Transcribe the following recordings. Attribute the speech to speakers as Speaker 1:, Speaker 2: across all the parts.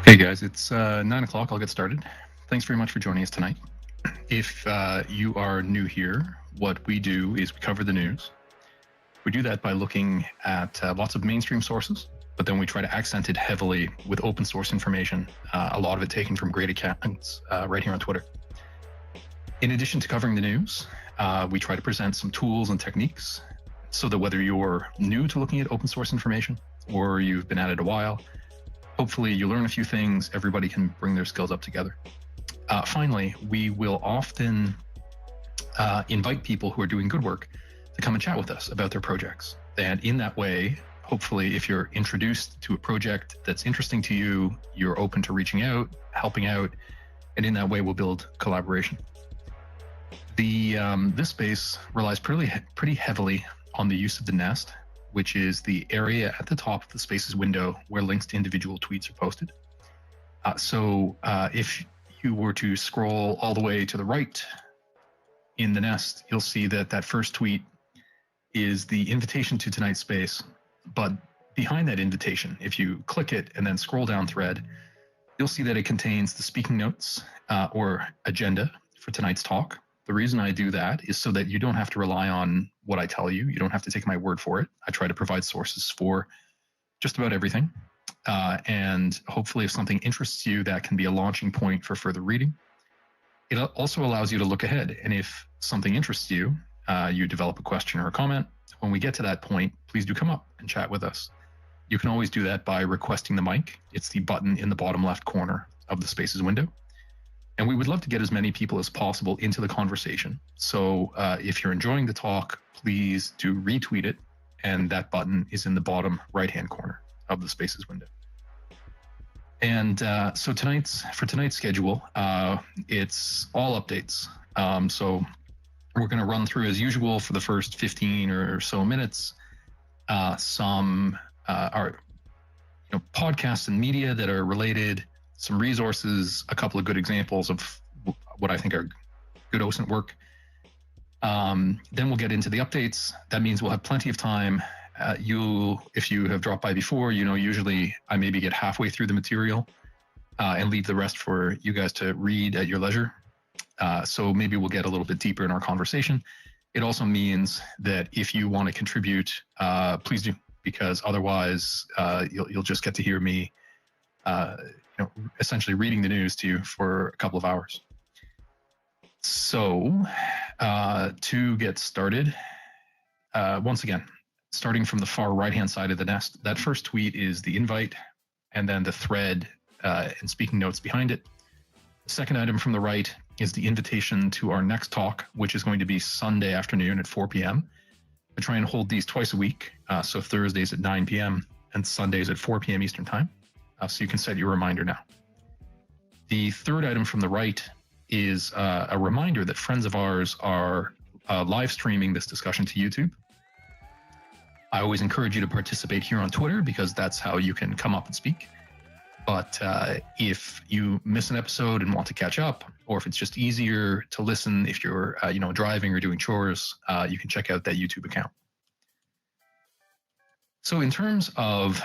Speaker 1: Hey guys, it's 9 o'clock. I'll get started. Thanks very much for joining us tonight. If you are new here, what we do is we cover the news. We do that by looking at lots of mainstream sources, but then we try to accent it heavily with open source information, a lot of it taken from great accounts right here on Twitter. In addition to covering the news, we try to present some tools and techniques so that whether you're new to looking at open source information or you've been at it a while, hopefully you learn a few things, everybody can bring their skills up together. Finally, we will often invite people who are doing good work to come and chat with us about their projects. And in that way, hopefully, if you're introduced to a project that's interesting to you, you're open to reaching out, helping out, and in that way, we'll build collaboration. This space relies pretty heavily on the use of the nest, which is the area at the top of the Spaces window where links to individual tweets are posted. So if you were to scroll all the way to the right in the nest, you'll see that that first tweet is the invitation to tonight's space. But behind that invitation, if you click it and then scroll down thread, you'll see that it contains the speaking notes or agenda for tonight's talk. The reason I do that is so that you don't have to rely on what I tell you. You don't have to take my word for it. I try to provide sources for just about everything. And hopefully if something interests you, that can be a launching point for further reading. It also allows you to look ahead. And if something interests you, you develop a question or a comment. When we get to that point, please do come up and chat with us. You can always do that by requesting the mic. It's the button in the bottom left corner of the Spaces window. And we would love to get as many people as possible into the conversation. So if you're enjoying the talk, please do retweet it. And that button is in the bottom right-hand corner of the Spaces window. And so for tonight's schedule, it's all updates. So we're going to run through as usual for the first 15 or so minutes, some podcasts and media that are related, some resources, a couple of good examples of what I think are good OSINT work. Then we'll get into the updates. That means we'll have plenty of time. If you have dropped by before, usually I maybe get halfway through the material and leave the rest for you guys to read at your leisure. So maybe we'll get a little bit deeper in our conversation. It also means that if you want to contribute, please do, because otherwise you'll just get to hear me essentially reading the news to you for a couple of hours. So to get started, once again, starting from the far right-hand side of the nest, that first tweet is the invite and then the thread and speaking notes behind it. The second item from the right is the invitation to our next talk, which is going to be Sunday afternoon at 4 p.m. We try and hold these twice a week, so Thursdays at 9 p.m. and Sundays at 4 p.m. Eastern Time. So you can set your reminder now. The third item from the right is a reminder that friends of ours are live streaming this discussion to YouTube. I always encourage you to participate here on Twitter because that's how you can come up and speak. But if you miss an episode and want to catch up, or if it's just easier to listen if you're driving or doing chores, you can check out that YouTube account. So in terms of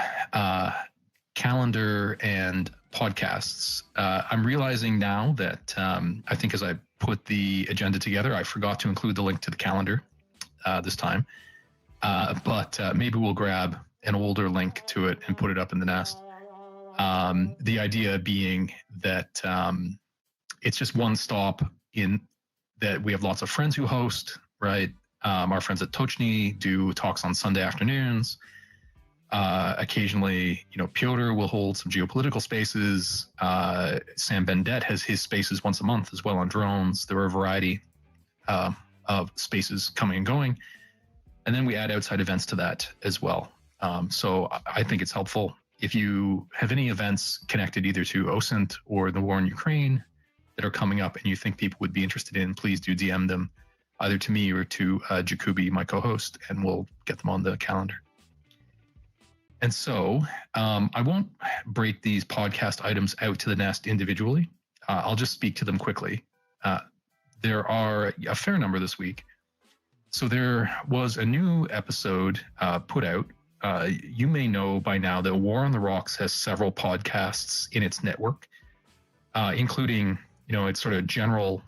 Speaker 1: calendar and podcasts, I'm realizing now that I think as I put the agenda together, I forgot to include the link to the calendar this time. But maybe we'll grab an older link to it and put it up in the nest. The idea being that it's just one stop in that we have lots of friends who host, right? Our friends at Tochny do talks on Sunday afternoons. Occasionally, Piotr will hold some geopolitical spaces. Sam Bendet has his spaces once a month as well on drones. There are a variety of spaces coming and going. And then we add outside events to that as well. So I think it's helpful. If you have any events connected either to OSINT or the war in Ukraine that are coming up and you think people would be interested in, please do DM them either to me or to Jacoby, my co-host, and we'll get them on the calendar. And so I won't break these podcast items out to the nest individually. I'll just speak to them quickly. There are a fair number this week. So there was a new episode put out you may know by now that War on the Rocks has several podcasts in its network, including, its sort of general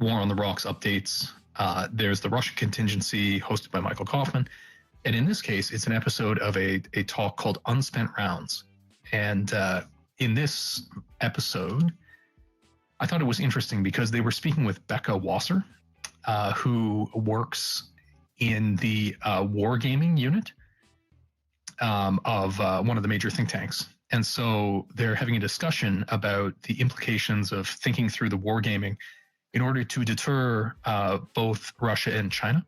Speaker 1: War on the Rocks updates. There's the Russia Contingency hosted by Michael Kaufman. And in this case, it's an episode of a talk called Unspent Rounds. And in this episode, I thought it was interesting because they were speaking with Becca Wasser, who works in the wargaming unit of one of the major think tanks. And so they're having a discussion about the implications of thinking through the wargaming in order to deter both Russia and China.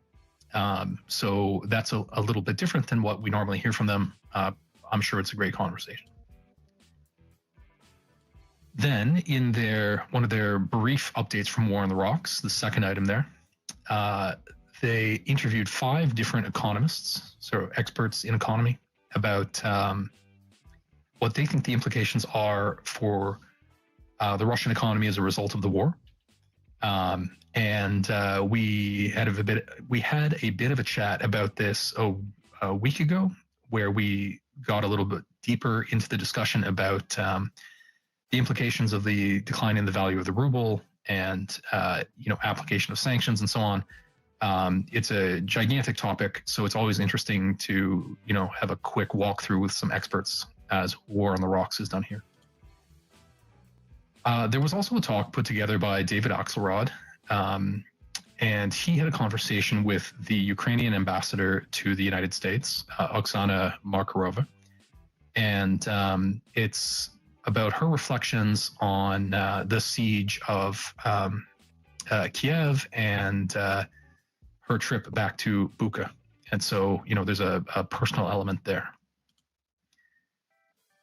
Speaker 1: So that's a little bit different than what we normally hear from them. I'm sure it's a great conversation. Then in one of their brief updates from War on the Rocks, the second item there, they interviewed 5 different economists, so experts in economy, about what they think the implications are for the Russian economy as a result of the war. And we had a bit of a chat about this a week ago, where we got a little bit deeper into the discussion about the implications of the decline in the value of the ruble and application of sanctions and so on. It's a gigantic topic, so it's always interesting to have a quick walkthrough with some experts, as War on the Rocks is done here. There was also a talk put together by David Axelrod, and he had a conversation with the Ukrainian ambassador to the United States, Oksana Markarova, and it's about her reflections on the siege of Kiev and her trip back to Bucha. And so, there's a personal element there.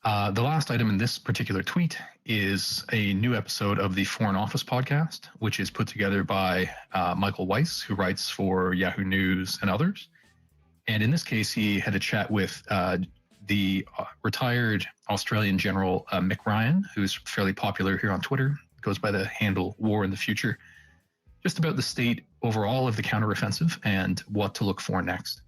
Speaker 1: The last item in this particular tweet is a new episode of the Foreign Office podcast, which is put together by Michael Weiss, who writes for Yahoo News and others. And in this case, he had a chat with the retired Australian General Mick Ryan, who's fairly popular here on Twitter, goes by the handle War in the Future, just about the state overall of the counteroffensive and what to look for next.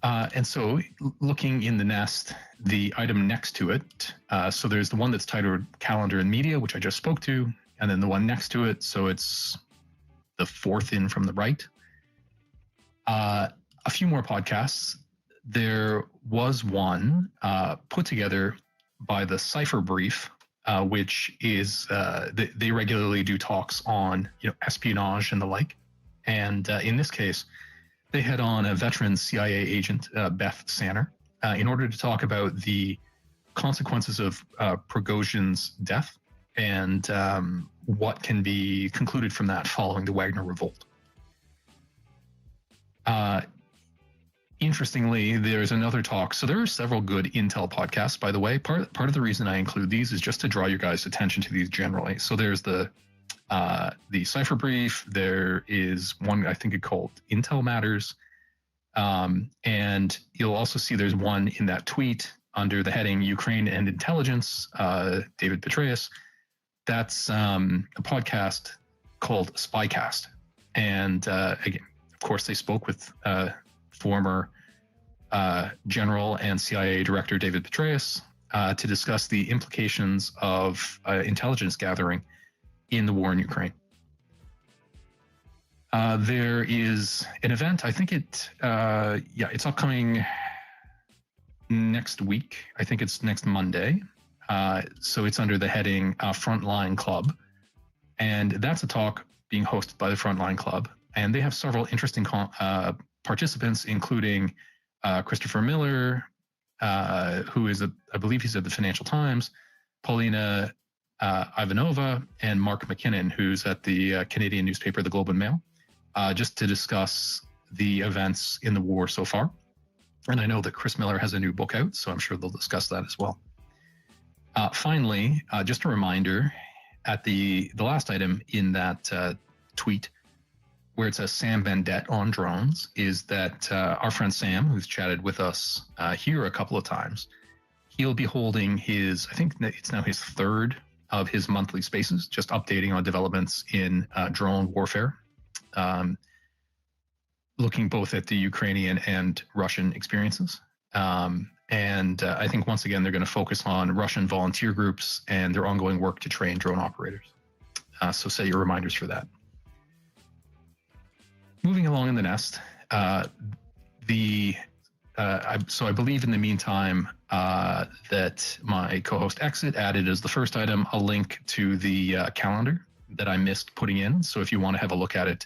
Speaker 1: And so looking in the nest, the item next to it, so there's the one that's titled Calendar and Media, which I just spoke to, and then the one next to it, so it's the fourth in from the right. A few more podcasts. There was one put together by the Cipher Brief, which is they regularly do talks on espionage and the like. And in this case, they had on a veteran CIA agent, Beth Sanner, in order to talk about the consequences of Prigozhin's death and what can be concluded from that following the Wagner revolt. Interestingly, there's another talk. So there are several good Intel podcasts, by the way. Part of the reason I include these is just to draw your guys' attention to these generally. So there's the Cipher Brief. There is one I think called Intel Matters. And you'll also see there's one in that tweet under the heading Ukraine and Intelligence, David Petraeus. That's a podcast called Spycast. And again, of course, they spoke with former General and CIA Director David Petraeus to discuss the implications of intelligence gathering in the war in Ukraine. There is an event, I think it's upcoming next week. I think it's next Monday. So it's under the heading Frontline Club. And that's a talk being hosted by the Frontline Club. And they have several interesting participants, including Christopher Miller, who is, I believe he's at the Financial Times, Paulina Ivanova, and Mark McKinnon, who's at the Canadian newspaper, The Globe and Mail, just to discuss the events in the war so far. And I know that Chris Miller has a new book out, so I'm sure they'll discuss that as well. Finally, just a reminder, at the last item in that tweet, where it says Sam Vendette on drones, is that our friend Sam, who's chatted with us here a couple of times, he'll be holding his, I think it's now his third of his monthly spaces, just updating on developments in drone warfare. looking both at the Ukrainian and Russian experiences. I think once again, they're going to focus on Russian volunteer groups and their ongoing work to train drone operators. So set your reminders for that. Moving along in the nest, so I believe in the meantime that my co-host Exit added as the first item a link to the calendar that I missed putting in. So if you want to have a look at it,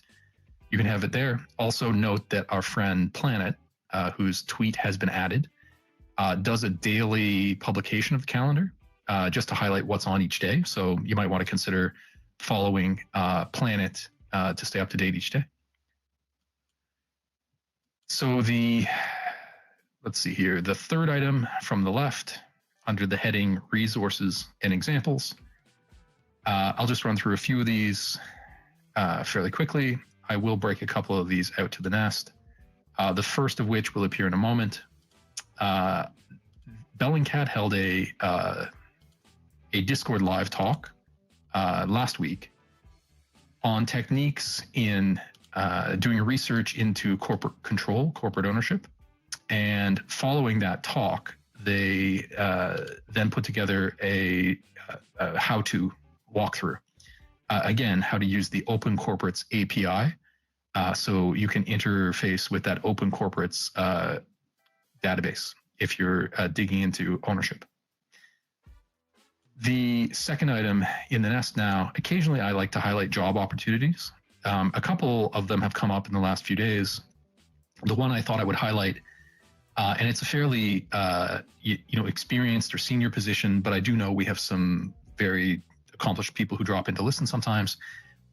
Speaker 1: you can have it there. Also note that our friend Planet, whose tweet has been added, does a daily publication of the calendar just to highlight what's on each day. So you might want to consider following Planet to stay up to date each day. So let's see here, the third item from the left under the heading Resources and Examples. I'll just run through a few of these fairly quickly. I will break a couple of these out to the nest. The first of which will appear in a moment. Bellingcat held a Discord live talk last week on techniques in doing research into corporate control, corporate ownership. And following that talk, they then put together a how-to walkthrough. Again, how to use the Open Corporates API so you can interface with that Open Corporates database if you're digging into ownership. The second item in the nest now, occasionally I like to highlight job opportunities. A couple of them have come up in the last few days. The one I thought I would highlight, and it's a fairly experienced or senior position, but I do know we have some very accomplished people who drop in to listen sometimes,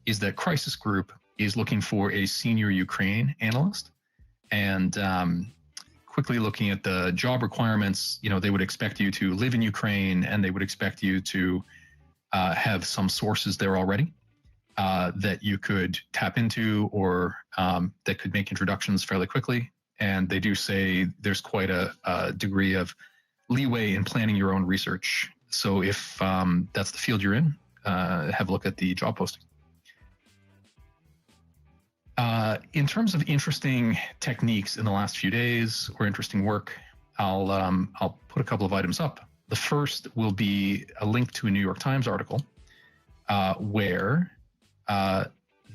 Speaker 1: is that Crisis Group is looking for a senior Ukraine analyst. And quickly looking at the job requirements, they would expect you to live in Ukraine, and they would expect you to have some sources there already that you could tap into, or that could make introductions fairly quickly. And they do say there's quite a degree of leeway in planning your own research. So if that's the field you're in, have a look at the job posting. In terms of interesting techniques in the last few days or interesting work, I'll put a couple of items up. The first will be a link to a New York Times article where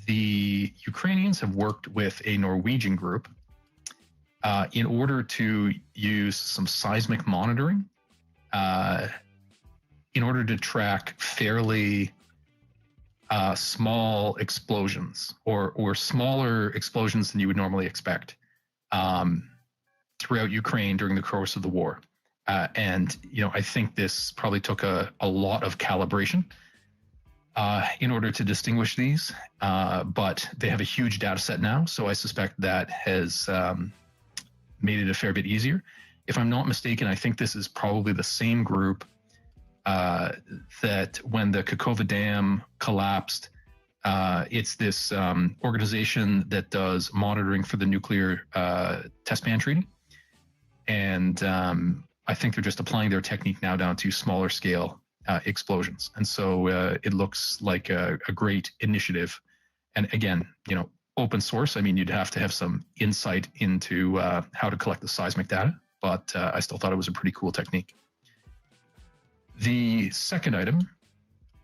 Speaker 1: the Ukrainians have worked with a Norwegian group in order to use some seismic monitoring in order to track fairly small explosions or smaller explosions than you would normally expect throughout Ukraine during the course of the war. And I think this probably took a lot of calibration in order to distinguish these, but they have a huge data set now, so I suspect that has made it a fair bit easier. If I'm not mistaken, I think this is probably the same group that when the Kakova Dam collapsed, it's this organization that does monitoring for the nuclear test ban treaty. And I think they're just applying their technique now down to smaller scale explosions. And so it looks like a great initiative. And again, open source, I mean, you'd have to have some insight into how to collect the seismic data, but I still thought it was a pretty cool technique. The second item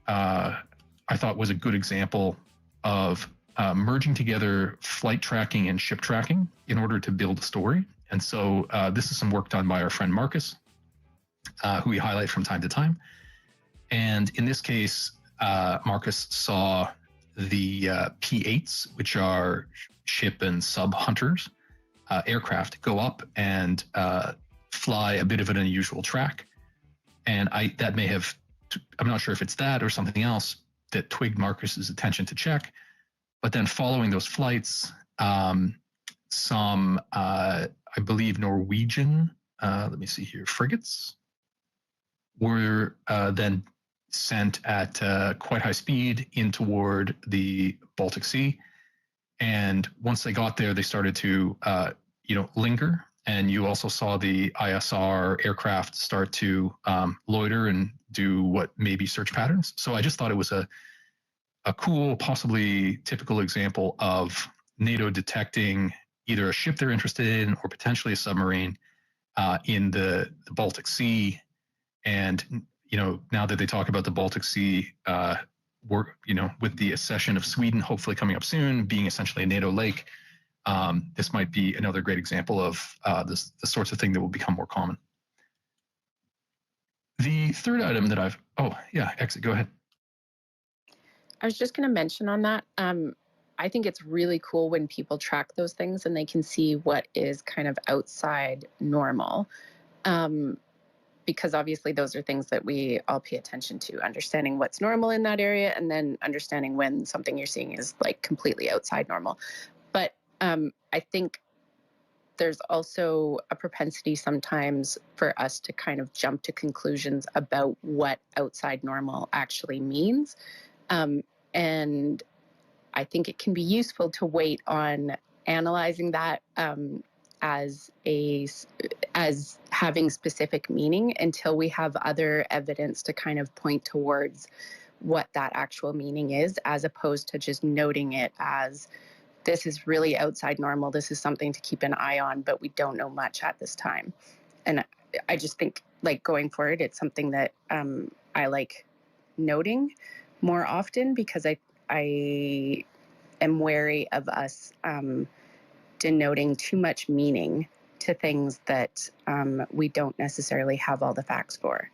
Speaker 1: I thought was a good example of merging together flight tracking and ship tracking in order to build a story. And so this is some work done by our friend Marcus, who we highlight from time to time. And in this case, Marcus saw the P-8s, which are ship and sub hunters aircraft, go up and fly a bit of an unusual track. And that may have, I'm not sure if it's that or something else that twigged Marcus's attention to check. But then following those flights, some, I believe, Norwegian, let me see here, frigates were then sent at quite high speed in toward the Baltic Sea. And once they got there, they started to, linger. And you also saw the ISR aircraft start to loiter and do what may be search patterns. So I just thought it was a cool, possibly typical example of NATO detecting either a ship they're interested in or potentially a submarine in the Baltic Sea. And, now that they talk about the Baltic Sea, with the accession of Sweden hopefully coming up soon, being essentially a NATO lake, this might be another great example of the sorts of thing that will become more common. The third item that Exit, go ahead.
Speaker 2: I was just going to mention on that. I think it's really cool when people track those things and they can see what is kind of outside normal. Because obviously those are things that we all pay attention to, understanding what's normal in that area and then understanding when something you're seeing is like completely outside normal. But I think there's also a propensity sometimes for us to kind of jump to conclusions about what outside normal actually means. And I think it can be useful to wait on analyzing that as having specific meaning until we have other evidence to kind of point towards what that actual meaning is, as opposed to just noting it as this is really outside normal. This is something to keep an eye on, but we don't know much at this time. And I just think, like, going forward, it's something that I like noting more often, because I am wary of us denoting too much meaning to things that we don't necessarily have all the facts for.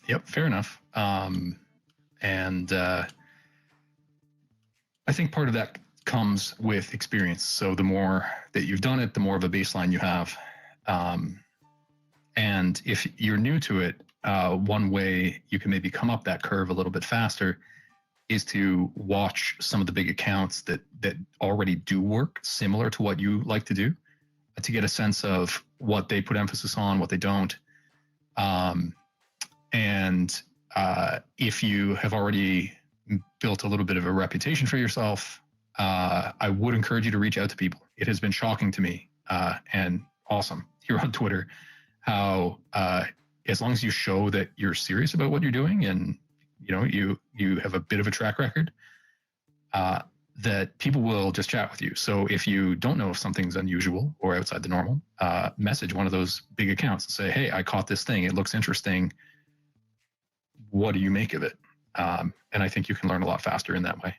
Speaker 1: Yep, fair enough. And I think part of that comes with experience. So the more that you've done it, the more of a baseline you have. And if you're new to it, one way you can maybe come up that curve a little bit faster is to watch some of the big accounts that already do work similar to what you like to do, to get a sense of what they put emphasis on, what they don't. And if you have already built a little bit of a reputation for yourself, I would encourage you to reach out to people. It has been shocking to me and awesome here on Twitter how as long as you show that you're serious about what you're doing and you have a bit of a track record, that people will just chat with you. So if you don't know if something's unusual or outside the normal, message one of those big accounts and say, hey, I caught this thing. It looks interesting. What do you make of it? And I think you can learn a lot faster in that way.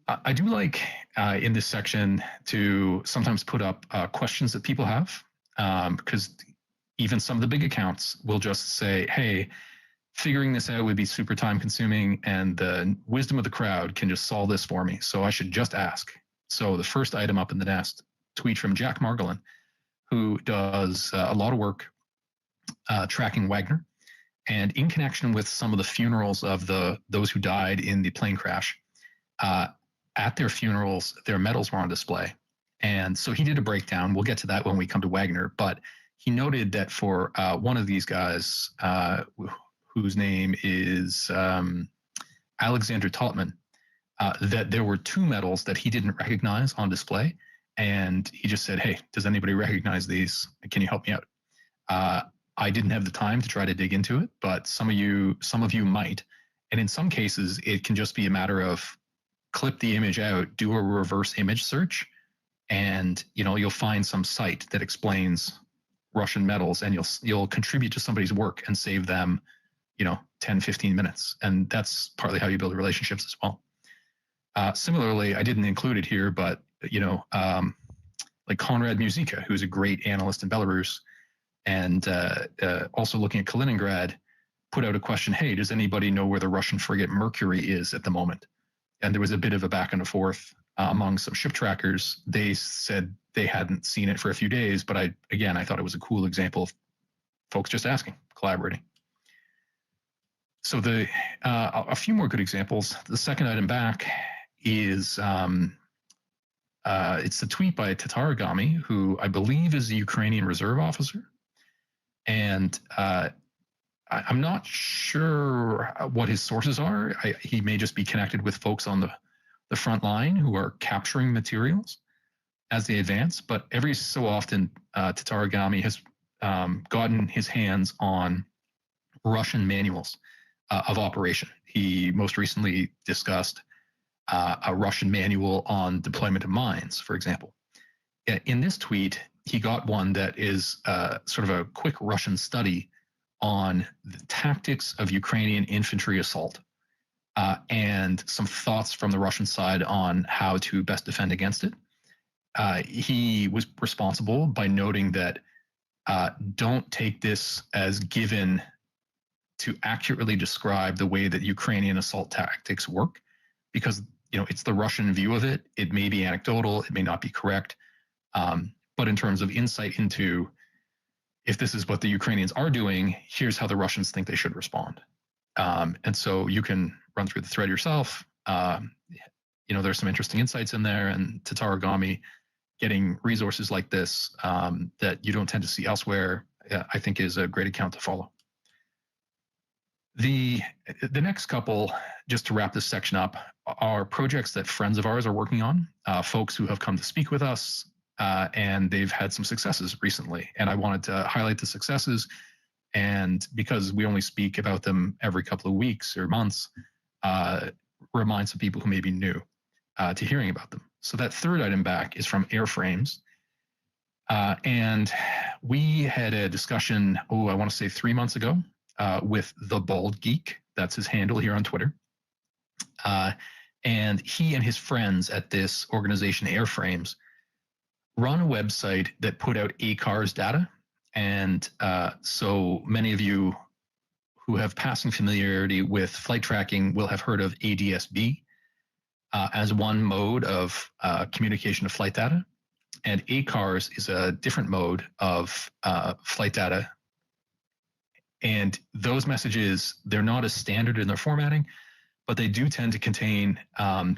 Speaker 1: I do like in this section to sometimes put up questions that people have, because even some of the big accounts will just say, hey, figuring this out would be super time consuming and the wisdom of the crowd can just solve this for me. So I should just ask. So the first item up in the nest, tweet from Jack Margolin, who does a lot of work tracking Wagner. And in connection with some of the funerals of those who died in the plane crash, at their funerals, their medals were on display. And so he did a breakdown. We'll get to that when we come to Wagner. But he noted that for one of these guys, whose name is Alexander Totman, that there were two medals that he didn't recognize on display. And he just said, hey, does anybody recognize these? Can you help me out? I didn't have the time to try to dig into it, but some of you might. And in some cases, it can just be a matter of clip the image out, do a reverse image search, and you'll find some site that explains Russian medals, and you'll contribute to somebody's work and save them 10, 15 minutes. And that's partly how you build relationships as well. Similarly, I didn't include it here, but like Konrad Muzyka, who's a great analyst in Belarus, and also looking at Kaliningrad, put out a question, hey, does anybody know where the Russian frigate Mercury is at the moment? And there was a bit of a back and forth among some ship trackers. They said they hadn't seen it for a few days, but I thought it was a cool example of folks just asking, collaborating. So a few more good examples. The second item back is it's a tweet by Tatarigami, who I believe is a Ukrainian reserve officer. And I'm not sure what his sources are. He may just be connected with folks on the front line who are capturing materials as they advance. But every so often, Tatarigami has gotten his hands on Russian manuals of operation. He most recently discussed a Russian manual on deployment of mines, for example. In this tweet, he got one that is sort of a quick Russian study on the tactics of Ukrainian infantry assault and some thoughts from the Russian side on how to best defend against it. He was responsible by noting that don't take this as given to accurately describe the way that Ukrainian assault tactics work, because it's the Russian view of it. It may be anecdotal, it may not be correct, but in terms of insight into if this is what the Ukrainians are doing, here's how the Russians think they should respond. And so you can run through the thread yourself. There's some interesting insights in there, and Tatarigami getting resources like this that you don't tend to see elsewhere, I think is a great account to follow. The next couple, just to wrap this section up, are projects that friends of ours are working on, folks who have come to speak with us, and they've had some successes recently. And I wanted to highlight the successes, and because we only speak about them every couple of weeks or months, remind some people who may be new to hearing about them. So that third item back is from Airframes. And we had a discussion, I want to say 3 months ago, with The Bald Geek. That's his handle here on Twitter. And he and his friends at this organization, Airframes, run a website that put out ACARS data. And so many of you who have passing familiarity with flight tracking will have heard of ADS-B as one mode of communication of flight data. And ACARS is a different mode of flight data. And those messages, they're not as standard in their formatting, but they do tend to contain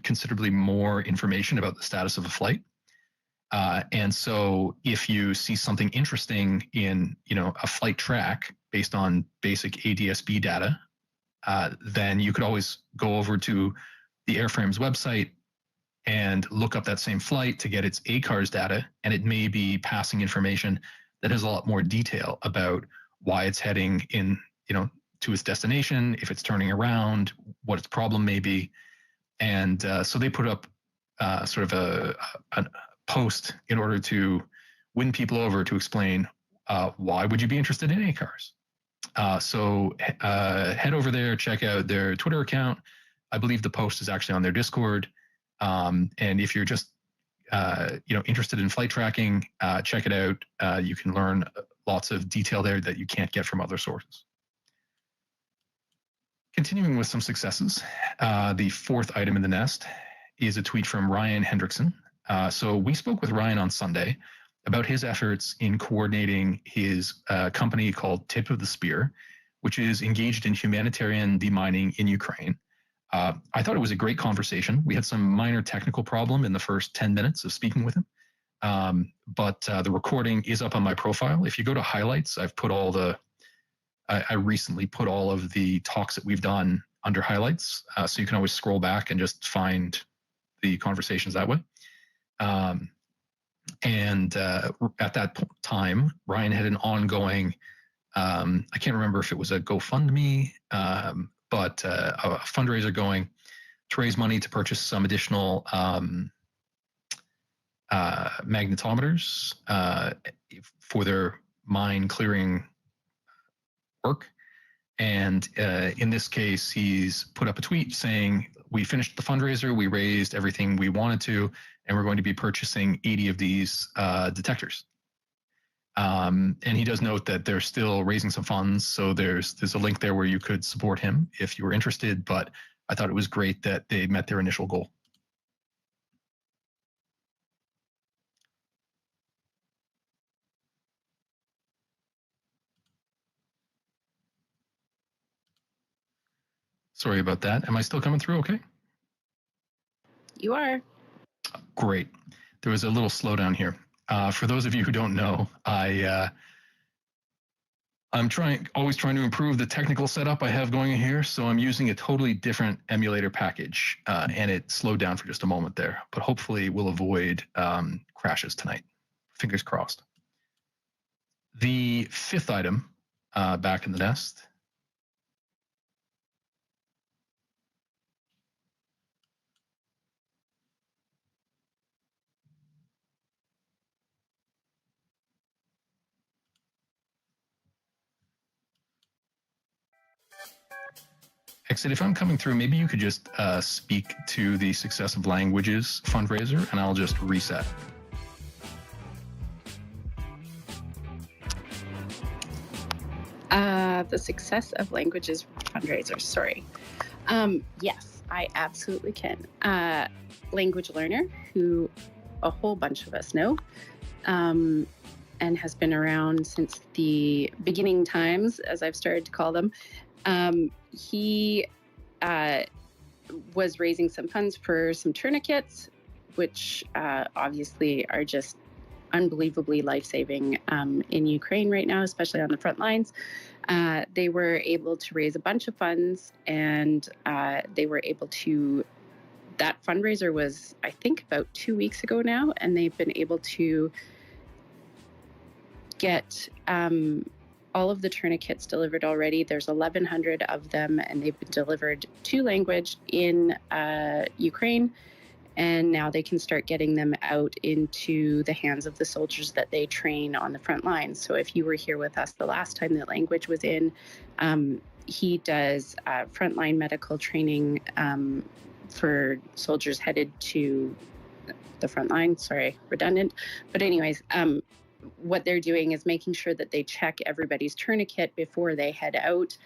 Speaker 1: considerably more information about the status of a flight. And so if you see something interesting in a flight track based on basic ADS-B data, then you could always go over to the Airframes website and look up that same flight to get its ACARS data, and it may be passing information that has a lot more detail about why it's heading in, to its destination, if it's turning around, what its problem may be. And so they put up sort of a post in order to win people over to explain why would you be interested in ACARS. So head over there, check out their Twitter account. I believe the post is actually on their Discord. And if you're just interested in flight tracking, check it out. You can learn lots of detail there that you can't get from other sources. Continuing with some successes, the fourth item in the nest is a tweet from Ryan Hendrickson. So we spoke with Ryan on Sunday about his efforts in coordinating his company called Tip of the Spear, which is engaged in humanitarian demining in Ukraine. I thought it was a great conversation. We had some minor technical problem in the first 10 minutes of speaking with him. But the recording is up on my profile. If you go to highlights, I recently put all of the talks that we've done under highlights. So you can always scroll back and just find the conversations that way. And at that time, Ryan had an ongoing, I can't remember if it was a GoFundMe, but a fundraiser going to raise money to purchase some additional magnetometers for their mine clearing work. And in this case, he's put up a tweet saying, we finished the fundraiser, we raised everything we wanted to, and we're going to be purchasing 80 of these detectors. And he does note that they're still raising some funds, so there's a link there where you could support him if you were interested, but I thought it was great that they met their initial goal. Sorry about that. Am I still coming through okay?
Speaker 2: You are.
Speaker 1: Great. There was a little slowdown here. For those of you who don't know, I'm always trying to improve the technical setup I have going here, so I'm using a totally different emulator package, and it slowed down for just a moment there, but hopefully we'll avoid crashes tonight. Fingers crossed. The fifth item back in the nest Exit, if I'm coming through, maybe you could just speak to the Success of Languages fundraiser, and I'll just reset.
Speaker 2: The Success of Languages fundraiser. Sorry. Yes, I absolutely can. Language learner, who a whole bunch of us know, and has been around since the beginning times, as I've started to call them. He was raising some funds for some tourniquets, which obviously are just unbelievably life-saving in Ukraine right now, especially on the front lines. They were able to raise a bunch of funds, and they were able to, that fundraiser was, I think, about 2 weeks ago now, and they've been able to get all of the tourniquets delivered already. There's 1,100 of them, and they've been delivered to language in Ukraine. And now they can start getting them out into the hands of the soldiers that they train on the front lines. So if you were here with us the last time that language was in, he does frontline medical training for soldiers headed to the front line. Sorry, redundant. But anyways, what they're doing is making sure that they check everybody's tourniquet before they head out,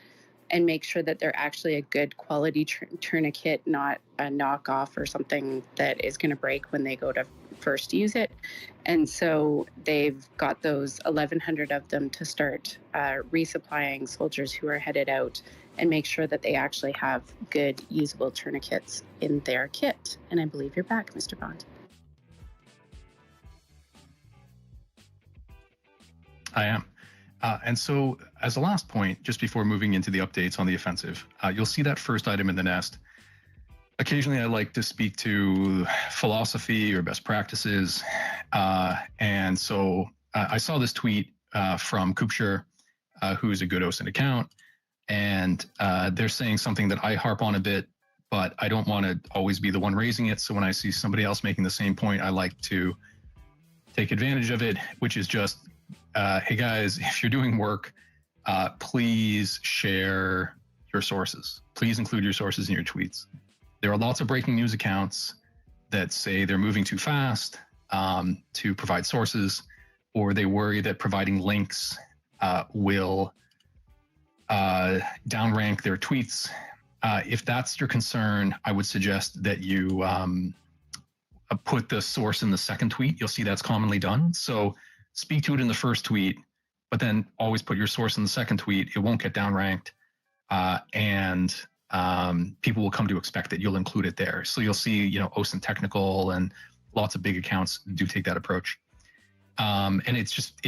Speaker 2: and make sure that they're actually a good quality tourniquet, not a knockoff or something that is going to break when they go to first use it. And so they've got those 1,100 of them to start resupplying soldiers who are headed out, and make sure that they actually have good usable tourniquets in their kit. And I believe you're back, Mr. Bond.
Speaker 1: I am. And so as a last point, just before moving into the updates on the offensive, you'll see that first item in the nest. Occasionally I like to speak to philosophy or best practices. And so I saw this tweet from Kupshir, who's a good OSINT account. And they're saying something that I harp on a bit, but I don't want to always be the one raising it. So when I see somebody else making the same point, I like to take advantage of it, which is just, hey guys, if you're doing work, please share your sources. Please include your sources in your tweets. There are lots of breaking news accounts that say they're moving too fast to provide sources, or they worry that providing links will downrank their tweets. If that's your concern, I would suggest that you put the source in the second tweet. You'll see that's commonly done. So speak to it in the first tweet, but then always put your source in the second tweet. It won't get downranked, and people will come to expect that you'll include it there. So you'll see, OSINT Technical and lots of big accounts do take that approach. And it's just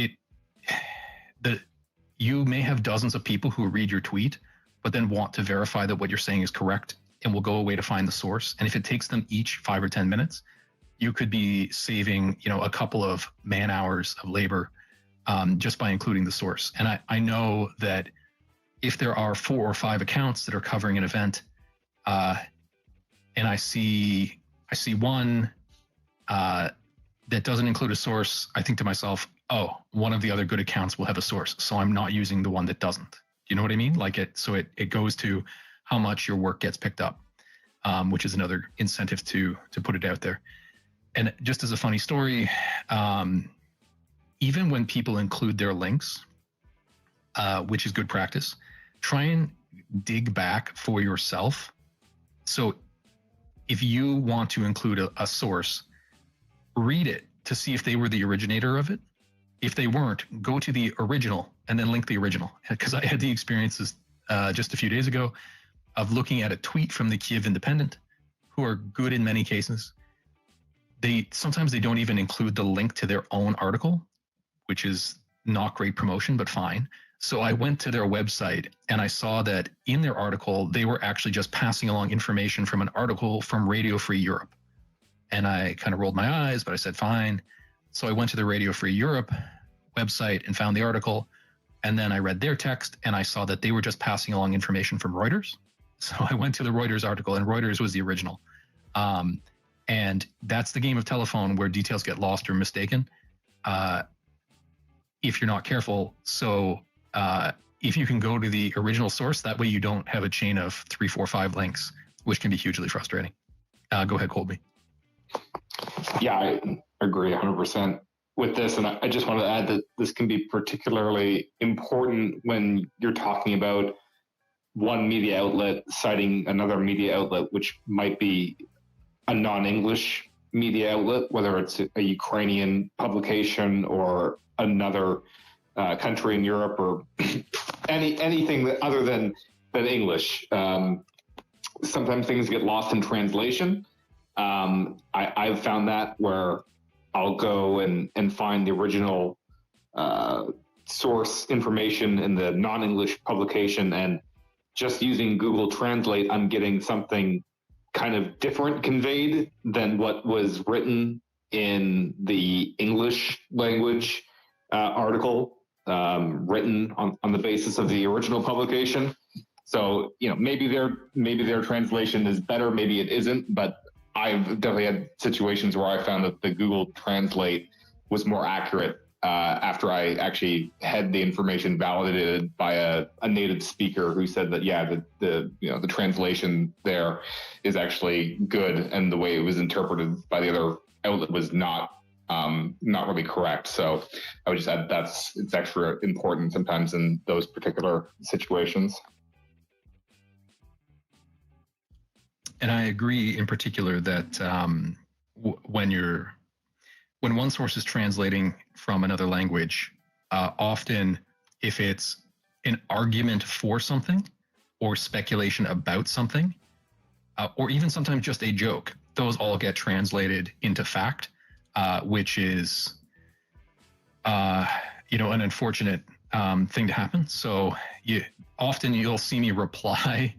Speaker 1: you may have dozens of people who read your tweet, but then want to verify that what you're saying is correct, and will go away to find the source. And if it takes them each 5 or 10 minutes, you could be saving, a couple of man hours of labor just by including the source. And I know that if there are 4 or 5 accounts that are covering an event, and I see one that doesn't include a source, I think to myself, oh, one of the other good accounts will have a source, so I'm not using the one that doesn't. You know what I mean? So it goes to how much your work gets picked up, which is another incentive to put it out there. And just as a funny story, even when people include their links, which is good practice, try and dig back for yourself. So if you want to include a source, read it to see if they were the originator of it. If they weren't, go to the original and then link the original. Because I had the experiences just a few days ago of looking at a tweet from the Kyiv Independent, who are good in many cases. Sometimes they don't even include the link to their own article, which is not great promotion, but fine. So I went to their website and I saw that in their article, they were actually just passing along information from an article from Radio Free Europe. And I kind of rolled my eyes, but I said, fine. So I went to the Radio Free Europe website and found the article. And then I read their text and I saw that they were just passing along information from Reuters. So I went to the Reuters article, and Reuters was the original. And that's the game of telephone where details get lost or mistaken if you're not careful. So if you can go to the original source, that way you don't have a chain of 3, 4, 5 links, which can be hugely frustrating. Go ahead, Colby.
Speaker 3: Yeah, I agree 100% with this. And I just wanted to add that this can be particularly important when you're talking about one media outlet citing another media outlet, which might be a non-English media outlet, whether it's a Ukrainian publication or another country in Europe or anything that other than English. Sometimes things get lost in translation. I've found that where I'll go and find the original source information in the non-English publication, and just using Google Translate, I'm getting something kind of different conveyed than what was written in the English language article written on the basis of the original publication. So, maybe their translation is better, maybe it isn't, but I've definitely had situations where I found that the Google Translate was more accurate after I actually had the information validated by a native speaker who said that, yeah, the translation there is actually good, and the way it was interpreted by the other outlet was not really correct. So I would just add it's extra important sometimes in those particular situations.
Speaker 1: And I agree in particular that when one source is translating from another language, often if it's an argument for something or speculation about something, or even sometimes just a joke, those all get translated into fact, which is, an unfortunate thing to happen. So you'll see me reply.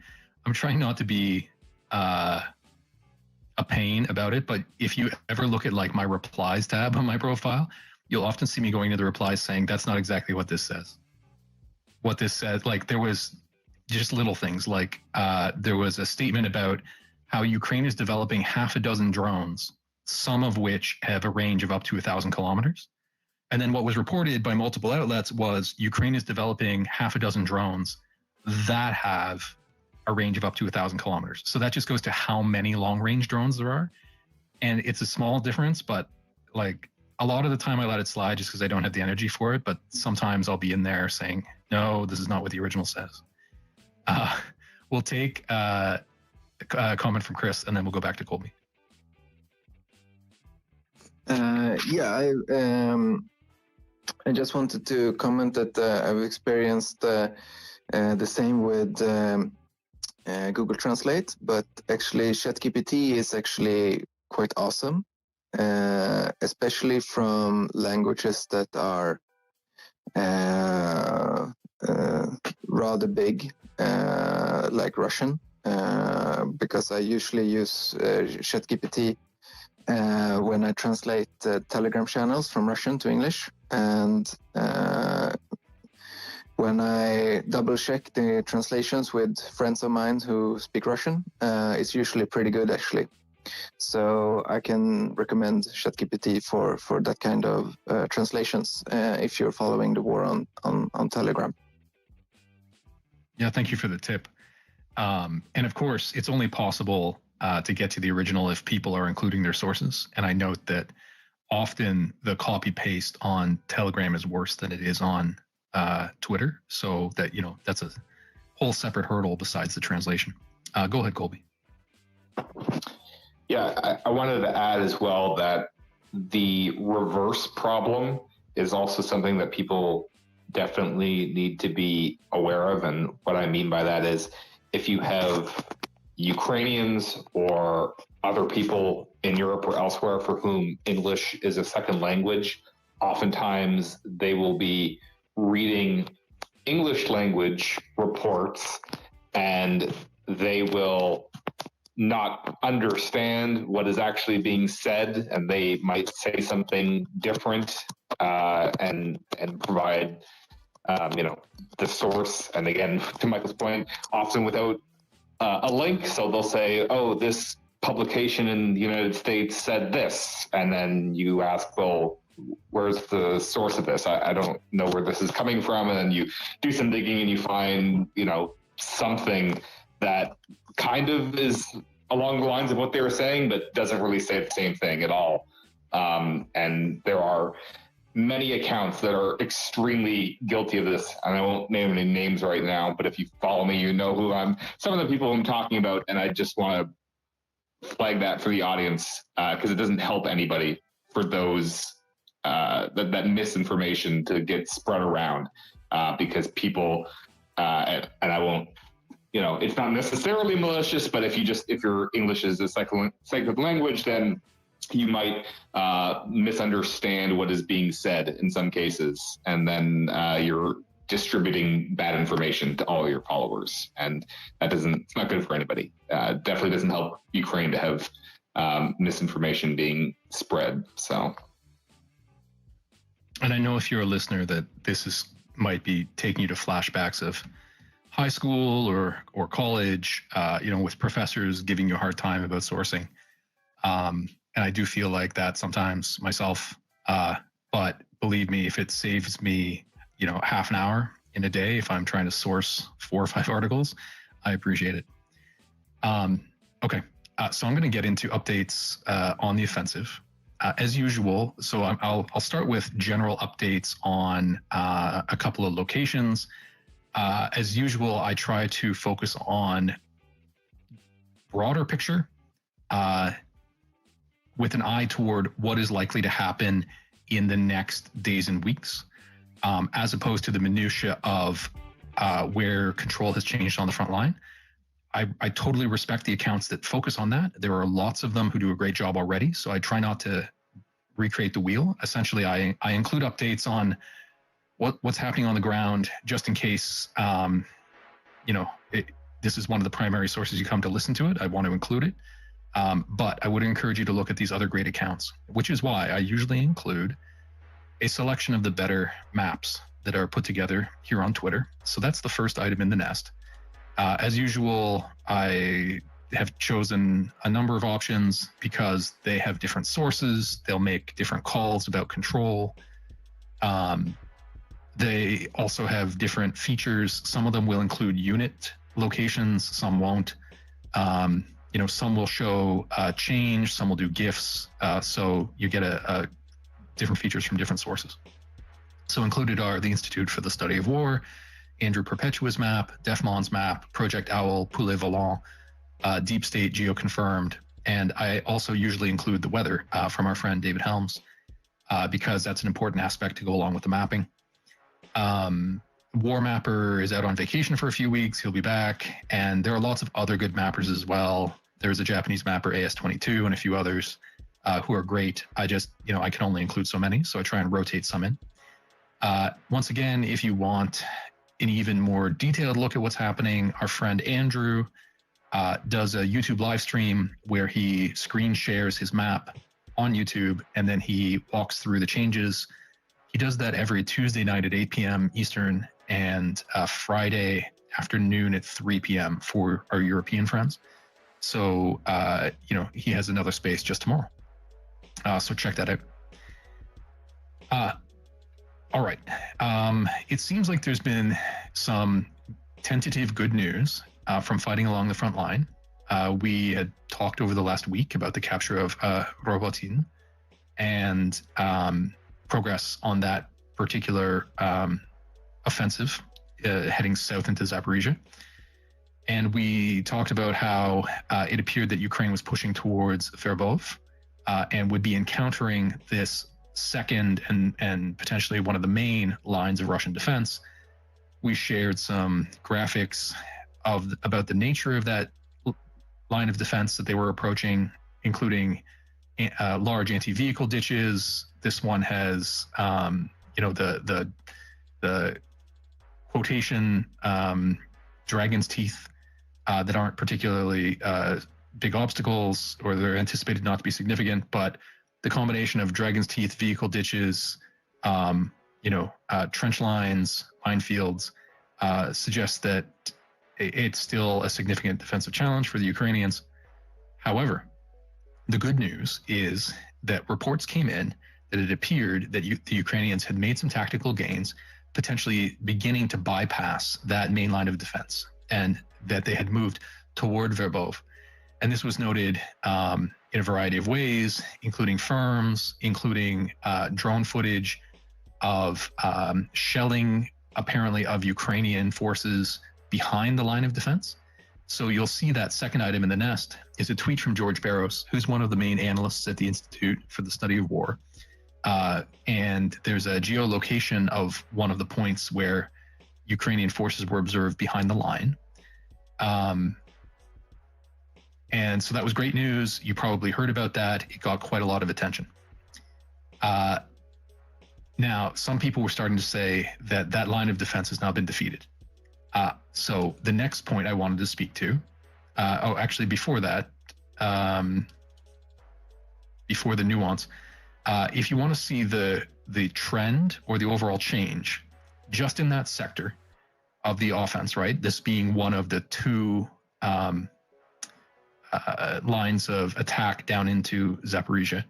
Speaker 1: I'm trying not to be a pain about it, but if you ever look at like my replies tab on my profile, you'll often see me going to the replies saying that's not exactly what this says. What this says, like there was just little things like there was a statement about how Ukraine is developing half a dozen drones, some of which have a range of up to 1,000 kilometers. And then what was reported by multiple outlets was Ukraine is developing half a dozen drones that have a range of up to 1,000 kilometers. So that just goes to how many long-range drones there are. And it's a small difference, but like a lot of the time I let it slide just because I don't have the energy for it. But sometimes I'll be in there saying, no, this is not what the original says. We'll take a comment from Chris, and then we'll go back to Colby.
Speaker 4: I just wanted to comment that I've experienced the same with Google Translate, but actually ChatGPT is actually quite awesome, especially from languages that are rather big, like Russian, because I usually use ChatGPT when I translate Telegram channels from Russian to English, and when I double check the translations with friends of mine who speak Russian, it's usually pretty good actually. So I can recommend ChatGPT for that kind of translations if you're following the war on Telegram.
Speaker 1: Yeah, thank you for the tip. And of course, it's only possible to get to the original if people are including their sources. And I note that often the copy paste on Telegram is worse than it is on Twitter. So that, that's a whole separate hurdle besides the translation. Go ahead, Colby.
Speaker 3: Yeah, I wanted to add as well that the reverse problem is also something that people definitely need to be aware of. And what I mean by that is if you have Ukrainians or other people in Europe or elsewhere for whom English is a second language, oftentimes they will be reading English language reports and they will not understand what is actually being said, and they might say something different and provide the source. And again, to Michael's point, often without a link. So they'll say, oh, this publication in the United States said this. And then you ask, well, where's the source of this? I don't know where this is coming from. And then you do some digging and you find, something that kind of is along the lines of what they were saying, but doesn't really say the same thing at all. And there are many accounts that are extremely guilty of this. And I won't name any names right now, but if you follow me, you know some of the people I'm talking about. And I just want to flag that for the audience because it doesn't help anybody for those that misinformation to get spread around because people and I won't, it's not necessarily malicious, but if your English is a second language, then you might misunderstand what is being said in some cases, and then you're distributing bad information to all your followers, and it's not good for anybody. Definitely doesn't help Ukraine to have misinformation being spread. So,
Speaker 1: and I know if you're a listener that this might be taking you to flashbacks of high school or college, with professors giving you a hard time about sourcing. And I do feel like that sometimes myself, but believe me, if it saves me, half an hour in a day, if I'm trying to source 4 or 5 articles, I appreciate it. Okay. So I'm going to get into updates on the offensive as usual. So I'll start with general updates on a couple of locations. As usual, I try to focus on broader picture, with an eye toward what is likely to happen in the next days and weeks, as opposed to the minutia of where control has changed on the front line. I totally respect the accounts that focus on that. There are lots of them who do a great job already, so I try not to recreate the wheel. Essentially, I include updates on what's happening on the ground, just in case, this is one of the primary sources you come to listen to it. I want to include it. But I would encourage you to look at these other great accounts, which is why I usually include a selection of the better maps that are put together here on Twitter. So that's the first item in the nest. As usual, I have chosen a number of options because they have different sources. They'll make different calls about control. They also have different features. Some of them will include unit locations, some won't. Some will show change, some will do GIFs. So you get a different features from different sources. So included are the Institute for the Study of War, Andrew Perpetua's map, Defmon's map, Project Owl, Poulet Volant, Deep State Geoconfirmed. And I also usually include the weather from our friend David Helms because that's an important aspect to go along with the mapping. War Mapper is out on vacation for a few weeks. He'll be back. And there are lots of other good mappers as well. There's a Japanese mapper, AS22, and a few others who are great. I can only include so many, so I try and rotate some in. Once again, if you want an even more detailed look at what's happening, our friend Andrew does a YouTube live stream where he screen shares his map on YouTube, and then he walks through the changes. He does that every Tuesday night at 8 p.m. Eastern and Friday afternoon at 3 p.m. for our European friends. So, he has another space just tomorrow. So check that out. All right. It seems like there's been some tentative good news from fighting along the front line. We had talked over the last week about the capture of Robotin and progress on that particular offensive heading south into Zaporizhia. And we talked about how it appeared that Ukraine was pushing towards Verbov and would be encountering this second and potentially one of the main lines of Russian defense. We shared some graphics about the nature of that line of defense that they were approaching, including large anti-vehicle ditches. This one has, the quotation dragon's teeth that aren't particularly big obstacles, or they're anticipated not to be significant, but the combination of dragon's teeth, vehicle ditches, trench lines, minefields suggests that it's still a significant defensive challenge for the Ukrainians. However, the good news is that reports came in that it appeared that the Ukrainians had made some tactical gains, potentially beginning to bypass that main line of defense, and that they had moved toward Verbov. And this was noted in a variety of ways, including firms, including drone footage of shelling, apparently, of Ukrainian forces behind the line of defense. So you'll see that second item in the nest is a tweet from George Barros, who's one of the main analysts at the Institute for the Study of War. And there's a geolocation of one of the points where Ukrainian forces were observed behind the line. And so that was great news. You probably heard about that. It got quite a lot of attention. Now, some people were starting to say that that line of defense has now been defeated. So the next point I wanted to speak to, actually before that, before the nuance, if you want to see the trend or the overall change just in that sector of the offense, right? This being one of the two lines of attack down into Zaporizhia,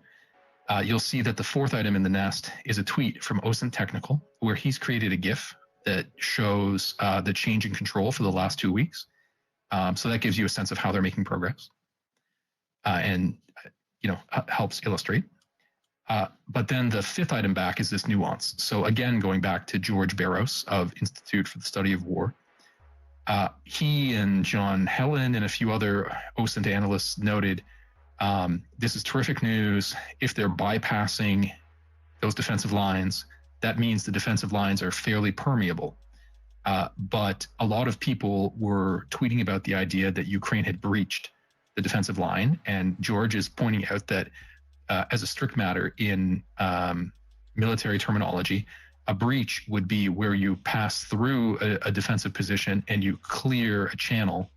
Speaker 1: you'll see that the fourth item in the nest is a tweet from OSINT Technical, where he's created a GIF that shows the change in control for the last 2 weeks. So that gives you a sense of how they're making progress, and helps illustrate. But then the fifth item back is this nuance. So again, going back to George Barros of Institute for the Study of War, he and John Helen and a few other OSINT analysts noted, this is terrific news. If they're bypassing those defensive lines, that means the defensive lines are fairly permeable. But a lot of people were tweeting about the idea that Ukraine had breached the defensive line. And George is pointing out that as a strict matter in military terminology, a breach would be where you pass through a defensive position and you clear a channel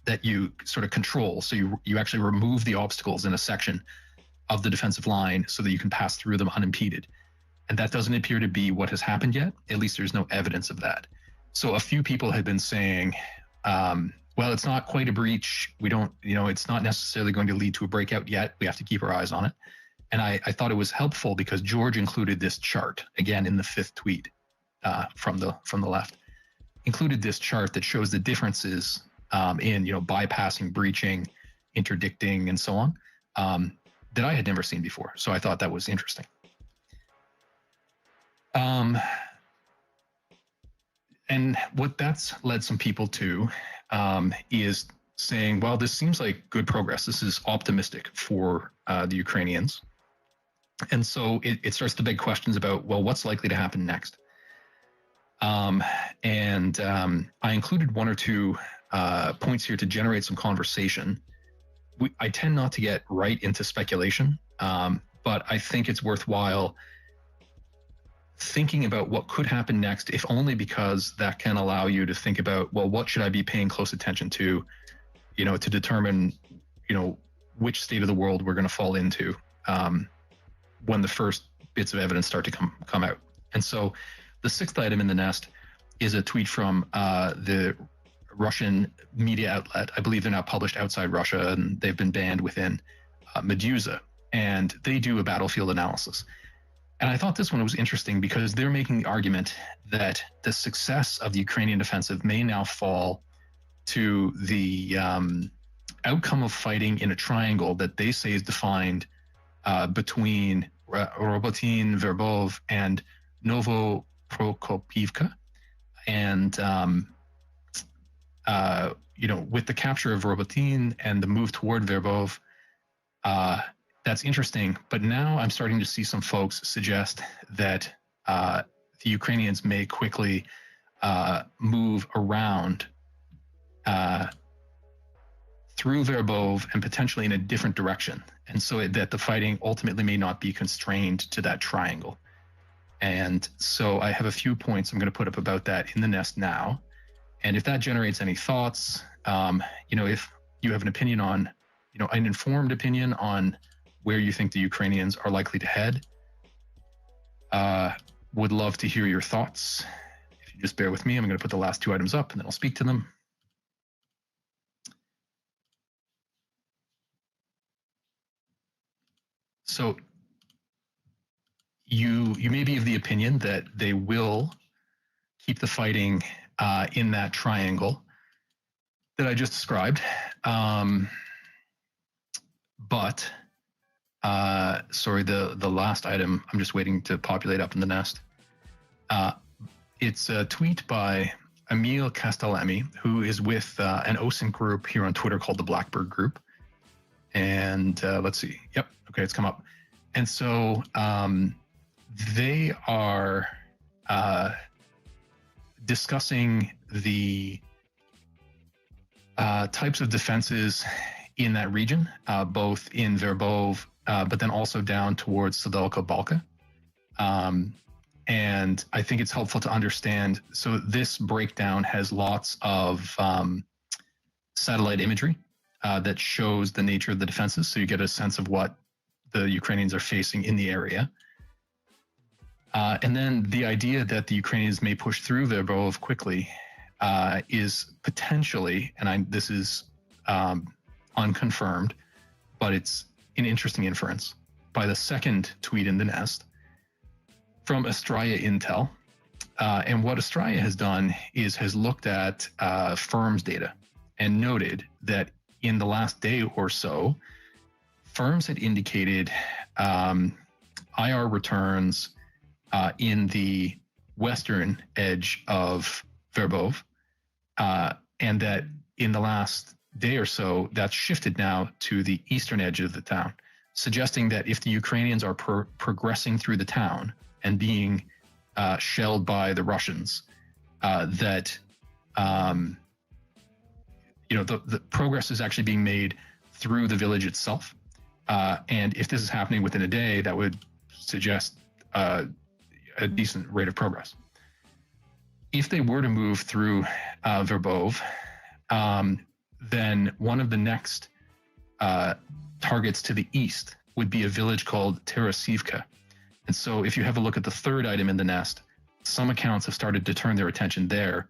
Speaker 1: that you sort of control. So you actually remove the obstacles in a section of the defensive line so that you can pass through them unimpeded. And that doesn't appear to be what has happened yet. At least there's no evidence of that. So a few people had been saying, well, it's not quite a breach. We don't, it's not necessarily going to lead to a breakout yet. We have to keep our eyes on it. And I thought it was helpful because George included this chart, again, in the fifth tweet from the left, included this chart that shows the differences in, bypassing, breaching, interdicting, and so on, that I had never seen before. So I thought that was interesting. And what that's led some people to is saying, well, this seems like good progress. This is optimistic for the Ukrainians. And so it starts to beg questions about, well, what's likely to happen next? I included one or two points here to generate some conversation. I tend not to get right into speculation, but I think it's worthwhile thinking about what could happen next, if only because that can allow you to think about, well, what should I be paying close attention to, to determine, which state of the world we're going to fall into when the first bits of evidence start to come out. And so the sixth item in the nest is a tweet from the Russian media outlet. I believe they're now published outside Russia, and they've been banned within Medusa, and they do a battlefield analysis. And I thought this one was interesting because they're making the argument that the success of the Ukrainian offensive may now fall to the outcome of fighting in a triangle that they say is defined between Robotin, Verbov, and Novoprokopivka. And, with the capture of Robotin and the move toward Verbov, that's interesting. But now I'm starting to see some folks suggest that the Ukrainians may quickly move around through Verbov and potentially in a different direction. And so that the fighting ultimately may not be constrained to that triangle. And so I have a few points I'm going to put up about that in the nest now. And if that generates any thoughts, if you have an opinion on, an informed opinion on where you think the Ukrainians are likely to head, would love to hear your thoughts. If you just bear with me, I'm going to put the last two items up and then I'll speak to them. So you may be of the opinion that they will keep the fighting in that triangle that I just described. But sorry, the last item, I'm just waiting to populate up in the nest. It's a tweet by Emil Castellami, who is with an OSINT group here on Twitter called the Blackbird Group. And let's see. Yep. Okay, it's come up. And so they are discussing the types of defenses in that region, both in Verbov, but then also down towards Sedelka Balka. And I think it's helpful to understand. So this breakdown has lots of satellite imagery that shows the nature of the defenses. So you get a sense of what the Ukrainians are facing in the area. And then the idea that the Ukrainians may push through Verbov quickly is potentially, and this is unconfirmed, but it's an interesting inference, by the second tweet in the nest from Australia Intel. And what Australia has done is has looked at firms data and noted that in the last day or so, firms had indicated IR returns in the western edge of Verbov, and that in the last day or so, that's shifted now to the eastern edge of the town, suggesting that if the Ukrainians are progressing through the town and being shelled by the Russians, that the progress is actually being made through the village itself. And if this is happening within a day, that would suggest a decent rate of progress. If they were to move through Verbov, then one of the next targets to the east would be a village called Terasivka. And so if you have a look at the third item in the nest, some accounts have started to turn their attention there.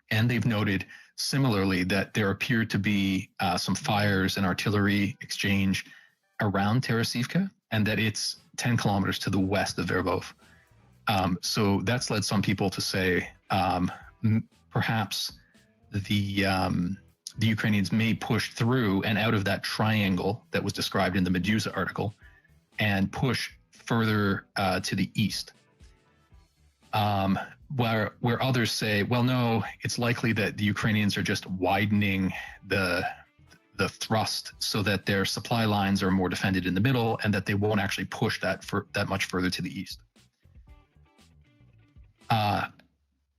Speaker 1: And they've noted similarly that there appeared to be some fires and artillery exchange around Terasivka, and that it's 10 kilometers to the west of Verbov. So that's led some people to say perhaps the Ukrainians may push through and out of that triangle that was described in the Medusa article and push further to the east. Where others say, well, no, it's likely that the Ukrainians are just widening the thrust so that their supply lines are more defended in the middle and that they won't actually push that much further to the east.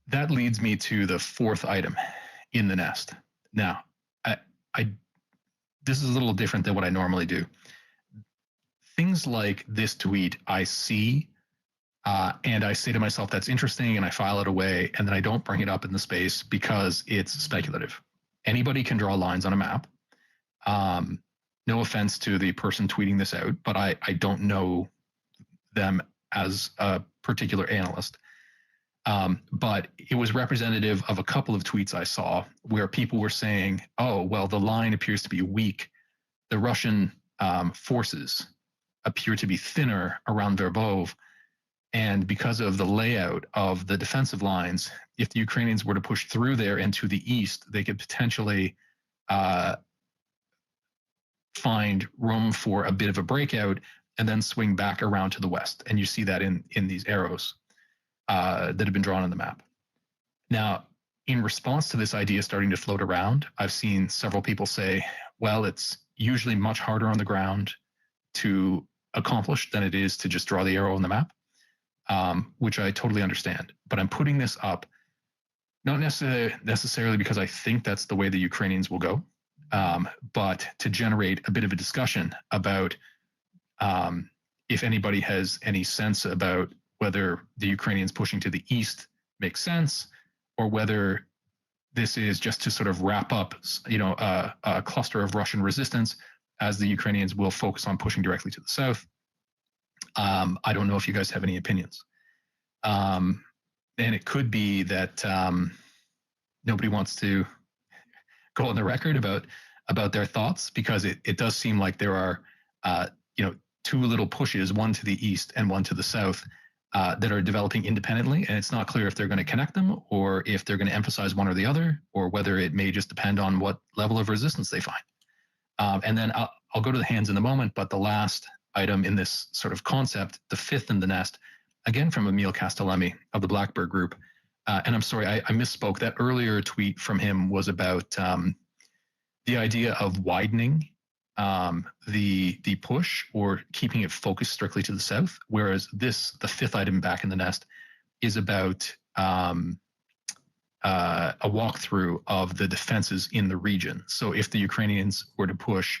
Speaker 1: That leads me to the fourth item in the nest. Now, this is a little different than what I normally do. Things like this tweet I see, and I say to myself, that's interesting, and I file it away, and then I don't bring it up in the space because it's speculative. Anybody can draw lines on a map. No offense to the person tweeting this out, but I don't know them as a particular analyst. But it was representative of a couple of tweets I saw where people were saying, oh, well, the line appears to be weak. The Russian forces appear to be thinner around Verbov. And because of the layout of the defensive lines, if the Ukrainians were to push through there and to the east, they could potentially find room for a bit of a breakout and then swing back around to the west. And you see that in these arrows that have been drawn on the map. Now, in response to this idea starting to float around, I've seen several people say, well, it's usually much harder on the ground to accomplish than it is to just draw the arrow on the map, which I totally understand. But I'm putting this up not necessarily because I think that's the way the Ukrainians will go, but to generate a bit of a discussion about if anybody has any sense about whether the Ukrainians pushing to the east makes sense, or whether this is just to sort of wrap up, a cluster of Russian resistance as the Ukrainians will focus on pushing directly to the south. I don't know if you guys have any opinions. And it could be that nobody wants to go on the record about their thoughts, because it does seem like there are, two little pushes, one to the east and one to the south, that are developing independently, and it's not clear if they're going to connect them or if they're going to emphasize one or the other, or whether it may just depend on what level of resistance they find. And then I'll go to the hands in a moment, but the last item in this sort of concept, the fifth in the nest, again from Emil Castellemi of the Blackbird Group. And I'm sorry, I misspoke. That earlier tweet from him was about the idea of widening the push or keeping it focused strictly to the south, whereas the fifth item back in the nest, is about a walkthrough of the defenses in the region. So if the Ukrainians were to push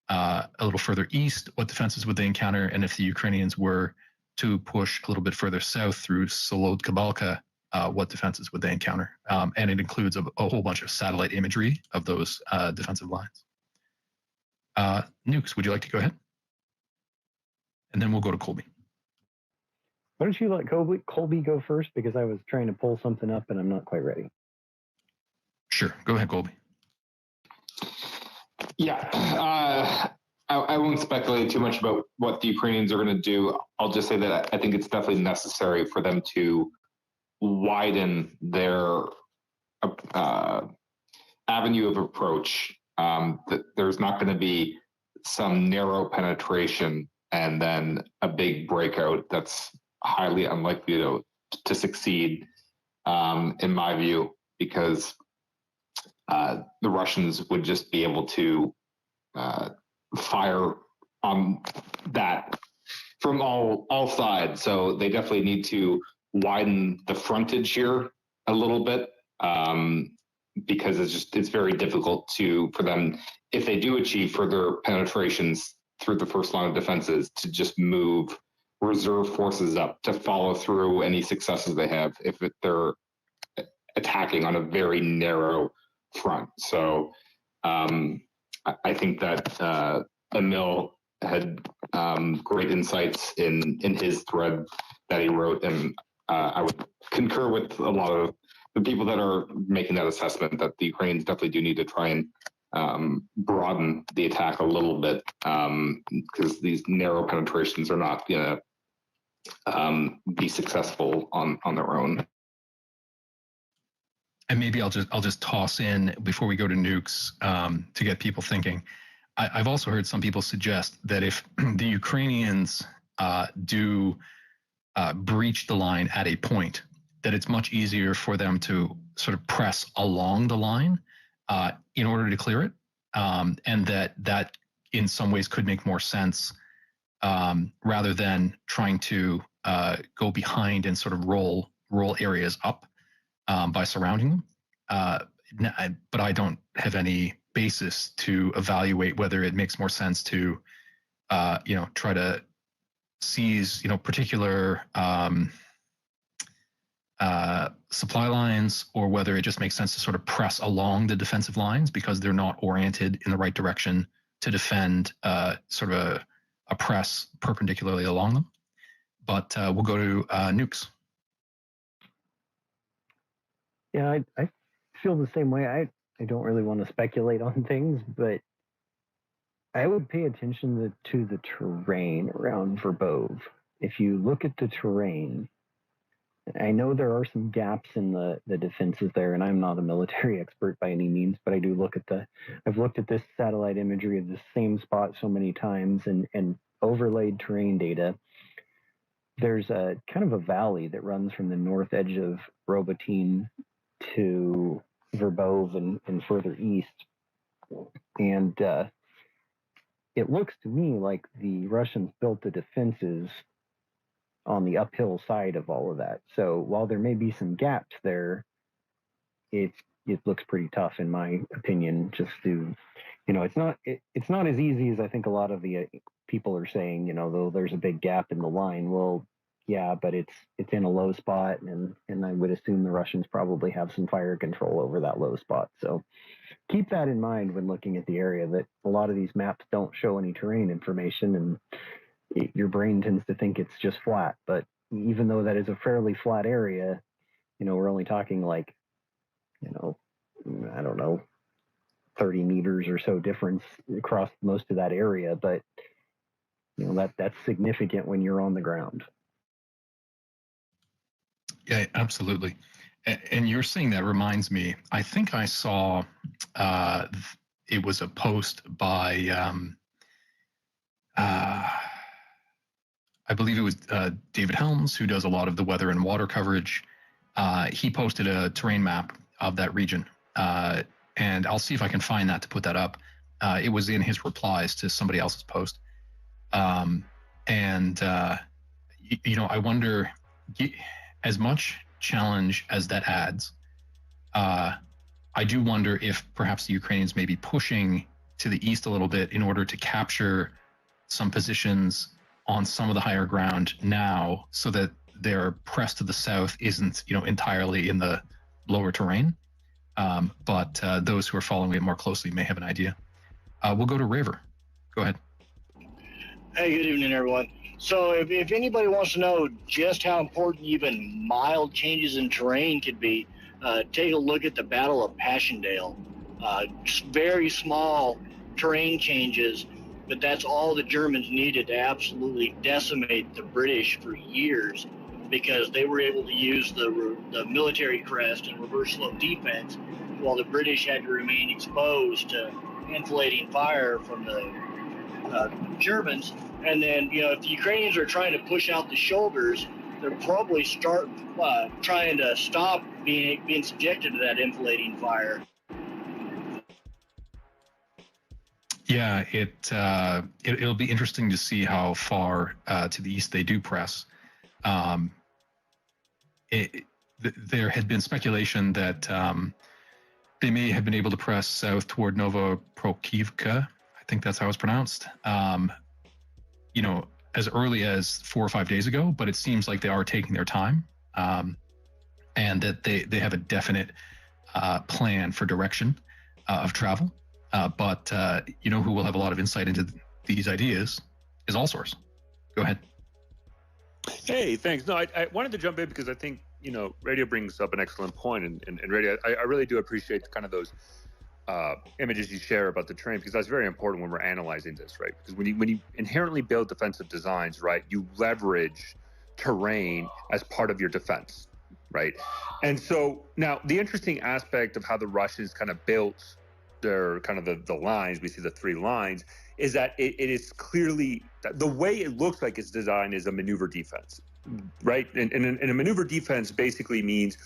Speaker 1: a little further east, what defenses would they encounter? And if the Ukrainians were to push a little bit further south through Solod-Kabalka, what defenses would they encounter? And it includes a whole bunch of satellite imagery of those defensive lines. Nukes, would you like to go ahead? And then we'll go to Colby.
Speaker 5: Why don't you let Colby go first, because I was trying to pull something up and I'm not quite ready.
Speaker 1: Sure, go ahead, Colby.
Speaker 3: Yeah, I won't speculate too much about what the Ukrainians are going to do. I'll just say that I think it's definitely necessary for them to widen their avenue of approach. That there's not going to be some narrow penetration and then a big breakout that's highly unlikely to succeed, in my view, because the Russians would just be able to fire on that from all sides. So they definitely need to widen the frontage here a little bit, because it's very difficult for them, if they do achieve further penetrations through the first line of defenses, to just move reserve forces up to follow through any successes they have if they're attacking on a very narrow front. So I think that Emil had great insights in his thread that he wrote, and I would concur with a lot of the people that are making that assessment that the Ukrainians definitely do need to try and broaden the attack a little bit, because these narrow penetrations are not going to be successful on their own.
Speaker 1: And maybe I'll just toss in before we go to nukes, to get people thinking. I've also heard some people suggest that if the Ukrainians do breach the line at a point, that it's much easier for them to sort of press along the line in order to clear it, and that in some ways could make more sense, rather than trying to go behind and sort of roll areas up by surrounding them. But I don't have any basis to evaluate whether it makes more sense to try to seize particular supply lines, or whether it just makes sense to sort of press along the defensive lines because they're not oriented in the right direction to defend sort of a press perpendicularly along them. But we'll go to nukes.
Speaker 5: Yeah, I feel the same way. I don't really want to speculate on things, but I would pay attention to the terrain around Verbov. If you look at the terrain, I know there are some gaps in the defenses there, and I'm not a military expert by any means, but I do I've looked at this satellite imagery of the same spot so many times and overlaid terrain data. There's a kind of a valley that runs from the north edge of Robotyne to Verbov and further east. And it looks to me like the Russians built the defenses on the uphill side of all of that. So while there may be some gaps there, it looks pretty tough in my opinion. Just to, it's not as easy as I think a lot of the people are saying. Though there's a big gap in the line. Well, yeah, but it's in a low spot, and I would assume the Russians probably have some fire control over that low spot. So keep that in mind when looking at the area, that a lot of these maps don't show any terrain information, and your brain tends to think it's just flat. But even though that is a fairly flat area, we're only talking like, I don't know, 30 meters or so difference across most of that area. But that's significant when you're on the ground.
Speaker 1: Yeah, absolutely. And you're saying that reminds me, I think I saw it was a post by, I believe it was David Helms, who does a lot of the weather and water coverage. He posted a terrain map of that region. And I'll see if I can find that to put that up. It was in his replies to somebody else's post. I wonder, as much challenge as that adds, I do wonder if perhaps the Ukrainians may be pushing to the east a little bit in order to capture some positions on some of the higher ground now, so that their press to the south isn't, entirely in the lower terrain. But those who are following it more closely may have an idea. We'll go to Raver. Go ahead.
Speaker 6: Hey, good evening, everyone. So if anybody wants to know just how important even mild changes in terrain could be, take a look at the Battle of Passchendaele. Very small terrain changes, but that's all the Germans needed to absolutely decimate the British for years, because they were able to use the military crest and reverse slope defense, while the British had to remain exposed to enfilading fire from the Germans. And then, if the Ukrainians are trying to push out the shoulders, they're probably trying to stop being subjected to that enfilading fire.
Speaker 1: Yeah, it'll be interesting to see how far to the east they do press. There had been speculation that they may have been able to press south toward Novoprokivka. I think that's how it's pronounced. As early as 4 or 5 days ago, but it seems like they are taking their time, and that they have a definite plan for direction of travel. But who will have a lot of insight into these ideas is Allsource. Go ahead.
Speaker 7: Hey, thanks. No, I wanted to jump in because I think, Radio brings up an excellent point, and Radio, I really do appreciate kind of those images you share about the terrain, because that's very important when we're analyzing this, right? Because when you inherently build defensive designs, right, you leverage terrain as part of your defense, right? And so now the interesting aspect of how the Russians kind of built their kind of the lines, we see the 3 lines, is that it is clearly, the way it looks like it's designed is a maneuver defense, right? And a maneuver defense basically means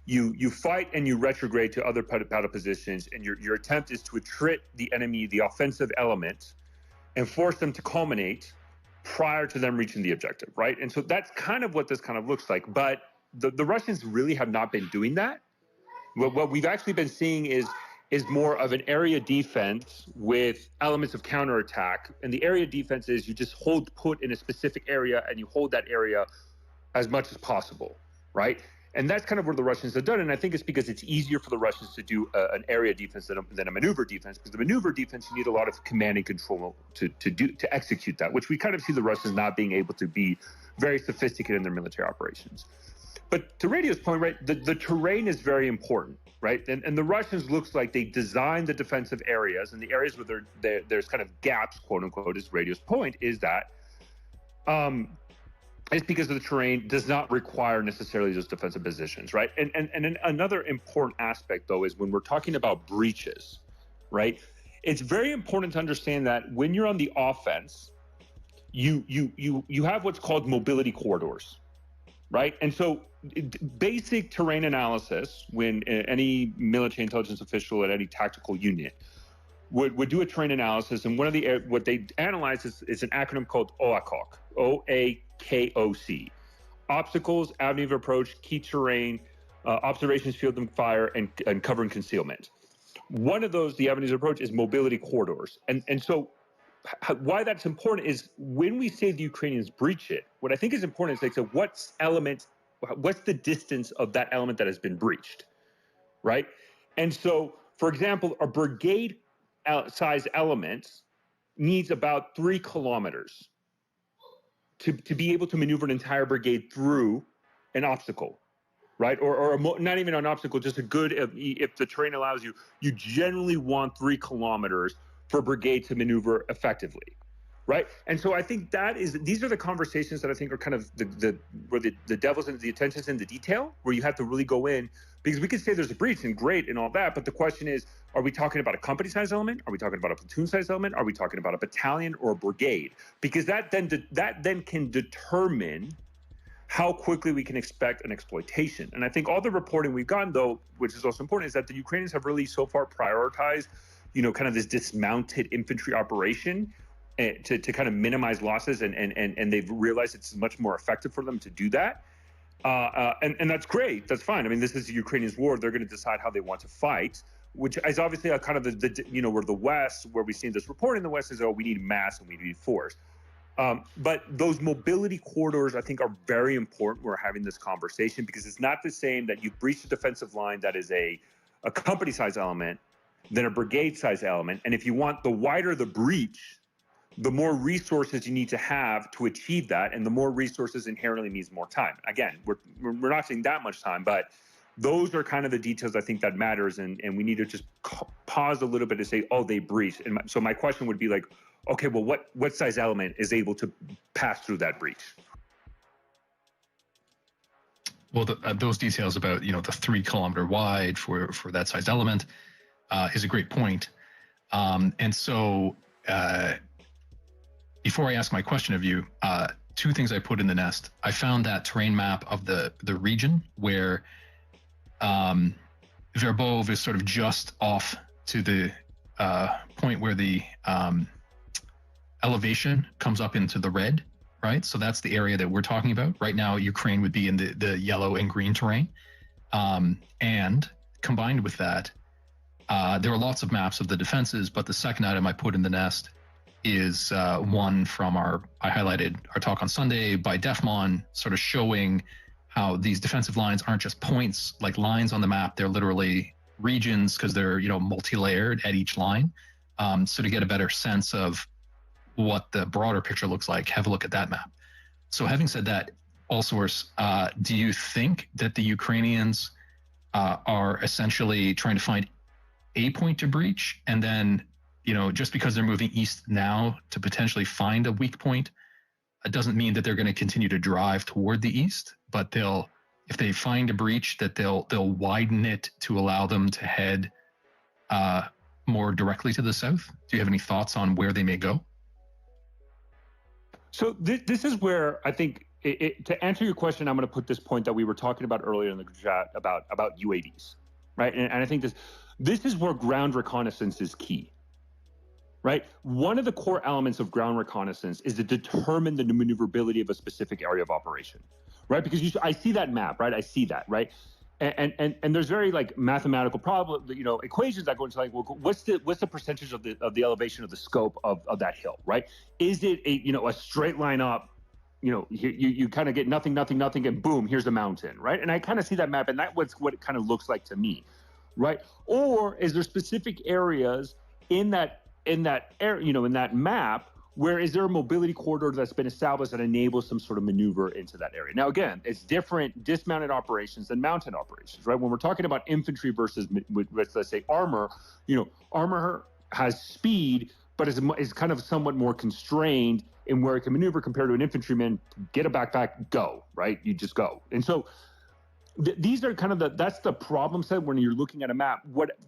Speaker 7: you fight and you retrograde to other battle positions, and your attempt is to attrit the enemy, the offensive element, and force them to culminate prior to them reaching the objective, right? And so that's kind of what this kind of looks like. But the Russians really have not been doing that. What we've actually been seeing is more of an area defense with elements of counterattack. And the area defense is you just hold put in a specific area, and you hold that area as much as possible, right? And that's kind of where the Russians have done it. And I think it's because it's easier for the Russians to do an area defense than a maneuver defense, because the maneuver defense, you need a lot of command and control to execute that, which we kind of see the Russians not being able to be very sophisticated in their military operations. But to Radio's point, right, the terrain is very important, right? And the Russians looks like they designed the defensive areas, and the areas where there's kind of gaps, quote unquote, is Radio's point, is that it's because of the terrain does not require necessarily those defensive positions, right? And another important aspect, though, is when we're talking about breaches, right? It's very important to understand that when you're on the offense, you have what's called mobility corridors, right? And so basic terrain analysis, when any military intelligence official at any tactical unit would do a terrain analysis, and what they analyze is an acronym called OAKOC, OAKOC, obstacles, avenue of approach, key terrain, observations, field and fire, and cover and concealment. One of those, the avenues of approach, is mobility corridors. And so why that's important is when we say the Ukrainians breach it, what I think is important is like, so what's the distance of that element that has been breached, right? And so, for example, a brigade size element needs about 3 kilometers to be able to maneuver an entire brigade through an obstacle, right? Or not even an obstacle, just a good, if the terrain allows you generally want 3 kilometers for a brigade to maneuver effectively, right? And so I think these are the conversations that I think are kind of where the devil's in, the attention's in the detail, where you have to really go in, because we could say there's a breach and great and all that, but the question is, are we talking about a company size element? Are we talking about a platoon size element? Are we talking about a battalion or a brigade? Because that then can determine how quickly we can expect an exploitation. And I think all the reporting we've gotten, though, which is also important, is that the Ukrainians have really so far prioritized, kind of this dismounted infantry operation to kind of minimize losses, and they've realized it's much more effective for them to do that. And that's great. That's fine. I mean, this is the Ukrainians' war. They're going to decide how they want to fight, which is obviously a kind of where the West, where we've seen this report in the West is, we need mass and we need force. But those mobility corridors, I think, are very important. We're having this conversation because it's not the same that you breach a defensive line that is a company size element than a brigade size element. And if you want, the wider the breach, the more resources you need to have to achieve that, and the more resources inherently means more time. Again, we're not saying that much time, but those are kind of the details I think that matters, and we need to just pause a little bit to say, oh, they breached. And so my question would be like, okay, well, what size element is able to pass through that breach?
Speaker 1: Well, those details about the 3 kilometer wide for that size element is a great point. And so before I ask my question of you, 2 things I put in the nest. I found that terrain map of the region where Verbov is sort of just off to the point where the elevation comes up into the red, right? So that's the area that we're talking about. Right now, Ukraine would be in the yellow and green terrain. And combined with that, there are lots of maps of the defenses, but the second item I put in the nest is one from I highlighted our talk on Sunday by Defmon, sort of showing how these defensive lines aren't just points like lines on the map. They're literally regions because they're, multi-layered at each line. So to get a better sense of what the broader picture looks like, have a look at that map. So having said that, Allsource, do you think that the Ukrainians are essentially trying to find a point to breach, and then, just because they're moving east now to potentially find a weak point, it doesn't mean that they're going to continue to drive toward the east, but if they find a breach, that they'll widen it to allow them to head more directly to the south? Do you have any thoughts on where they may go?
Speaker 7: So this is where I think, to answer your question, I'm going to put this point that we were talking about earlier in the chat about UAVs, right? And I think this is where ground reconnaissance is key, right? One of the core elements of ground reconnaissance is to determine the maneuverability of a specific area of operation, right? Because I see that map, right? I see that, right? And there's very mathematical equations that go into well, what's the percentage of the elevation of the scope of that hill, right? Is it a straight line up? You kind of get nothing, and boom, here's a mountain, right? And I kind of see that map, and that's what it kind of looks like to me, right? Or is there specific areas in that area, in that map, where is there a mobility corridor that's been established that enables some sort of maneuver into that area? Now, again, it's different dismounted operations than mounted operations, right? When we're talking about infantry versus, let's say, armor, armor has speed, but is kind of somewhat more constrained in where it can maneuver compared to an infantryman. Get a backpack, go, right? You just go. And so these are kind of that's the problem set when you're looking at a map.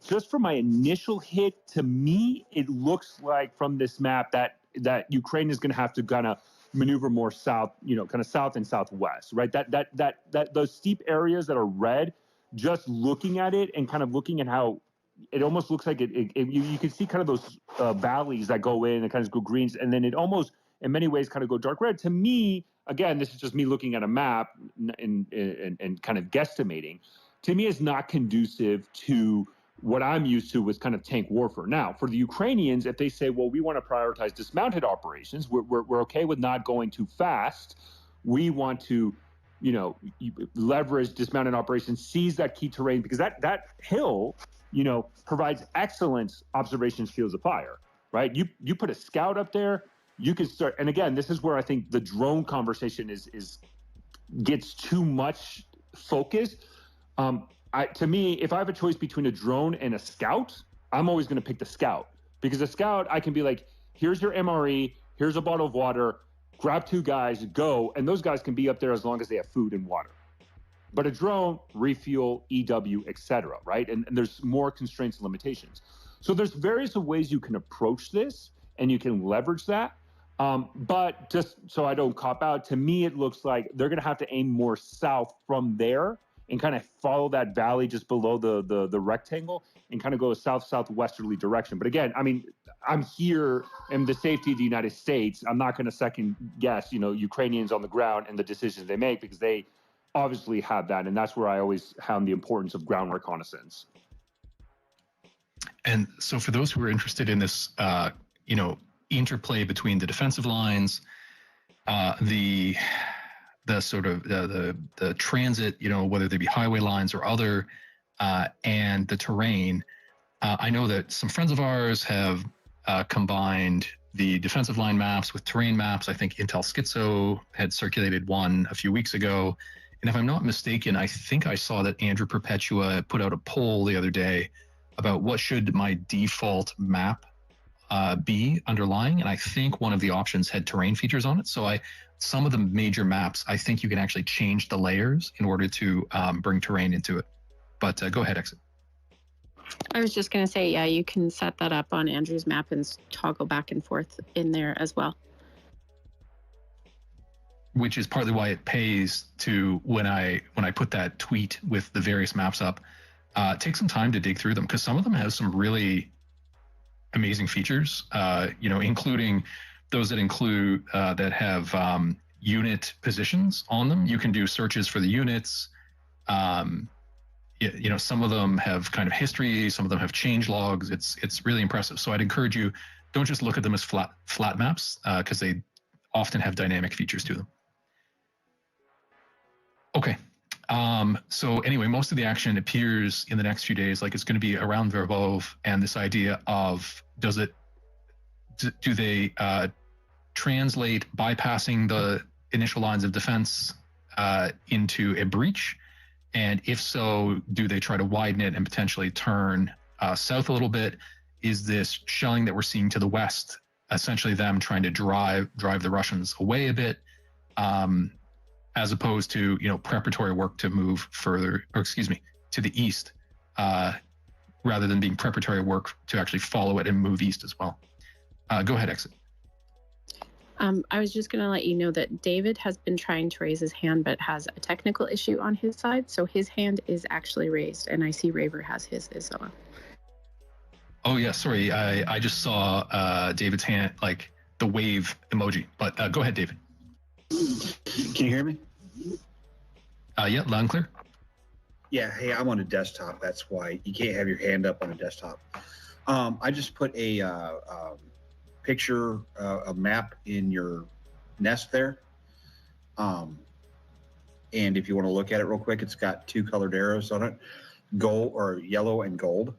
Speaker 7: Just from my initial hit, to me, it looks like from this map that Ukraine is going to have to kind of maneuver more south, kind of south and southwest, right? That those steep areas that are red, just looking at it and kind of looking at how it almost looks like you can see kind of those valleys that go in and kind of go greens, and then it almost in many ways kind of go dark red. To me, again, this is just me looking at a map and kind of guesstimating. To me, it's not conducive to what I'm used to with kind of tank warfare. Now, for the Ukrainians, if they say, well, we want to prioritize dismounted operations, we're okay with not going too fast. We want to, leverage dismounted operations, seize that key terrain, because that hill, provides excellent observation fields of fire, right? You put a scout up there, you can start. And again, this is where I think the drone conversation gets too much focus. To me, if I have a choice between a drone and a scout, I'm always going to pick the scout, because a scout, I can be like, here's your MRE, here's a bottle of water, grab 2 guys, go, and those guys can be up there as long as they have food and water. But a drone, refuel, EW, etc., right? And there's more constraints and limitations. So there's various ways you can approach this, and you can leverage that. But just so I don't cop out, to me, it looks like they're going to have to aim more south from there and kind of follow that valley just below the rectangle and kind of go a southwesterly direction. But again, I mean, I'm here in the safety of the United States. I'm not going to second guess, Ukrainians on the ground and the decisions they make, because they obviously have that. And that's where I always hound the importance of ground reconnaissance.
Speaker 1: And so for those who are interested in this, interplay between the defensive lines, the sort of the transit, whether they be highway lines or other, and the terrain. I know that some friends of ours have combined the defensive line maps with terrain maps. I think Intel Schizo had circulated one a few weeks ago. And if I'm not mistaken, I think I saw that Andrew Perpetua put out a poll the other day about what should my default map be underlying. And I think one of the options had terrain features on it. So some of the major maps, I think you can actually change the layers in order to bring terrain into it. But go ahead, Exit.
Speaker 2: I was just going to say, yeah, you can set that up on Andrew's map and toggle back and forth in there as well.
Speaker 1: Which is partly why it pays to, when I put that tweet with the various maps up, take some time to dig through them, because some of them have some really amazing features, including those that have unit positions on them. You can do searches for the units. Some of them have kind of history, some of them have change logs. It's really impressive. So I'd encourage you, don't just look at them as flat maps, because they often have dynamic features to them. Okay. So anyway, most of the action appears in the next few days, like it's going to be around Verbov, and this idea of do they translate bypassing the initial lines of defense into a breach? And if so, do they try to widen it and potentially turn south a little bit? Is this shelling that we're seeing to the west essentially them trying to drive the Russians away a bit, as opposed to preparatory work to move further, to the east, rather than being preparatory work to actually follow it and move east as well? Go ahead, Exit.
Speaker 2: I was just going to let you know that David has been trying to raise his hand, but has a technical issue on his side. So his hand is actually raised, and I see Raver has his as well.
Speaker 1: Oh, yeah, sorry. I just saw David's hand, like the wave emoji. But go ahead, David.
Speaker 8: Can you hear me?
Speaker 1: Yeah, loud and clear.
Speaker 8: Yeah, hey, I'm on a desktop. That's why you can't have your hand up on a desktop. I just put a picture, a map in your nest there. And if you want to look at it real quick, it's got 2 colored arrows on it, gold or yellow and gold.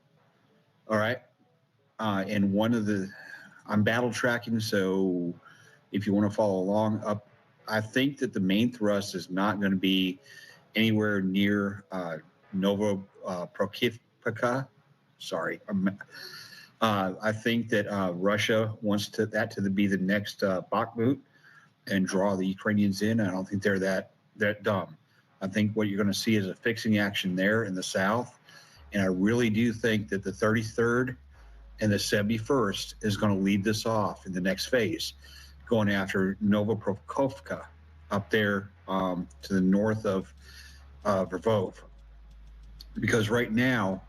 Speaker 8: All right. And I'm battle tracking. So if you want to follow along up, I think that the main thrust is not going to be anywhere near Novoprokivka. Sorry. I think that Russia wants that to be the next Bakhmut and draw the Ukrainians in. I don't think they're that dumb. I think what you're going to see is a fixing action there in the south. And I really do think that the 33rd and the 71st is going to lead this off in the next phase, going after Novoprokivka up there to the north of Verbov. Because right now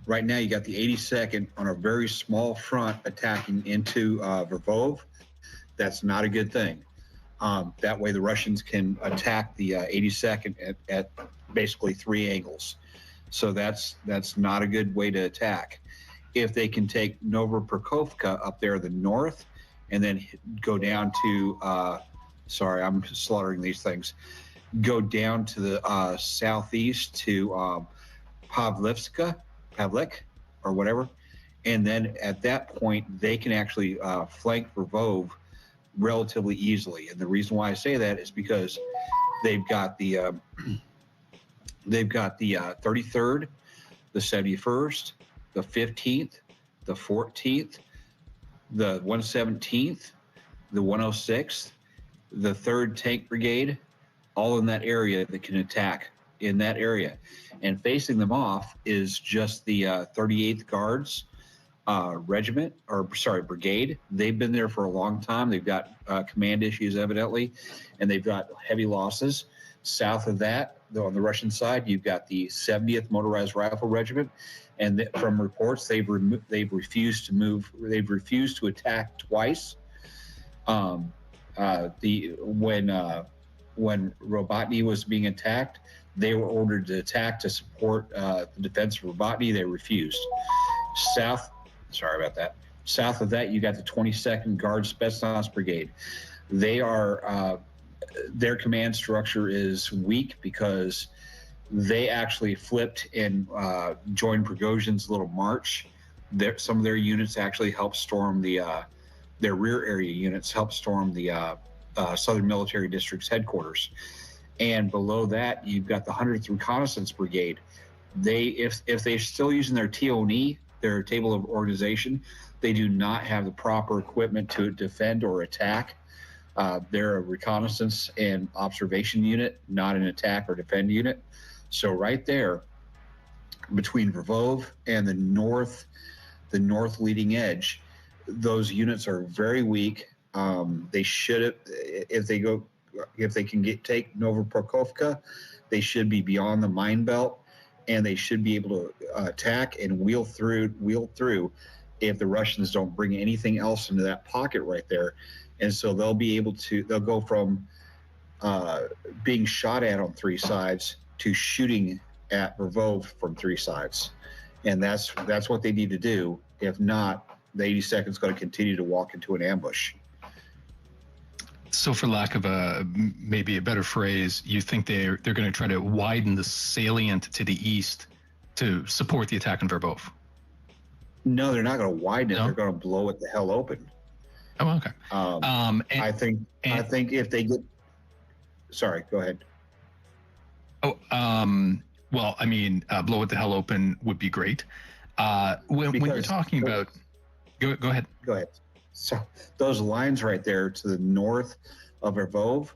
Speaker 8: you got the 82nd on a very small front attacking into Verbov. That's not a good thing. That way the Russians can attack the 82nd at basically 3 angles. So that's not a good way to attack. If they can take Novoprokivka up there the north and then go down to, sorry, I'm slaughtering these things, go down to the southeast to Pavlik or whatever, and then at that point they can actually flank Verbov relatively easily. And the reason why I say that is because they've got the 33rd, the 71st, the 15th, the 14th, the 117th, the 106th, the 3rd Tank Brigade, all in that area that can attack in that area. And facing them off is just the 38th Guards brigade. They've been there for a long time. They've got command issues, evidently, and they've got heavy losses. South of that, though, on the Russian side, you've got the 70th Motorized Rifle Regiment, and from reports, they've refused to move. They've refused to attack twice. When Robotny was being attacked, they were ordered to attack to support the defense of Robotny. They refused. South of that, you got the 22nd Guard Spetsnaz Brigade. They are their command structure is weak because they actually flipped and joined Prigozhin's little march. Some of their units actually helped storm their rear area units helped storm the Southern Military District's headquarters. And below that, you've got the 100th Reconnaissance Brigade. If they're still using their TONE, their table of organization, they do not have the proper equipment to defend or attack. They're a reconnaissance and observation unit, not an attack or defend unit. So right there, between Lvov and the north leading edge, those units are very weak. They should, if they can take Novopokrovka, they should be beyond the mine belt, and they should be able to attack and wheel through if the Russians don't bring anything else into that pocket right there. And so they'll go from being shot at on 3 sides to shooting at Lvov from 3 sides. And that's what they need to do. If not, the 82nd is going to continue to walk into an ambush.
Speaker 1: So, for lack of maybe a better phrase, you think they're going to try to widen the salient to the east to support the attack on Lvov?
Speaker 8: No, they're not going to widen it.
Speaker 1: No?
Speaker 8: They're going to blow it the hell open.
Speaker 1: Oh, okay.
Speaker 8: I think if they get, sorry, go ahead.
Speaker 1: Oh, well, I mean, blow it the hell open would be great. When you're talking about, go ahead.
Speaker 8: Go ahead. So those lines right there to the north of Lvov,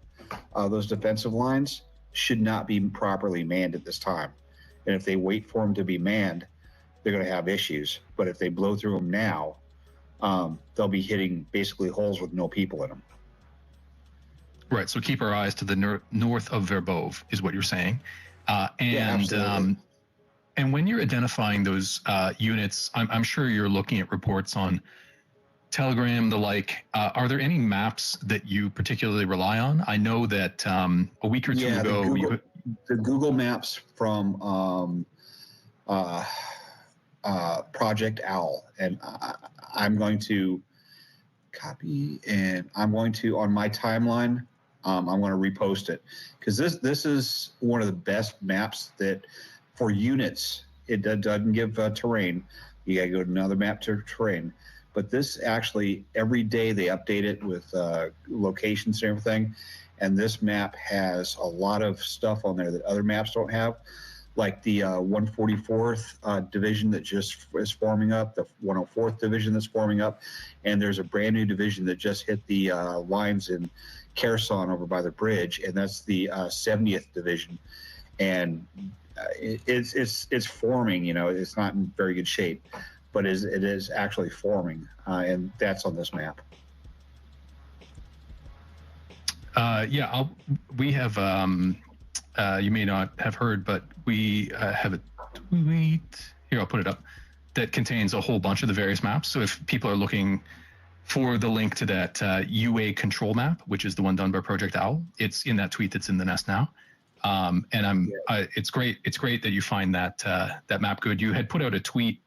Speaker 8: those defensive lines should not be properly manned at this time. And if they wait for them to be manned, they're going to have issues. But if they blow through them now, they'll be hitting basically holes with no people in them.
Speaker 1: Right. So keep our eyes to the north of Lvov is what you're saying. And when you're identifying those units, I'm sure you're looking at reports on Telegram, the like. Are there any maps that you particularly rely on? I know that a week or two ago,
Speaker 8: the Google Maps from Project Owl, and I'm going to copy, and I'm going to, on my timeline, I'm going to repost it, because this is one of the best maps that for units. It doesn't give terrain. You got to go to another map to terrain. But this actually, every day they update it with locations and everything. And this map has a lot of stuff on there that other maps don't have, like the 144th division that just is forming up, the 104th division that's forming up, and there's a brand new division that just hit the lines in Kherson over by the bridge, and that's the 70th division. And it's forming. You know, it's not in very good shape, but it is actually forming, and that's on this map.
Speaker 1: We have, you may not have heard, but we have a tweet, here, I'll put it up, that contains a whole bunch of the various maps. So if people are looking for the link to that UA control map, which is the one done by Project Owl, it's in that tweet that's in the nest now. It's great that you find that map good. You had put out a tweet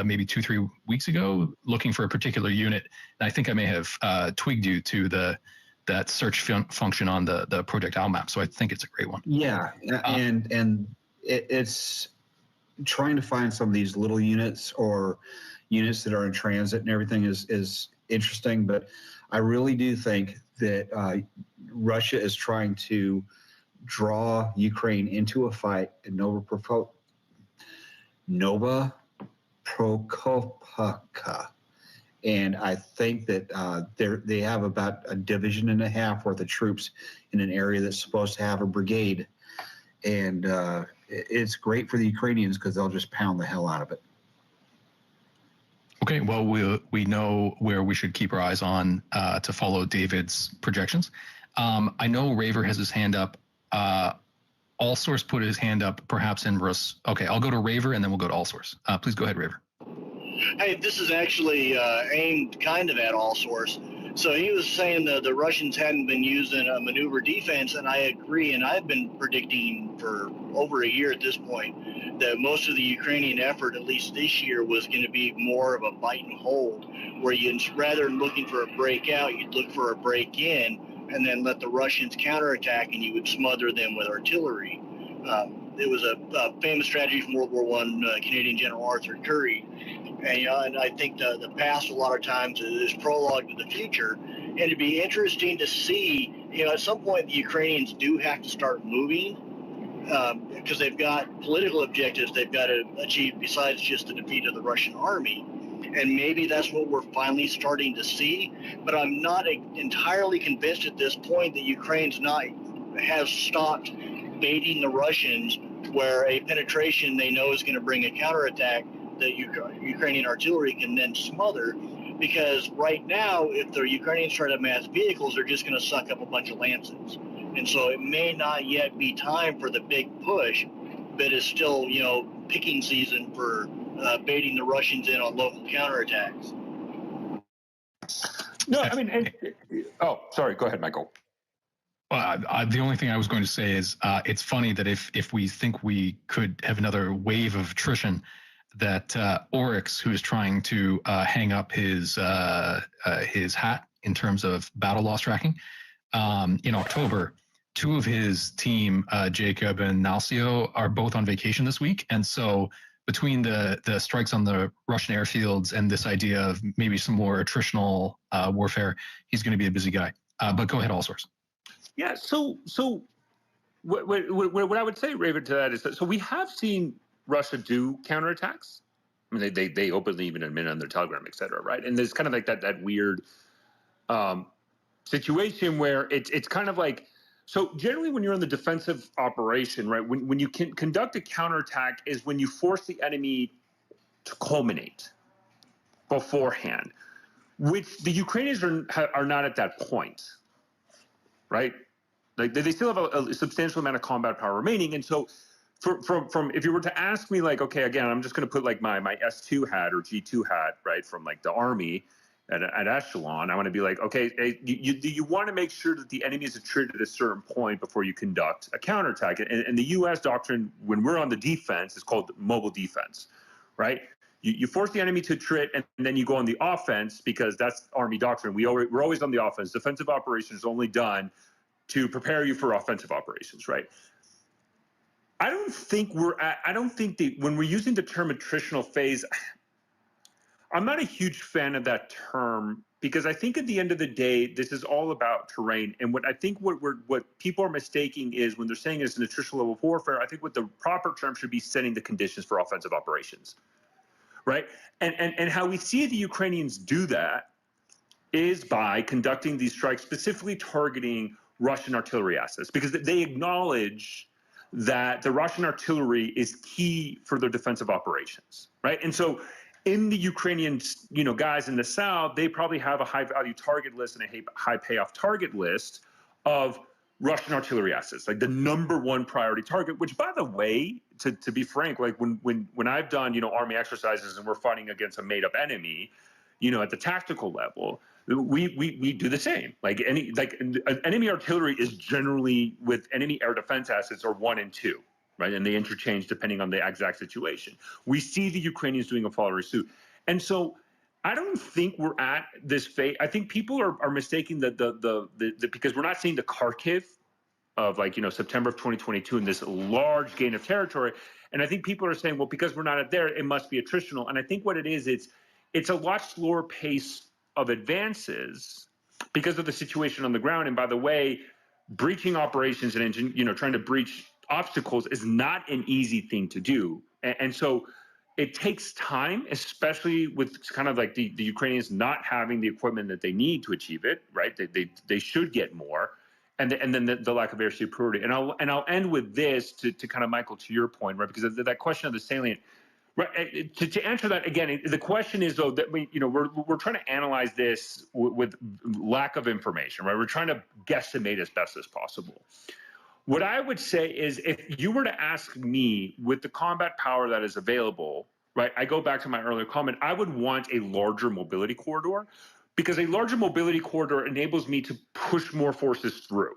Speaker 1: maybe 2-3 weeks ago looking for a particular unit, and I think I may have twigged you to that search function on the Project Owl map. So I think it's a great one.
Speaker 8: Yeah, and it's trying to find some of these little units or units that are in transit and everything is interesting. But I really do think that Russia is trying to draw Ukraine into a fight in Novopokrovka. And I think that they have about a division and a half worth of troops in an area that's supposed to have a brigade. And it's great for the Ukrainians because they'll just pound the hell out of it.
Speaker 1: Okay, well, we know where we should keep our eyes on to follow David's projections. I know Raver has his hand up. All Source put his hand up, perhaps in Rus. Okay, I'll go to Raver and then we'll go to All Source. Please go ahead, Raver.
Speaker 6: Hey, this is actually aimed kind of at All Source. So he was saying that the Russians hadn't been using a maneuver defense, and I agree. And I've been predicting for over a year at this point that most of the Ukrainian effort, at least this year, was going to be more of a bite and hold, where you, rather than looking for a breakout, you'd look for a break in, and then let the Russians counterattack, and you would smother them with artillery. It was a famous strategy from World War I, Canadian General Arthur Currie. And I think the past a lot of times is prologue to the future. And it'd be interesting to see, at some point the Ukrainians do have to start moving because they've got political objectives they've got to achieve besides just the defeat of the Russian army. And maybe that's what we're finally starting to see. But I'm not entirely convinced at this point that Ukraine's has stopped baiting the Russians where a penetration they know is going to bring a counterattack that Ukrainian artillery can then smother, because right now, if the Ukrainians try to mass vehicles, they're just going to suck up a bunch of Lancets. And so it may not yet be time for the big push, but it's still, picking season for baiting the Russians in on local counterattacks.
Speaker 7: No, I mean, sorry, go ahead, Michael.
Speaker 1: The only thing I was going to say is it's funny that if we think we could have another wave of attrition, that Oryx, who is trying to hang up his hat in terms of battle loss tracking, in October, two of his team, Jacob and Nalcio, are both on vacation this week. And so between the strikes on the Russian airfields and this idea of maybe some more attritional warfare, he's going to be a busy guy. But go ahead, All Source.
Speaker 7: Yeah, so what I would say, Raven, to that is that, so we have seen Russia do counterattacks. I mean, they openly even admit on their Telegram, et cetera, right? And there's kind of like that weird situation where it's kind of like, so generally when you're in the defensive operation, right, when you can conduct a counterattack is when you force the enemy to culminate beforehand, which the Ukrainians are not at that point, right? Like they still have a substantial amount of combat power remaining, and so from if you were to ask me, like, okay, again, I'm just going to put like my S2 hat or G2 hat, right, from like the army at Echelon, I want to be like, okay, you want to make sure that the enemy is attrited at a certain point before you conduct a counterattack. And the U.S. doctrine, when we're on the defense, is called mobile defense, right? You force the enemy to attrit, and then you go on the offense because that's Army doctrine. We're always on the offense. Defensive operations is only done to prepare you for offensive operations, right? I don't think that when we're using the term attritional phase, I'm not a huge fan of that term because I think at the end of the day, this is all about terrain. And what I think what people are mistaking is when they're saying it's an attritional level of warfare, I think what the proper term should be setting the conditions for offensive operations, right? And how we see the Ukrainians do that is by conducting these strikes specifically targeting Russian artillery assets, because they acknowledge that the Russian artillery is key for their defensive operations, right? And so in the Ukrainian, guys in the South, they probably have a high value target list and a high payoff target list of Russian artillery assets, like the number one priority target, which, by the way, to be frank, like when I've done, army exercises and we're fighting against a made up enemy, at the tactical level, we do the same. Like enemy artillery is generally, with enemy air defense assets, are 1 and 2, right? And they interchange depending on the exact situation. We see the Ukrainians doing a follow suit, and so I don't think we're at this phase. I think people are mistaking the because we're not seeing the Kharkiv of September of 2022 and this large gain of territory. And I think people are saying, well, because we're not at there, it must be attritional. And I think what it is, it's a lot slower pace of advances because of the situation on the ground. And by the way, breaching operations and trying to breach obstacles is not an easy thing to do. And so it takes time, especially with kind of like the Ukrainians not having the equipment that they need to achieve it, right? They should get more, and then the lack of air superiority. And I'll end with this to kind of, Michael, to your point, right? Because that question of the salient, right? To answer that again, the question is though that we're trying to analyze this with lack of information, right? We're trying to guesstimate as best as possible. What I would say is, if you were to ask me, with the combat power that is available, right, I go back to my earlier comment, I would want a larger mobility corridor, because a larger mobility corridor enables me to push more forces through,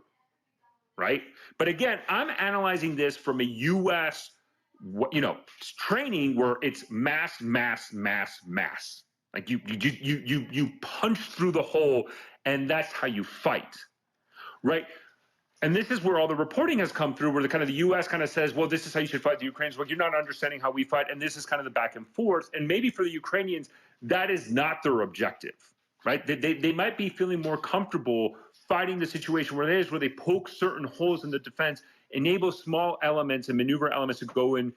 Speaker 7: right? But again, I'm analyzing this from a U.S. Training where it's mass. Like you punch through the hole, and that's how you fight, right? And this is where all the reporting has come through, where the U.S. kind of says, well, this is how you should fight the Ukrainians. Well, you're not understanding how we fight. And this is kind of the back and forth. And maybe for the Ukrainians, that is not their objective, right? They might be feeling more comfortable fighting the situation where they poke certain holes in the defense, enable small elements and maneuver elements to go in,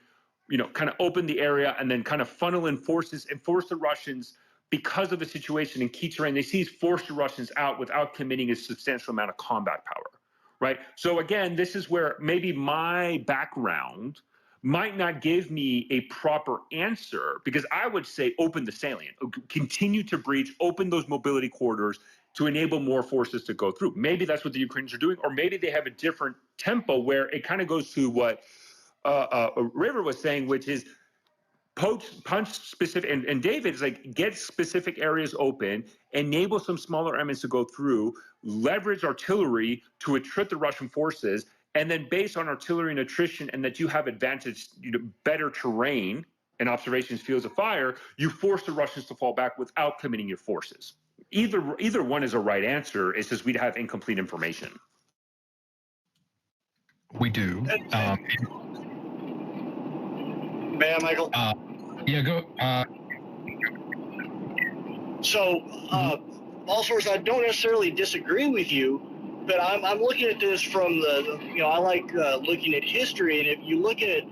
Speaker 7: kind of open the area, and then kind of funnel in forces and force the Russians, because of the situation in key terrain, they force the Russians out without committing a substantial amount of combat power. Right. So again, this is where maybe my background might not give me a proper answer, because I would say open the salient, continue to breach, open those mobility corridors to enable more forces to go through. Maybe that's what the Ukrainians are doing, or maybe they have a different tempo where it kind of goes to what River was saying, which is punch specific, and David is like, get specific areas open, enable some smaller elements to go through, leverage artillery to attrit the Russian forces, and then based on artillery and attrition, and that you have advantage, better terrain and observations, fields of fire, you force the Russians to fall back without committing your forces. Either one is a right answer. It's just we'd have incomplete information.
Speaker 1: We do.
Speaker 6: Bam, Michael.
Speaker 1: Yeah, go.
Speaker 6: So, all sorts, I don't necessarily disagree with you, but I'm looking at this from I like looking at history, and if you look at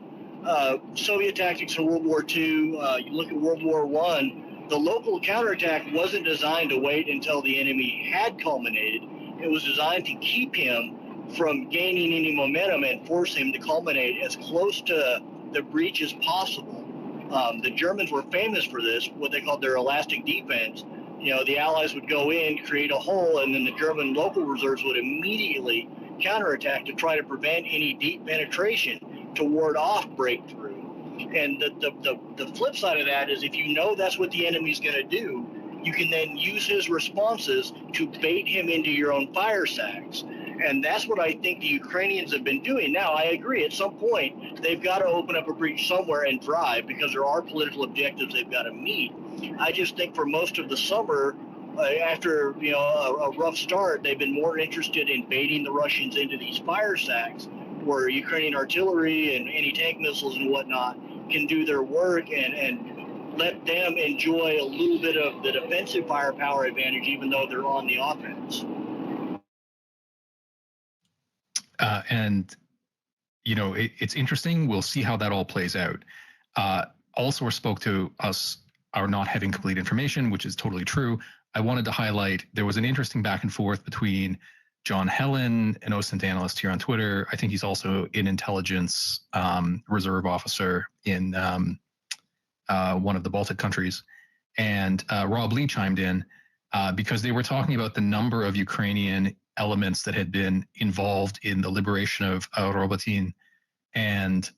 Speaker 6: Soviet tactics in World War II, you look at World War I, the local counterattack wasn't designed to wait until the enemy had culminated. It was designed to keep him from gaining any momentum and force him to culminate as close to the breach as possible. The Germans were famous for this, what they called their elastic defense. The Allies would go in, create a hole, and then the German local reserves would immediately counterattack to try to prevent any deep penetration, to ward off breakthrough. And the flip side of that is, if you know that's what the enemy's going to do, you can then use his responses to bait him into your own fire sacks. And that's what I think the Ukrainians have been doing. Now, I agree, at some point, they've got to open up a breach somewhere and drive, because there are political objectives they've got to meet. I just think for most of the summer, after a rough start, they've been more interested in baiting the Russians into these fire sacks, where Ukrainian artillery and anti-tank missiles and whatnot can do their work and let them enjoy a little bit of the defensive firepower advantage, even though they're on the offense.
Speaker 1: It's interesting. We'll see how that all plays out. Also spoke to us are not having complete information, which is totally true. I wanted to highlight there was an interesting back and forth between John Helen, an OSINT analyst here on Twitter. I think he's also an intelligence reserve officer in one of the Baltic countries. And Rob Lee chimed in because they were talking about the number of Ukrainian elements that had been involved in the liberation of Robotyne. And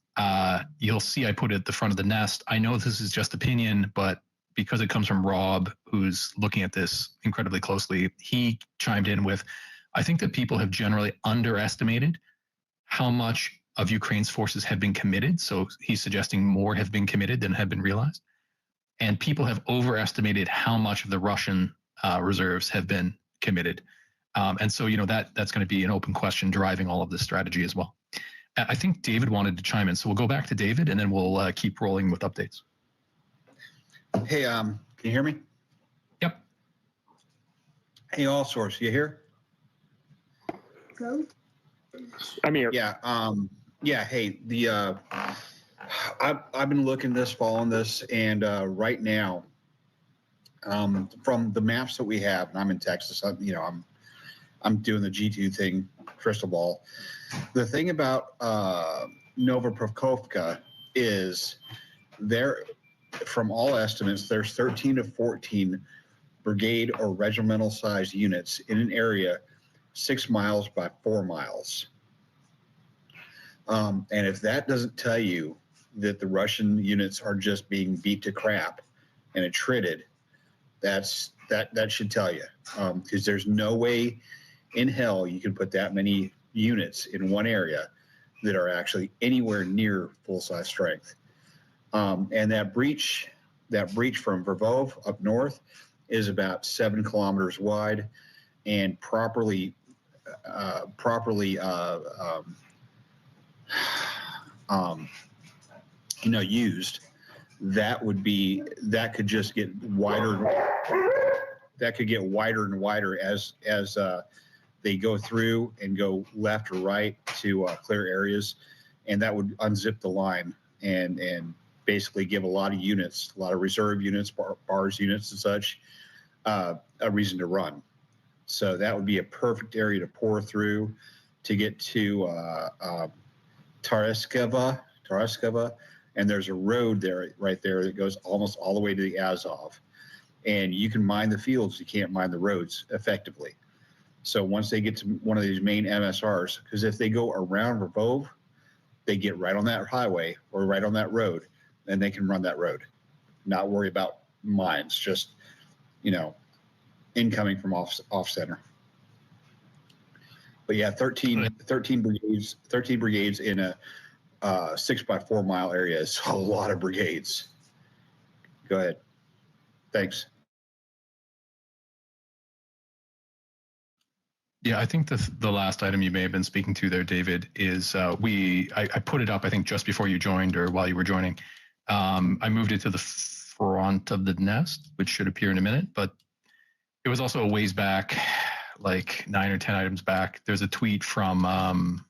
Speaker 1: you'll see I put it at the front of the nest. I know this is just opinion, but because it comes from Rob, who's looking at this incredibly closely, he chimed in with, I think that people have generally underestimated how much of Ukraine's forces have been committed. So he's suggesting more have been committed than have been realized. And people have overestimated how much of the Russian reserves have been committed. And so, that's going to be an open question driving all of this strategy as well. I think David wanted to chime in. So we'll go back to David and then we'll keep rolling with updates.
Speaker 8: Hey, can you hear me?
Speaker 1: Yep.
Speaker 8: Hey, All Source, you here?
Speaker 7: I'm here.
Speaker 8: Yeah. Yeah. Hey, I've been looking this, following this, and right now, from the maps that we have, and I'm in Texas. I'm doing the G2 thing, crystal ball. The thing about Novopavlovka is there, from all estimates, there's 13 to 14 brigade or regimental sized units in an area 6 miles by 4 miles. And if that doesn't tell you that the Russian units are just being beat to crap and attrited, that should tell you, because there's no way in hell you can put that many units in one area that are actually anywhere near full-size strength. And that breach from Vervov up north is about 7 kilometers wide, and properly used, that could just get wider. That could get wider and wider as they go through and go left or right to clear areas, and that would unzip the line and basically give a lot of units, a lot of reserve units, bars units and such, a reason to run. So that would be a perfect area to pour through to get to Taraskeva, and there's a road there, right there, that goes almost all the way to the Azov. And you can mine the fields, you can't mine the roads effectively. So once they get to one of these main MSRs, because if they go around Vervov, they get right on that highway or right on that road, and they can run that road, not worry about mines, just, incoming from off center. But yeah, 13 brigades in a 6 by 4 mile area is a lot of brigades. Go ahead. Thanks.
Speaker 1: Yeah, I think the last item you may have been speaking to there, David, is I put it up, I think, just before you joined or while you were joining. I moved it to the front of the nest, which should appear in a minute, but it was also a ways back, like 9 or 10 items back. There's a tweet from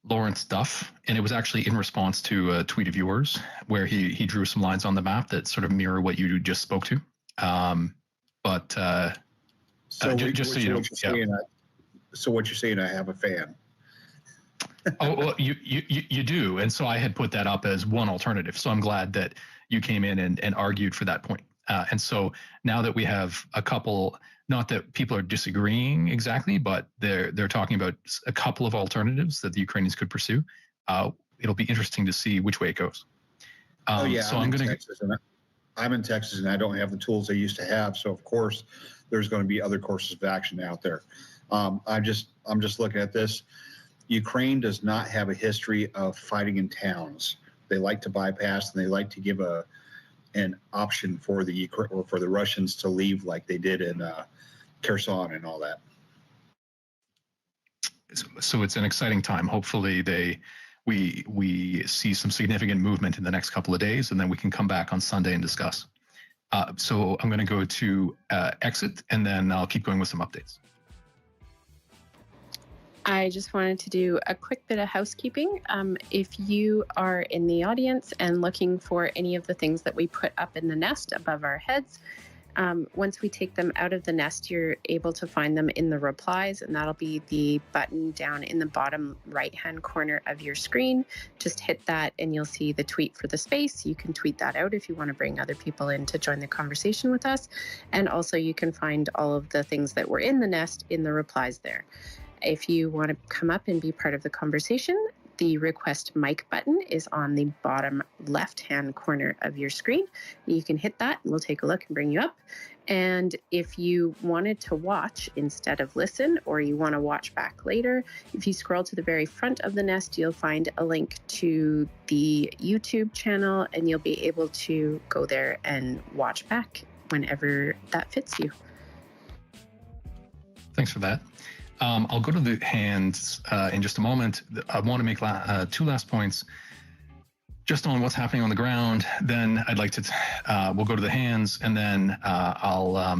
Speaker 1: Lawrence Duff, and it was actually in response to a tweet of yours where he drew some lines on the map that sort of mirror what you just spoke to. Just so you know,
Speaker 8: so what you're saying, I have a fan.
Speaker 1: Oh, well, you do, and so I had put that up as one alternative. So I'm glad that you came in and argued for that point. And so now that we have a couple, not that people are disagreeing exactly, but they're talking about a couple of alternatives that the Ukrainians could pursue. It'll be interesting to see which way it goes.
Speaker 8: So I'm in Texas, and I don't have the tools I used to have. So of course, there's going to be other courses of action out there. I'm just looking at this. Ukraine does not have a history of fighting in towns. They like to bypass, and they like to give an option for the Russians to leave, like they did in Kherson and all that.
Speaker 1: So it's an exciting time. Hopefully we see some significant movement in the next couple of days, and then we can come back on Sunday and discuss. So I'm going to go to exit, and then I'll keep going with some updates.
Speaker 2: I just wanted to do a quick bit of housekeeping. If you are in the audience and looking for any of the things that we put up in the nest above our heads, once we take them out of the nest, you're able to find them in the replies, and that'll be the button down in the bottom right-hand corner of your screen. Just hit that and you'll see the tweet for the space. You can tweet that out if you want to bring other people in to join the conversation with us. And also you can find all of the things that were in the nest in the replies there. If you want to come up and be part of the conversation, the request mic button is on the bottom left-hand corner of your screen. You can hit that and we'll take a look and bring you up. And if you wanted to watch instead of listen, or you want to watch back later, if you scroll to the very front of the nest, you'll find a link to the YouTube channel, and you'll be able to go there and watch back whenever that fits you.
Speaker 1: Thanks for that. I'll go to the hands in just a moment. I want to make two last points just on what's happening on the ground. Then I'd like to, we'll go to the hands, and then I'll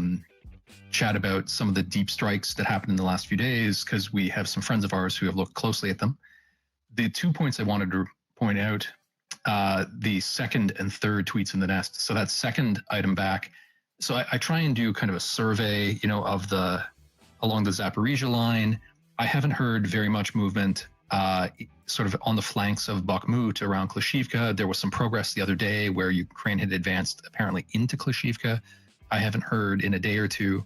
Speaker 1: chat about some of the deep strikes that happened in the last few days, because we have some friends of ours who have looked closely at them. the 2 points I wanted to point out, the second and third tweets in the nest. So that second item back. So I try and do kind of a survey, of along the Zaporizhia line. I haven't heard very much movement sort of on the flanks of Bakhmut around Klishivka. There was some progress the other day where Ukraine had advanced apparently into Klishivka. I haven't heard in a day or two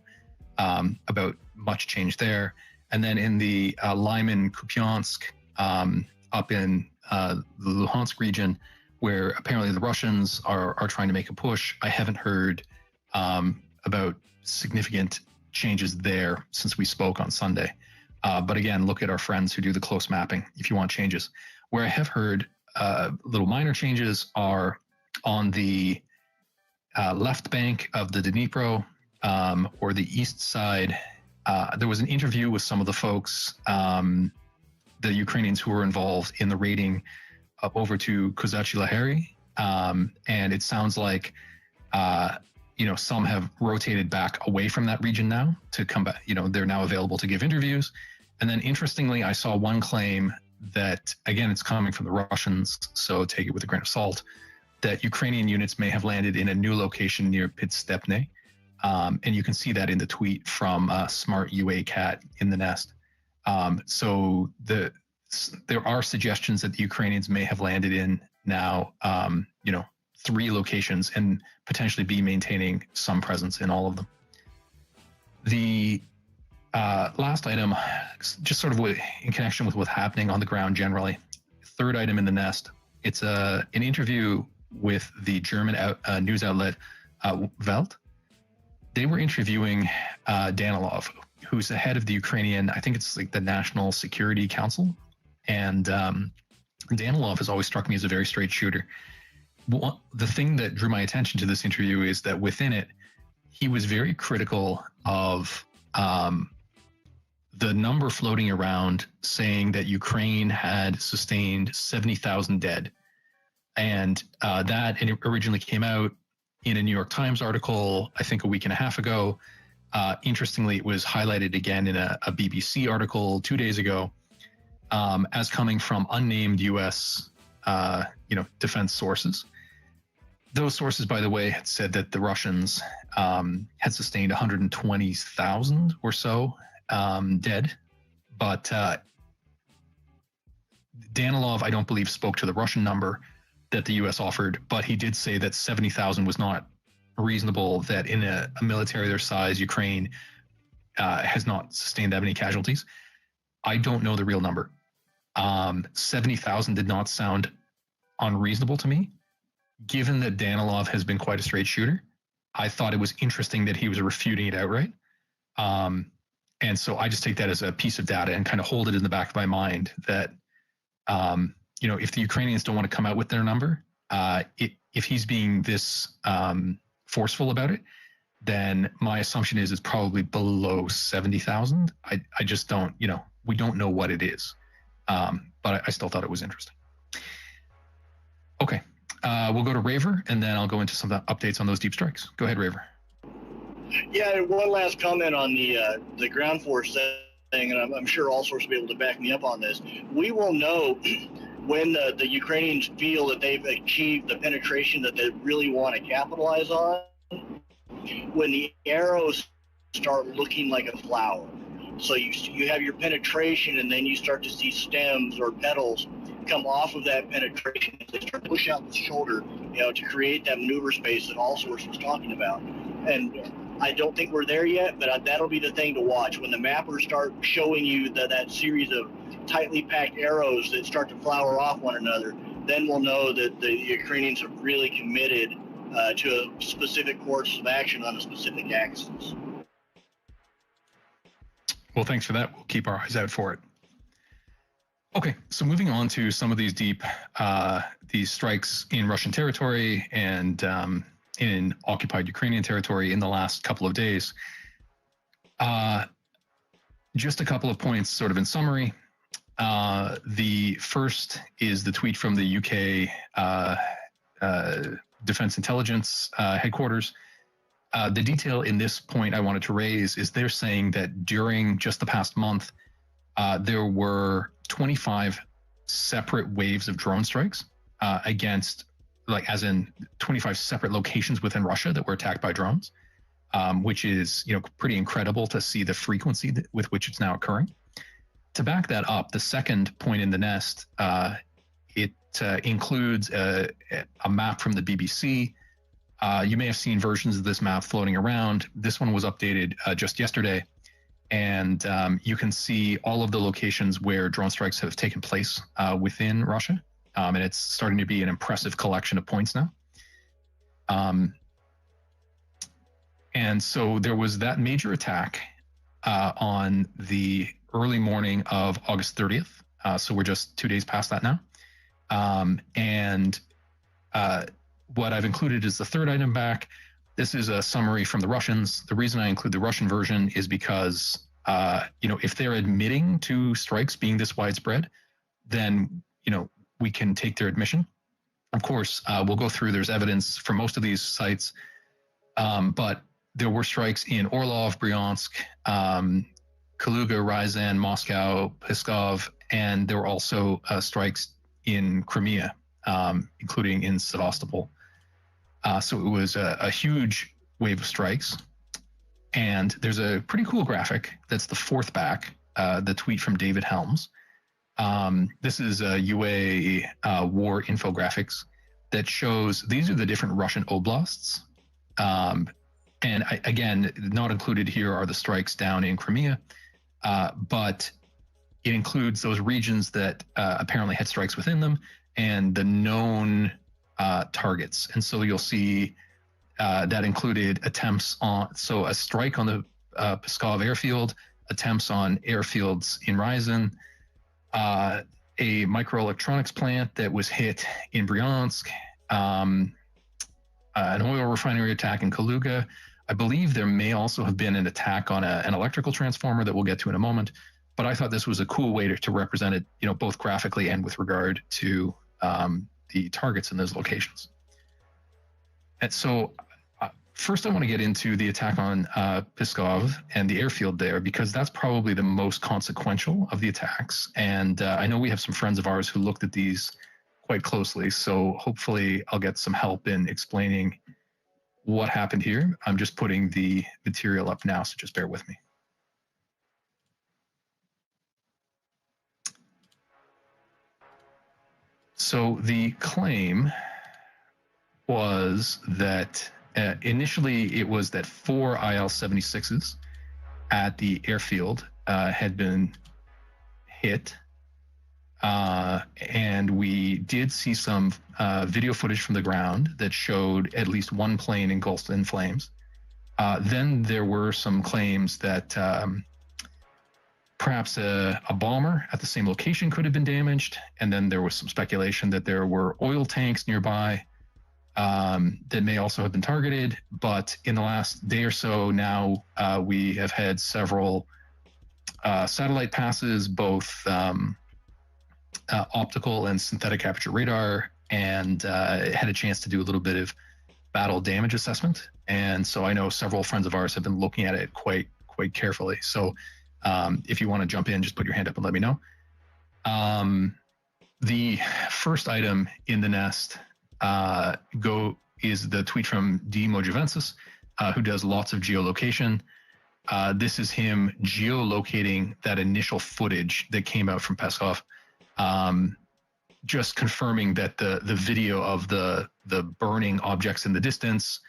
Speaker 1: about much change there. And then in the Lyman Kupiansk, up in the Luhansk region, where apparently the Russians are trying to make a push, I haven't heard about significant changes there since we spoke on Sunday. But again, look at our friends who do the close mapping if you want changes. Where I have heard little minor changes are on the left bank of the Dnipro, or the east side. There was an interview with some of the folks, the Ukrainians who were involved in the raiding up over to Kozachi Lahari. And it sounds like, some have rotated back away from that region now to come back. They're now available to give interviews. And then interestingly, I saw one claim that, again, it's coming from the Russians, so take it with a grain of salt, that Ukrainian units may have landed in a new location near Pidstepne. And you can see that in the tweet from Smart UA Cat in the nest. So there are suggestions that the Ukrainians may have landed in now, 3 locations and potentially be maintaining some presence in all of them. The last item, just sort of in connection with what's happening on the ground generally. Third item in the nest, it's an interview with the German news outlet Welt. They were interviewing Danilov, who's the head of the Ukrainian, I think it's like the National Security Council. And Danilov has always struck me as a very straight shooter. The thing that drew my attention to this interview is that within it, he was very critical of the number floating around saying that Ukraine had sustained 70,000 dead. And that originally came out in a New York Times article, I think a week and a half ago. Interestingly, it was highlighted again in a BBC article 2 days ago as coming from unnamed U.S. Defense sources. Those sources, by the way, had said that the Russians had sustained 120,000 or so dead. But Danilov, I don't believe, spoke to the Russian number that the U.S. offered, but he did say that 70,000 was not reasonable, that in a military their size, Ukraine has not sustained that many casualties. I don't know the real number. 70,000 did not sound unreasonable to me. Given that Danilov has been quite a straight shooter, I thought it was interesting that he was refuting it outright. And so I just take that as a piece of data and kind of hold it in the back of my mind that, if the Ukrainians don't want to come out with their number, if he's being this forceful about it, then my assumption is it's probably below 70,000. I just don't, we don't know what it is. But I still thought it was interesting. Okay. We'll go to Raver, and then I'll go into some updates on those deep strikes. Go ahead, Raver.
Speaker 6: Yeah, one last comment on the ground force thing, and I'm sure all sorts will be able to back me up on this. We will know when the Ukrainians feel that they've achieved the penetration that they really want to capitalize on, when the arrows start looking like a flower. So you have your penetration, and then you start to see stems or petals come off of that penetration. They start to push out the shoulder, to create that maneuver space that Allsource was talking about. And I don't think we're there yet, but that'll be the thing to watch. When the mappers start showing you that series of tightly packed arrows that start to flower off one another, then we'll know that the Ukrainians are really committed to a specific course of action on a specific axis.
Speaker 1: Well, thanks for that. We'll keep our eyes out for it. Okay, so moving on to some of these these strikes in Russian territory and in occupied Ukrainian territory in the last couple of days. Just a couple of points sort of in summary. The first is the tweet from the UK Defense Intelligence headquarters. The detail in this point I wanted to raise is they're saying that during just the past month, there were 25 separate waves of drone strikes against, like, as in 25 separate locations within Russia that were attacked by drones, which is, pretty incredible to see the frequency with which it's now occurring. To back that up, the second point in the nest, it includes a map from the BBC. You may have seen versions of this map floating around. This one was updated just yesterday, and you can see all of the locations where drone strikes have taken place within Russia, and it's starting to be an impressive collection of points now. And so there was that major attack on the early morning of August 30th. So we're just 2 days past that now. And what I've included is the third item back. This is a summary from the Russians. The reason I include the Russian version is because, if they're admitting to strikes being this widespread, then, we can take their admission. Of course, we'll go through, there's evidence from most of these sites, but there were strikes in Orlov, Bryansk, Kaluga, Ryazan, Moscow, Pskov, and there were also strikes in Crimea, including in Sevastopol. So it was a huge wave of strikes. And there's a pretty cool graphic that's the fourth back, the tweet from David Helms. This is a UA war infographics that shows these are the different Russian oblasts. And again, not included here are the strikes down in Crimea, but it includes those regions that apparently had strikes within them and the known targets. And so you'll see that included attempts on, so a strike on the Pskov airfield, attempts on airfields in Ryazan, a microelectronics plant that was hit in Bryansk, an oil refinery attack in Kaluga. I believe there may also have been an attack on an electrical transformer that we'll get to in a moment. But I thought this was a cool way to represent it, both graphically and with regard to the targets in those locations. And so first I want to get into the attack on Pskov and the airfield there, because that's probably the most consequential of the attacks. And I know we have some friends of ours who looked at these quite closely. So hopefully I'll get some help in explaining what happened here. I'm just putting the material up now, so just bear with me. So the claim was that initially it was that 4 IL-76s at the airfield had been hit. And we did see some video footage from the ground that showed at least one plane engulfed in flames. Then there were some claims that perhaps a bomber at the same location could have been damaged. And then there was some speculation that there were oil tanks nearby that may also have been targeted. But in the last day or so now, we have had several satellite passes, both optical and synthetic aperture radar, and had a chance to do a little bit of battle damage assessment. And so I know several friends of ours have been looking at it quite carefully. So if you want to jump in, just put your hand up and let me know. The first item in the nest is the tweet from D. Mojavensis, who does lots of geolocation. This is him geolocating that initial footage that came out from Pskov. Just confirming that the video of the burning objects in the distance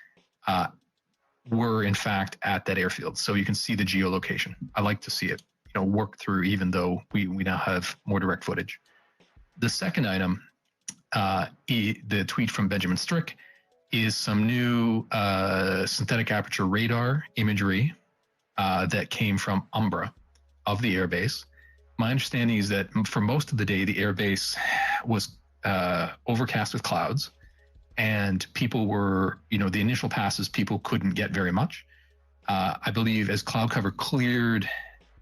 Speaker 1: were in fact at that airfield. So you can see the geolocation. I like to see it, work through, even though we now have more direct footage. The second item, the tweet from Benjamin Strick, is some new synthetic aperture radar imagery that came from Umbra of the airbase. My understanding is that for most of the day, the airbase was overcast with clouds, and people were, the initial passes, people couldn't get very much. I believe as cloud cover cleared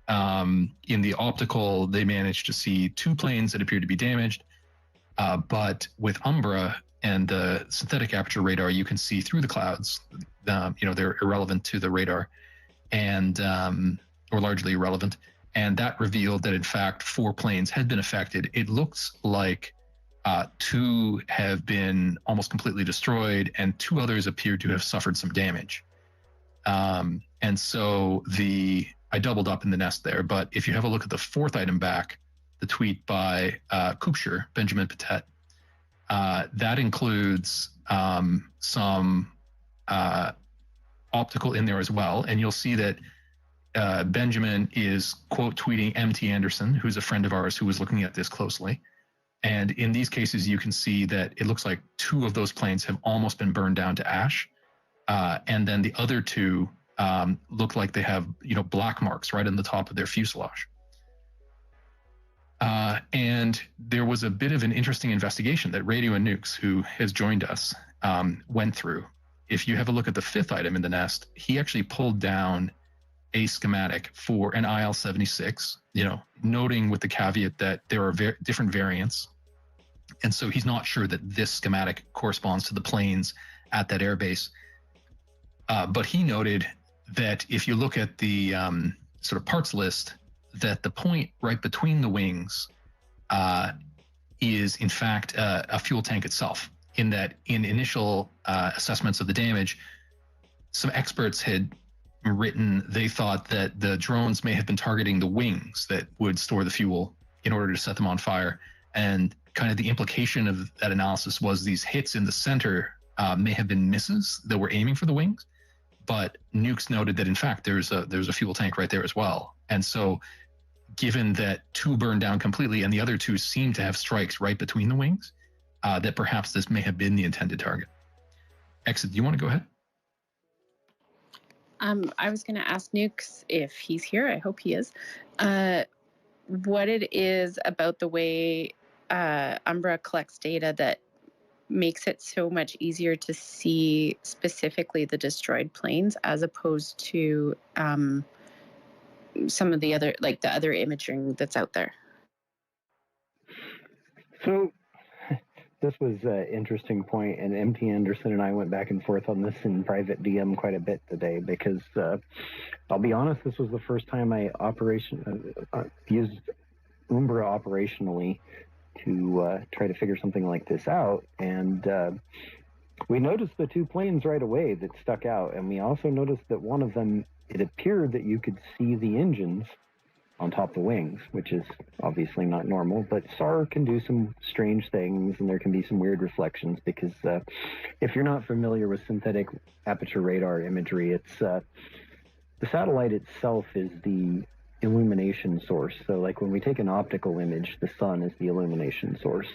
Speaker 1: in the optical, they managed to see 2 planes that appeared to be damaged. But with Umbra and the synthetic aperture radar, you can see through the clouds. They're irrelevant to the radar, and or largely irrelevant. And that revealed that, in fact, 4 planes had been affected. It looks like 2 have been almost completely destroyed, and 2 others appear to have suffered some damage. And so I doubled up in the nest there. But if you have a look at the 4th item back, the tweet by Kupcher, Benjamin Patet, that includes some optical in there as well. And you'll see that Benjamin is quote tweeting MT Anderson, who's a friend of ours who was looking at this closely. And in these cases, you can see that it looks like 2 of those planes have almost been burned down to ash. And then the other 2 look like they have, black marks right on the top of their fuselage. And there was a bit of an interesting investigation that Radio and Nukes, who has joined us, went through. If you have a look at the 5th item in the nest, he actually pulled down a schematic for an IL-76, noting with the caveat that there are different variants. And so he's not sure that this schematic corresponds to the planes at that airbase. But he noted that if you look at the sort of parts list, that the point right between the wings is in fact a fuel tank itself, in that in initial assessments of the damage, some experts had written they thought that the drones may have been targeting the wings that would store the fuel in order to set them on fire. And kind of the implication of that analysis was these hits in the center may have been misses that were aiming for the wings. But Nukes noted that in fact there's a fuel tank right there as well. And so given that 2 burned down completely and the other 2 seem to have strikes right between the wings, that perhaps this may have been the intended target. Exit, do you want to go ahead?
Speaker 2: I was going to ask Nukes if he's here. I hope he is. What it is about the way Umbra collects data that makes it so much easier to see specifically the destroyed planes as opposed to some of the other, like the other imaging that's out there.
Speaker 5: So this was an interesting point, and MT Anderson and I went back and forth on this in private DM quite a bit today, because I'll be honest, this was the first time I used Umbra operationally to try to figure something like this out. And we noticed the 2 planes right away that stuck out, and we also noticed that one of them, it appeared that you could see the engines on top of the wings, which is obviously not normal, but SAR can do some strange things, and there can be some weird reflections, because if you're not familiar with synthetic aperture radar imagery, it's the satellite itself is the illumination source. So like when we take an optical image, the sun is the illumination source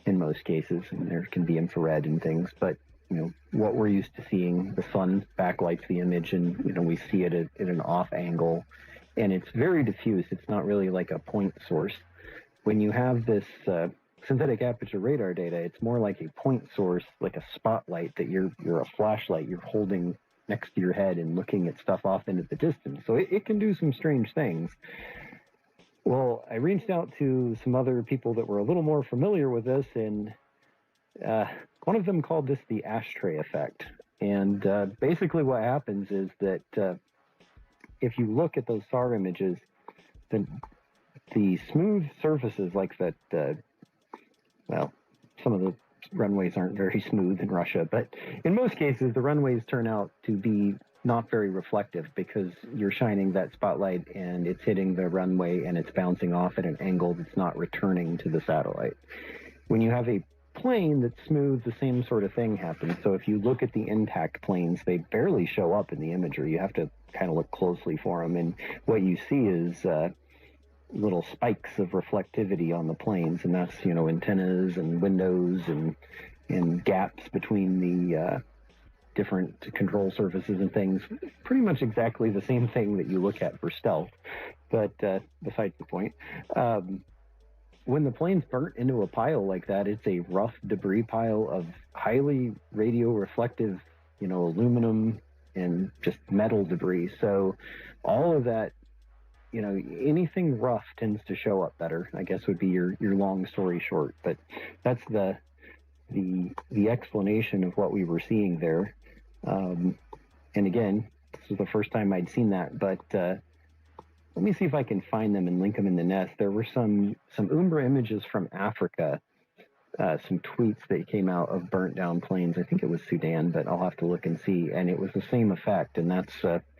Speaker 5: in most cases, and there can be infrared and things, but what we're used to seeing, the sun backlights the image, and we see it at an off angle, and it's very diffuse. It's not really like a point source. When you have this synthetic aperture radar data, it's more like a point source, like a spotlight that you're a flashlight you're holding next to your head and looking at stuff off into the distance. So it can do some strange things. Well, I reached out to some other people that were a little more familiar with this, and one of them called this the ashtray effect. And basically what happens is that if you look at those SAR images, the smooth surfaces like that, well, some of the runways aren't very smooth in Russia, but in most cases, the runways turn out to be not very reflective, because you're shining that spotlight and it's hitting the runway and it's bouncing off at an angle that's not returning to the satellite. When you have a plane that's smooth, the same sort of thing happens. So if you look at the intact planes, they barely show up in the imagery. You have to kind of look closely for them, and what you see is little spikes of reflectivity on the planes, and that's antennas and windows and gaps between the different control surfaces and things. Pretty much exactly the same thing that you look at for stealth, but besides the point. When the plane's burnt into a pile like that, it's a rough debris pile of highly radio reflective, aluminum and just metal debris. So all of that, anything rough tends to show up better, I guess would be your long story short. But that's the explanation of what we were seeing there. And again, this was the first time I'd seen that, but let me see if I can find them and link them in the nest. There were some Umbra images from Africa, some tweets that came out of burnt down plains. I think it was Sudan, but I'll have to look and see. And it was the same effect. And that's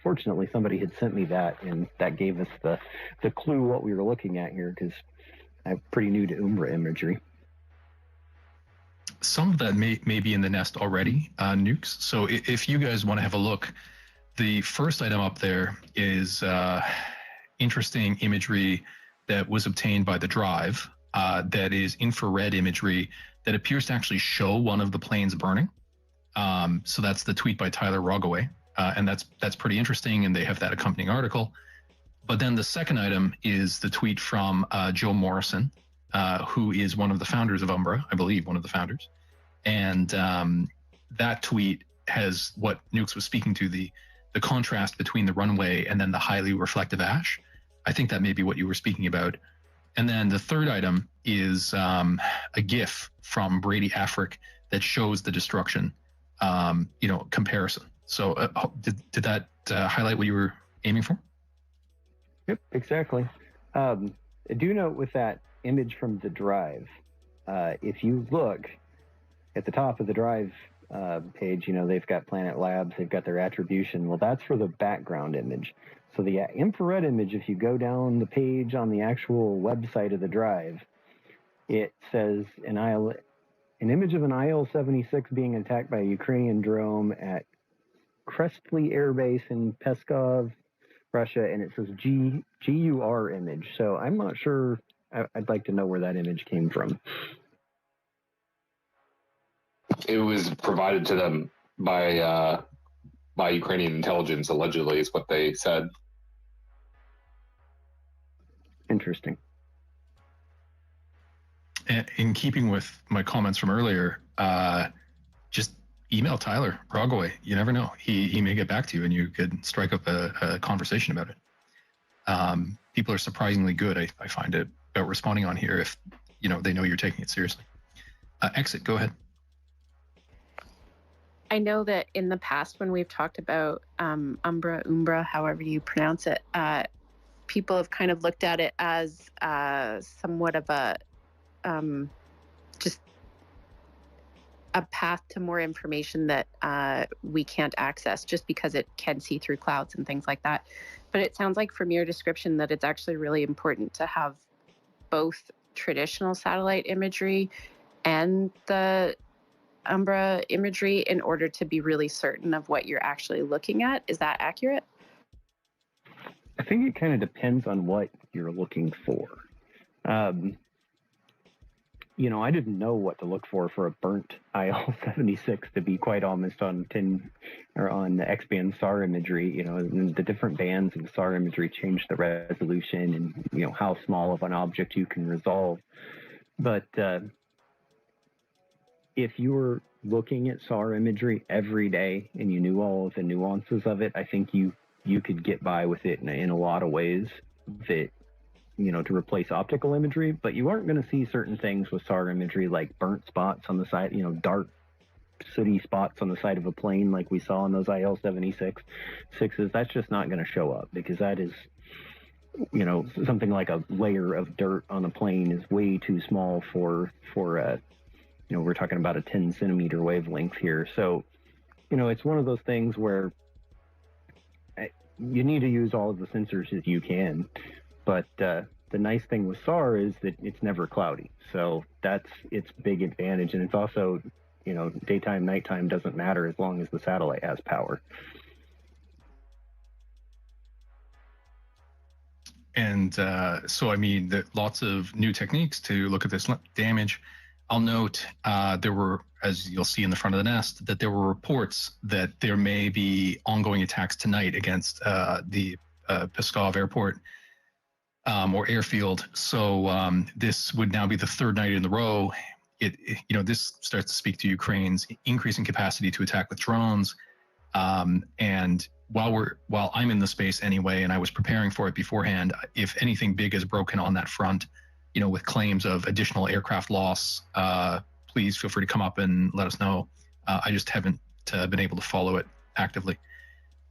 Speaker 5: fortunately somebody had sent me that, and that gave us the clue what we were looking at here, because I'm pretty new to Umbra imagery.
Speaker 1: Some of that may be in the nest already, Nukes. So if you guys want to have a look, the first item up there is interesting imagery that was obtained by the drive. That is infrared imagery that appears to actually show one of the planes burning. So that's the tweet by Tyler Rogaway, and that's pretty interesting. And they have that accompanying article. But then the second item is the tweet from Joe Morrison, who is one of the founders of Umbra, I believe, one of the founders. And that tweet has what Nukes was speaking to, the contrast between the runway and then the highly reflective ash. I think that may be what you were speaking about. And then the third item is a GIF from Brady Afric that shows the destruction, comparison. So did that highlight what you were aiming for?
Speaker 5: Yep, exactly. I do note with that image from the drive, if you look at the top of the drive page, they've got Planet Labs, they've got their attribution. Well, that's for the background image. So the infrared image, if you go down the page on the actual website of the drive, it says an image of an IL-76 being attacked by a Ukrainian drone at Krestli Air Base in Peskov, Russia, and it says GUR image. So I'm not sure. I'd like to know where that image came from.
Speaker 3: It was provided to them by Ukrainian intelligence, allegedly, is what they said.
Speaker 5: Interesting.
Speaker 1: And in keeping with my comments from earlier, just email Tyler Rogaway. You never know. He may get back to you and you could strike up a conversation about it. People are surprisingly good, I find it, about responding on here if they know you're taking it seriously. Exit, go ahead.
Speaker 2: I know that in the past when we've talked about Umbra, however you pronounce it, people have kind of looked at it as somewhat of a just a path to more information that we can't access just because it can see through clouds and things like that. But it sounds like from your description that it's actually really important to have both traditional satellite imagery and the Umbra imagery in order to be really certain of what you're actually looking at. Is that accurate?
Speaker 5: I think it kind of depends on what you're looking for. I didn't know what to look for a burnt IL-76, to be quite honest, on the X-band SAR imagery. The different bands of SAR imagery change the resolution and how small of an object you can resolve. But if you were looking at SAR imagery every day and you knew all of the nuances of it, I think you could get by with it in a lot of ways that, to replace optical imagery, but you aren't going to see certain things with SAR imagery like burnt spots on the side, dark sooty spots on the side of a plane like we saw on those IL-76s. That's just not going to show up because that is, something like a layer of dirt on a plane is way too small for we're talking about a 10 centimeter wavelength here. So, it's one of those things where you need to use all of the sensors as you can. But the nice thing with SAR is that it's never cloudy. So that's its big advantage. And it's also, daytime, nighttime doesn't matter as long as the satellite has power.
Speaker 1: And so, lots of new techniques to look at this damage. I'll note there were, as you'll see in the front of the nest, that there were reports that there may be ongoing attacks tonight against the Peskov airport or airfield. So this would now be the third night in the row. This starts to speak to Ukraine's increasing capacity to attack with drones. And while I'm in the space anyway, and I was preparing for it beforehand, if anything big is broken on that front, with claims of additional aircraft loss, please feel free to come up and let us know. I just haven't been able to follow it actively.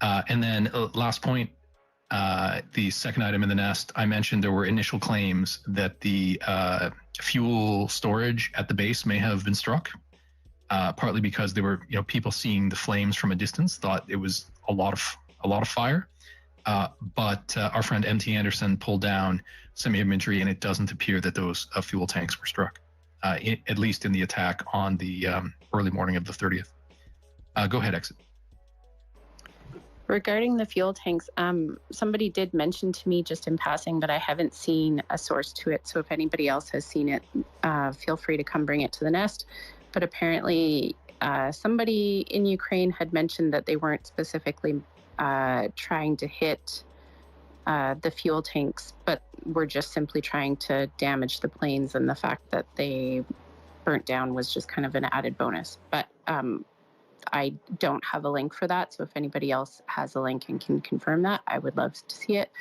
Speaker 1: And then last point, the second item in the nest, I mentioned there were initial claims that the fuel storage at the base may have been struck, partly because there were people seeing the flames from a distance, thought it was a lot of fire. But our friend MT Anderson pulled down some imagery, and it doesn't appear that those fuel tanks were struck, at least in the attack on the early morning of the 30th. Go ahead, Exit.
Speaker 2: Regarding the fuel tanks, somebody did mention to me just in passing, but I haven't seen a source to it. So if anybody else has seen it, feel free to come bring it to the nest. But apparently somebody in Ukraine had mentioned that they weren't specifically trying to hit the fuel tanks, but were just simply trying to damage the planes, and the fact that they burnt down was just kind of an added bonus. But I don't have a link for that, so if anybody else has a link and can confirm that, I would love to see it.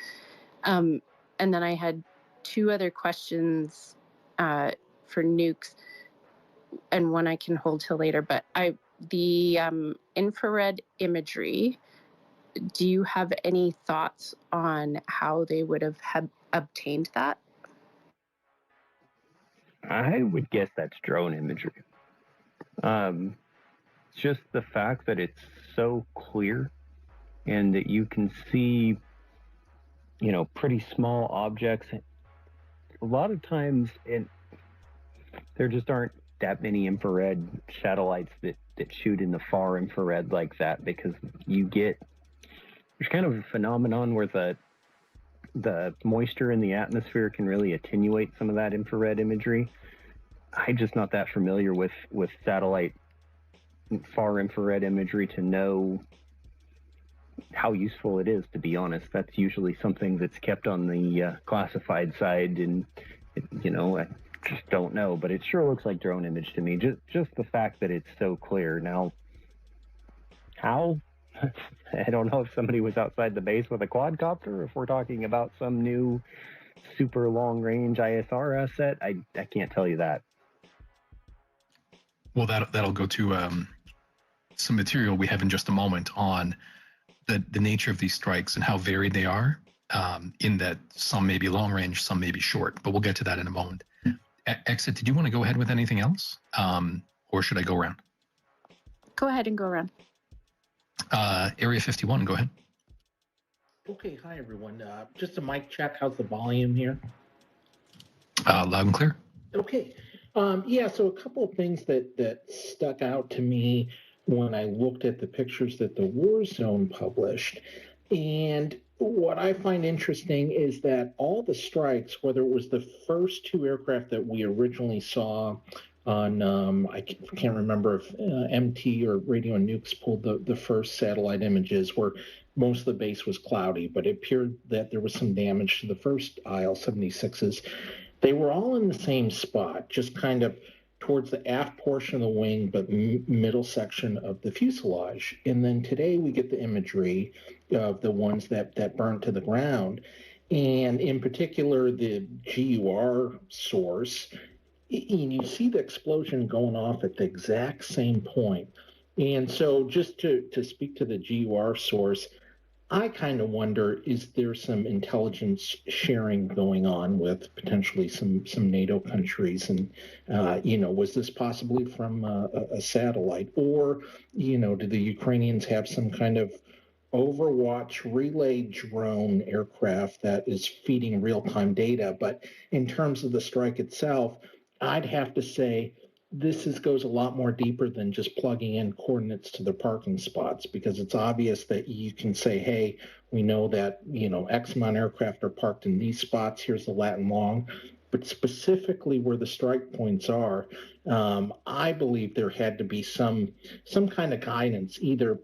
Speaker 2: And then I had two other questions for nukes, and one I can hold till later. But the infrared imagery, do you have any thoughts on how they would have obtained that?
Speaker 5: I would guess that's drone imagery. Just the fact that it's so clear and that you can see, pretty small objects. A lot of times, there just aren't that many infrared satellites that shoot in the far infrared like that, because there's kind of a phenomenon where the moisture in the atmosphere can really attenuate some of that infrared imagery. I'm just not that familiar with satellite far infrared imagery to know how useful it is, to be honest. That's usually something that's kept on the classified side, and I just don't know, but it sure looks like drone image to me. Just the fact that it's so clear. Now, how? I don't know if somebody was outside the base with a quadcopter, if we're talking about some new super long range ISR asset. I can't tell you that.
Speaker 1: Well, that'll go to some material we have in just a moment on the nature of these strikes and how varied they are, in that some may be long range, some may be short, but we'll get to that in a moment. Exit, did you want to go ahead with anything else, or should I go around?
Speaker 2: Go ahead and go around.
Speaker 1: Area 51, go ahead.
Speaker 9: Okay, hi everyone. Just a mic check. How's the volume here?
Speaker 1: Loud and clear.
Speaker 9: Okay. So a couple of things that stuck out to me when I looked at the pictures that the War Zone published. And what I find interesting is that all the strikes, whether it was the first two aircraft that we originally saw on, I can't remember if MT or Radio and Nukes pulled the first satellite images where most of the base was cloudy, but it appeared that there was some damage to the first IL-76s. They were all in the same spot, just kind of towards the aft portion of the wing, but middle section of the fuselage. And then today we get the imagery of the ones that burned to the ground. And in particular, the GUR source, and you see the explosion going off at the exact same point. And so just to speak to the GUR source, I kind of wonder, is there some intelligence sharing going on with potentially some NATO countries? And, was this possibly from a satellite? Or, do the Ukrainians have some kind of Overwatch relay drone aircraft that is feeding real-time data? But in terms of the strike itself, I'd have to say this goes a lot more deeper than just plugging in coordinates to the parking spots, because it's obvious that you can say, hey, we know that, X amount of aircraft are parked in these spots. Here's the lat and long. But specifically where the strike points are, I believe there had to be some kind of guidance, either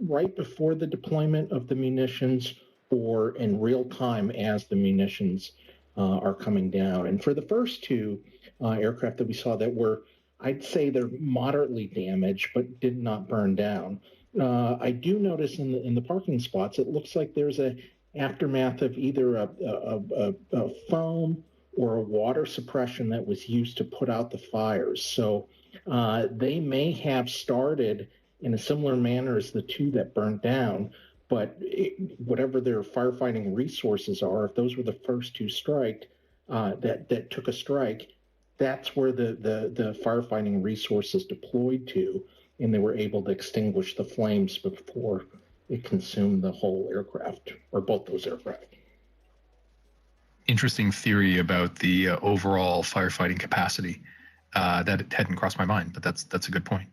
Speaker 9: right before the deployment of the munitions or in real time as the munitions are coming down. And for the first two aircraft that we saw that were, I'd say they're moderately damaged, but did not burn down. I do notice in the parking spots, it looks like there's a aftermath of either a foam or a water suppression that was used to put out the fires. So they may have started in a similar manner as the two that burnt down, but whatever their firefighting resources are, if those were the first to strike, that took a strike, that's where the firefighting resources deployed to, and they were able to extinguish the flames before it consumed the whole aircraft, or both those aircraft.
Speaker 1: Interesting theory about the overall firefighting capacity that it hadn't crossed my mind, but that's a good point.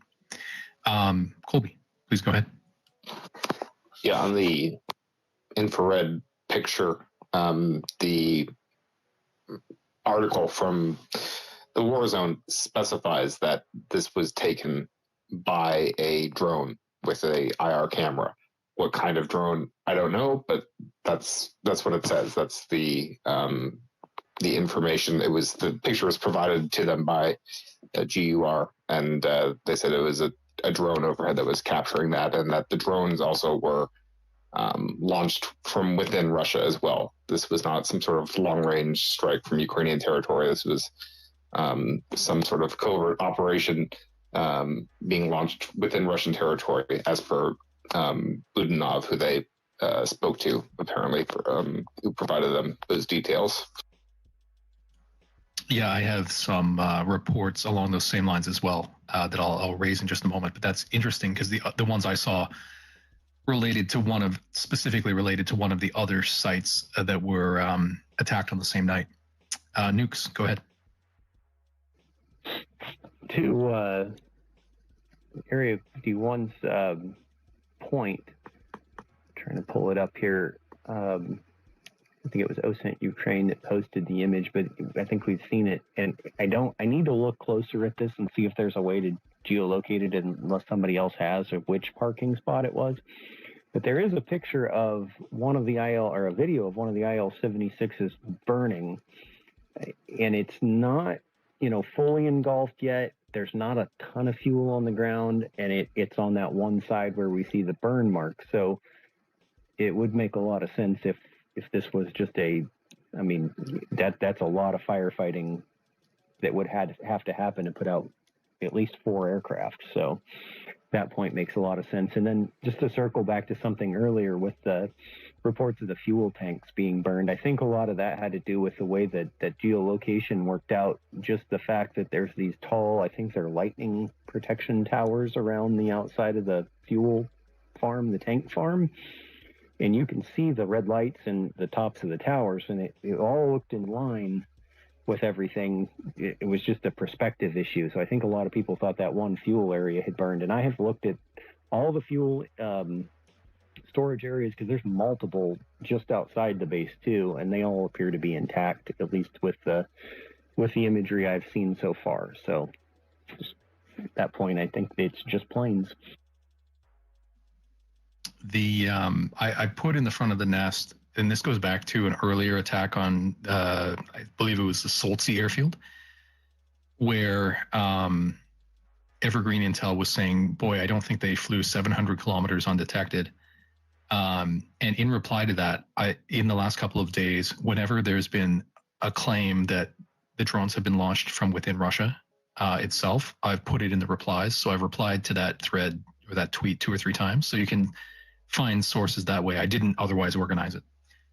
Speaker 1: Colby, please go ahead.
Speaker 3: Yeah, on the infrared picture, the article from the war zone specifies that this was taken by a drone with a IR camera. What kind of drone, I don't know, but that's what it says. That's the information. The picture was provided to them by GUR, and they said it was a drone overhead that was capturing that, and that the drones also were launched from within Russia as well. This was not some sort of long-range strike from Ukrainian territory. This was some sort of covert operation being launched within Russian territory, as per Budanov, who they spoke to, apparently, who provided them those details.
Speaker 1: Yeah, I have some reports along those same lines as well that I'll raise in just a moment. But that's interesting because the ones I saw specifically related to one of the other sites that were attacked on the same night. Nukes, go ahead.
Speaker 5: To Area 51's point, trying to pull it up here. I think it was OSINT Ukraine that posted the image, but I think we've seen it. And I need to look closer at this and see if there's a way to geolocate it unless somebody else has, or which parking spot it was. But there is a picture of one of the or a video of one of the IL-76s burning, and it's not, fully engulfed yet. There's not a ton of fuel on the ground, and it's on that one side where we see the burn mark. So it would make a lot of sense if this was just that's a lot of firefighting that would have to happen to put out at least 4 aircraft. So that point makes a lot of sense. And then just to circle back to something earlier with the reports of the fuel tanks being burned, I think a lot of that had to do with the way that geolocation worked out. Just the fact that there's these tall, I think they're lightning protection towers around the outside of the fuel farm, the tank farm. And you can see the red lights and the tops of the towers, and it all looked in line with everything. It was just a perspective issue. So I think a lot of people thought that one fuel area had burned. And I have looked at all the fuel storage areas, because there's multiple just outside the base too, and they all appear to be intact, at least with the imagery I've seen so far. So at that point, I think it's just planes.
Speaker 1: I put in the front of the nest, and this goes back to an earlier attack on, I believe it was the Soltsi airfield, where Evergreen Intel was saying, boy, I don't think they flew 700 kilometers undetected. And in reply to that, in the last couple of days, whenever there's been a claim that the drones have been launched from within Russia itself, I've put it in the replies. So I've replied to that thread or that tweet 2 or 3 times. So you can find sources that way. I didn't otherwise organize it.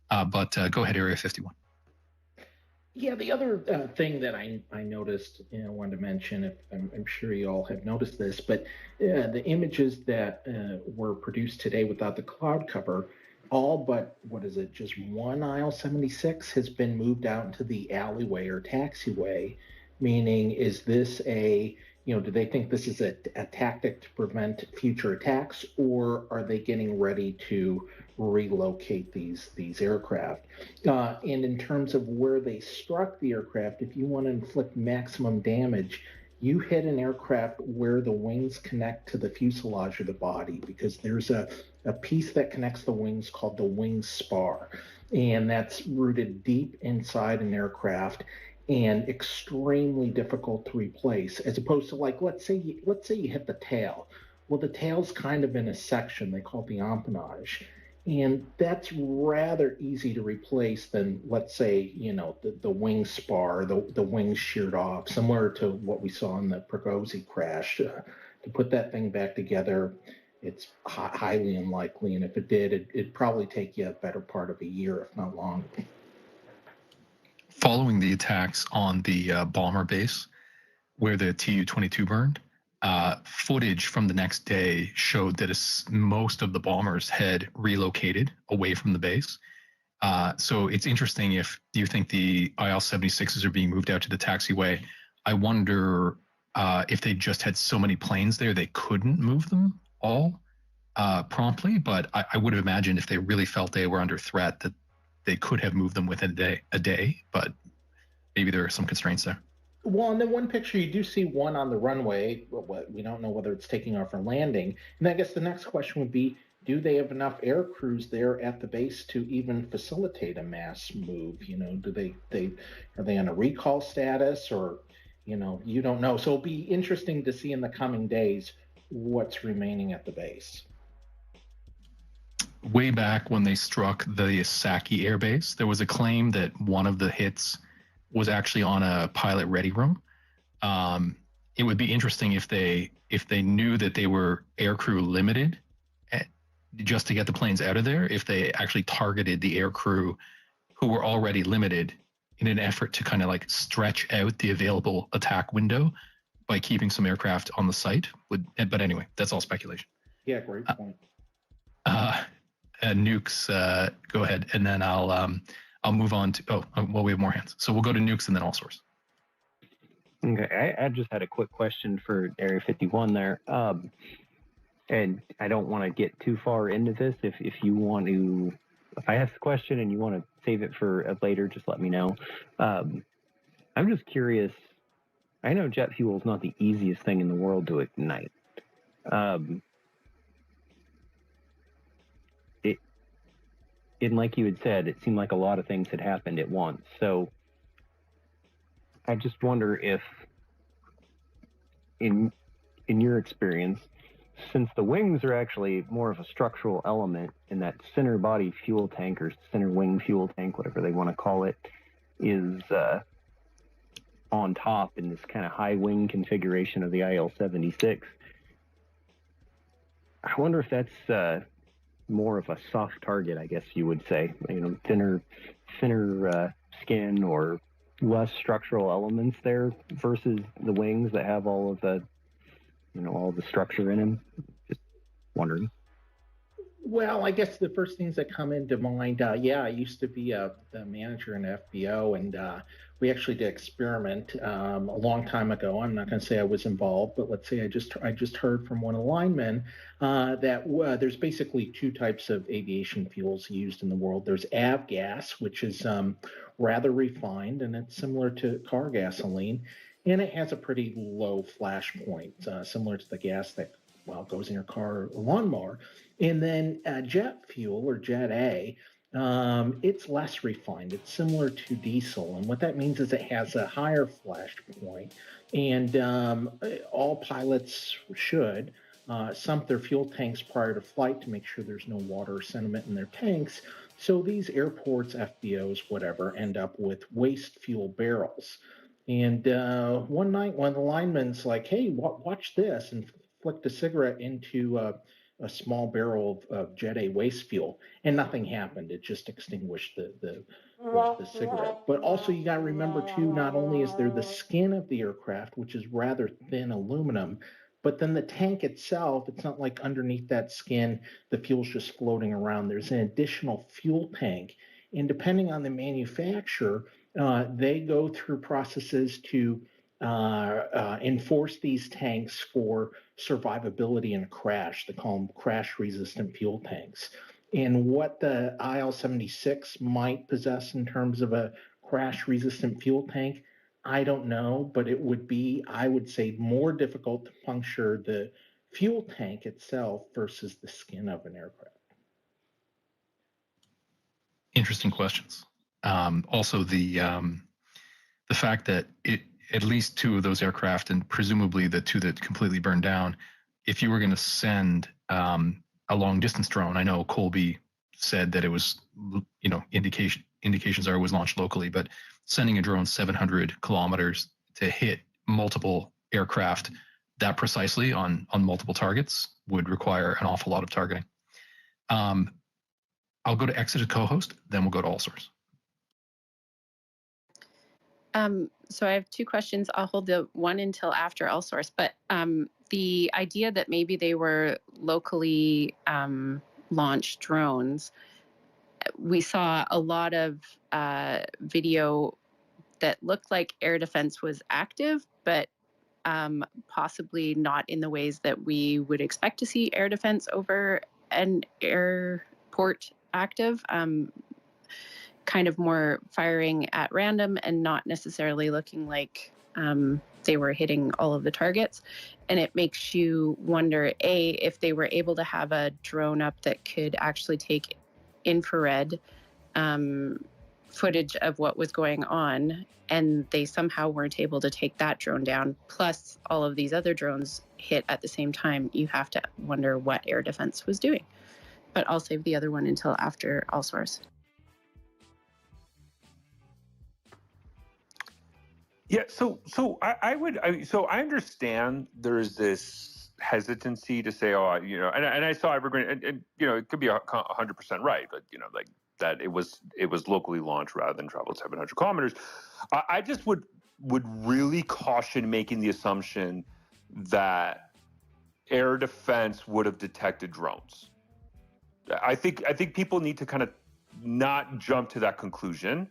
Speaker 1: But go ahead, Area 51.
Speaker 9: Yeah, the other thing that I noticed, I wanted to mention, if I'm sure you all have noticed this, but the images that were produced today without the cloud cover, all but, just one IL-76 has been moved out into the alleyway or taxiway, meaning is this do they think this is a tactic to prevent future attacks, or are they getting ready to relocate these aircraft? And in terms of where they struck the aircraft, if you want to inflict maximum damage, you hit an aircraft where the wings connect to the fuselage of the body, because there's a piece that connects the wings called the wing spar, and that's rooted deep inside an aircraft and extremely difficult to replace, as opposed to, like, let's say you hit the tail. Well, the tail's kind of in a section they call the empennage, and that's rather easy to replace than, let's say, the wing spar, the wings sheared off, similar to what we saw in the Prigozhin crash. To put that thing back together it's highly unlikely. And if it did, it'd probably take you a better part of a year, if not longer.
Speaker 1: Following the attacks on the bomber base where the Tu-22 burned, footage from the next day showed that most of the bombers had relocated away from the base. So it's interesting if you think the IL-76s are being moved out to the taxiway. I wonder if they just had so many planes there they couldn't move them all promptly. But I would have imagined if they really felt they were under threat that they could have moved them within a day. But maybe there are some constraints there.
Speaker 9: Well, in the one picture, you do see one on the runway. We don't know whether it's taking off or landing. And I guess the next question would be, do they have enough air crews there at the base to even facilitate a mass move? You know, are they on a recall status, or, you know, you don't know. So it'll be interesting to see in the coming days what's remaining at the base.
Speaker 1: Way back when they struck the Saki Air Base, there was a claim that one of the hits was actually on a pilot ready room. It would be interesting if they knew that they were aircrew limited just to get the planes out of there, if they actually targeted the aircrew who were already limited in an effort to kind of like stretch out the available attack window by keeping some aircraft on the site. But anyway, that's all speculation.
Speaker 9: Yeah, great point.
Speaker 1: Nukes, go ahead, and then I'll move on to, we have more hands. So we'll go to Nukes and then all source.
Speaker 5: Okay, I just had a quick question for Area 51 there. And I don't want to get too far into this. If I ask the question and you want to save it for later, just let me know. I'm just curious. I know jet fuel is not the easiest thing in the world to ignite. And like you had said, it seemed like a lot of things had happened at once. So I just wonder if, in your experience, since the wings are actually more of a structural element, and that center body fuel tank or center wing fuel tank, whatever they want to call it, is on top in this kind of high wing configuration of the IL-76, I wonder if that's more of a soft target, I guess you would say, you know, thinner skin or less structural elements there versus the wings that have all of the, you know, all the structure in them. Just wondering.
Speaker 9: Well, I guess the first things that come into mind, I used to be the manager in FBO, and we actually did experiment a long time ago. I'm not going to say I was involved, but let's say I just heard from one of the linemen that there's basically two types of aviation fuels used in the world. There's avgas, which is rather refined, and it's similar to car gasoline, and it has a pretty low flash point, similar to the gas that goes in your car or lawnmower. And then jet fuel, or Jet A, it's less refined. It's similar to diesel. And what that means is it has a higher flash point. And all pilots should sump their fuel tanks prior to flight to make sure there's no water or sediment in their tanks. So these airports, FBOs, whatever, end up with waste fuel barrels. And one night, one of the linemen's like, hey, watch this, and flicked a cigarette into a small barrel of Jet A waste fuel, and nothing happened. It just extinguished the cigarette. But also, you got to remember, too, not only is there the skin of the aircraft, which is rather thin aluminum, but then the tank itself, it's not like underneath that skin, the fuel's just floating around. There's an additional fuel tank. And depending on the manufacturer, they go through processes to enforce these tanks for survivability in a crash. They call them crash-resistant fuel tanks. And what the IL-76 might possess in terms of a crash-resistant fuel tank, I don't know, but it would be, I would say, more difficult to puncture the fuel tank itself versus the skin of an aircraft.
Speaker 1: Interesting questions. Also, the fact that at least two of those aircraft, and presumably the two that completely burned down, if you were going to send a long distance drone, I know Colby said that it was, you know, indications are it was launched locally, but sending a drone 700 kilometers to hit multiple aircraft that precisely on multiple targets would require an awful lot of targeting. I'll go to exit as co-host, then we'll go to all source.
Speaker 2: So I have two questions. I'll hold the one until after all source, but the idea that maybe they were locally launched drones, we saw a lot of video that looked like air defense was active, but possibly not in the ways that we would expect to see air defense over an airport active. Kind of more firing at random and not necessarily looking like they were hitting all of the targets. And it makes you wonder, A, if they were able to have a drone up that could actually take infrared footage of what was going on, and they somehow weren't able to take that drone down, plus all of these other drones hit at the same time. You have to wonder what air defense was doing. But I'll save the other one until after all source.
Speaker 7: Yeah, so I understand there's this hesitancy to say, oh, you know, and I saw Evergreen, and you know, it could be 100% right, but you know, like that it was locally launched rather than traveled 700 kilometers. I just would really caution making the assumption that air defense would have detected drones. I think people need to kind of not jump to that conclusion.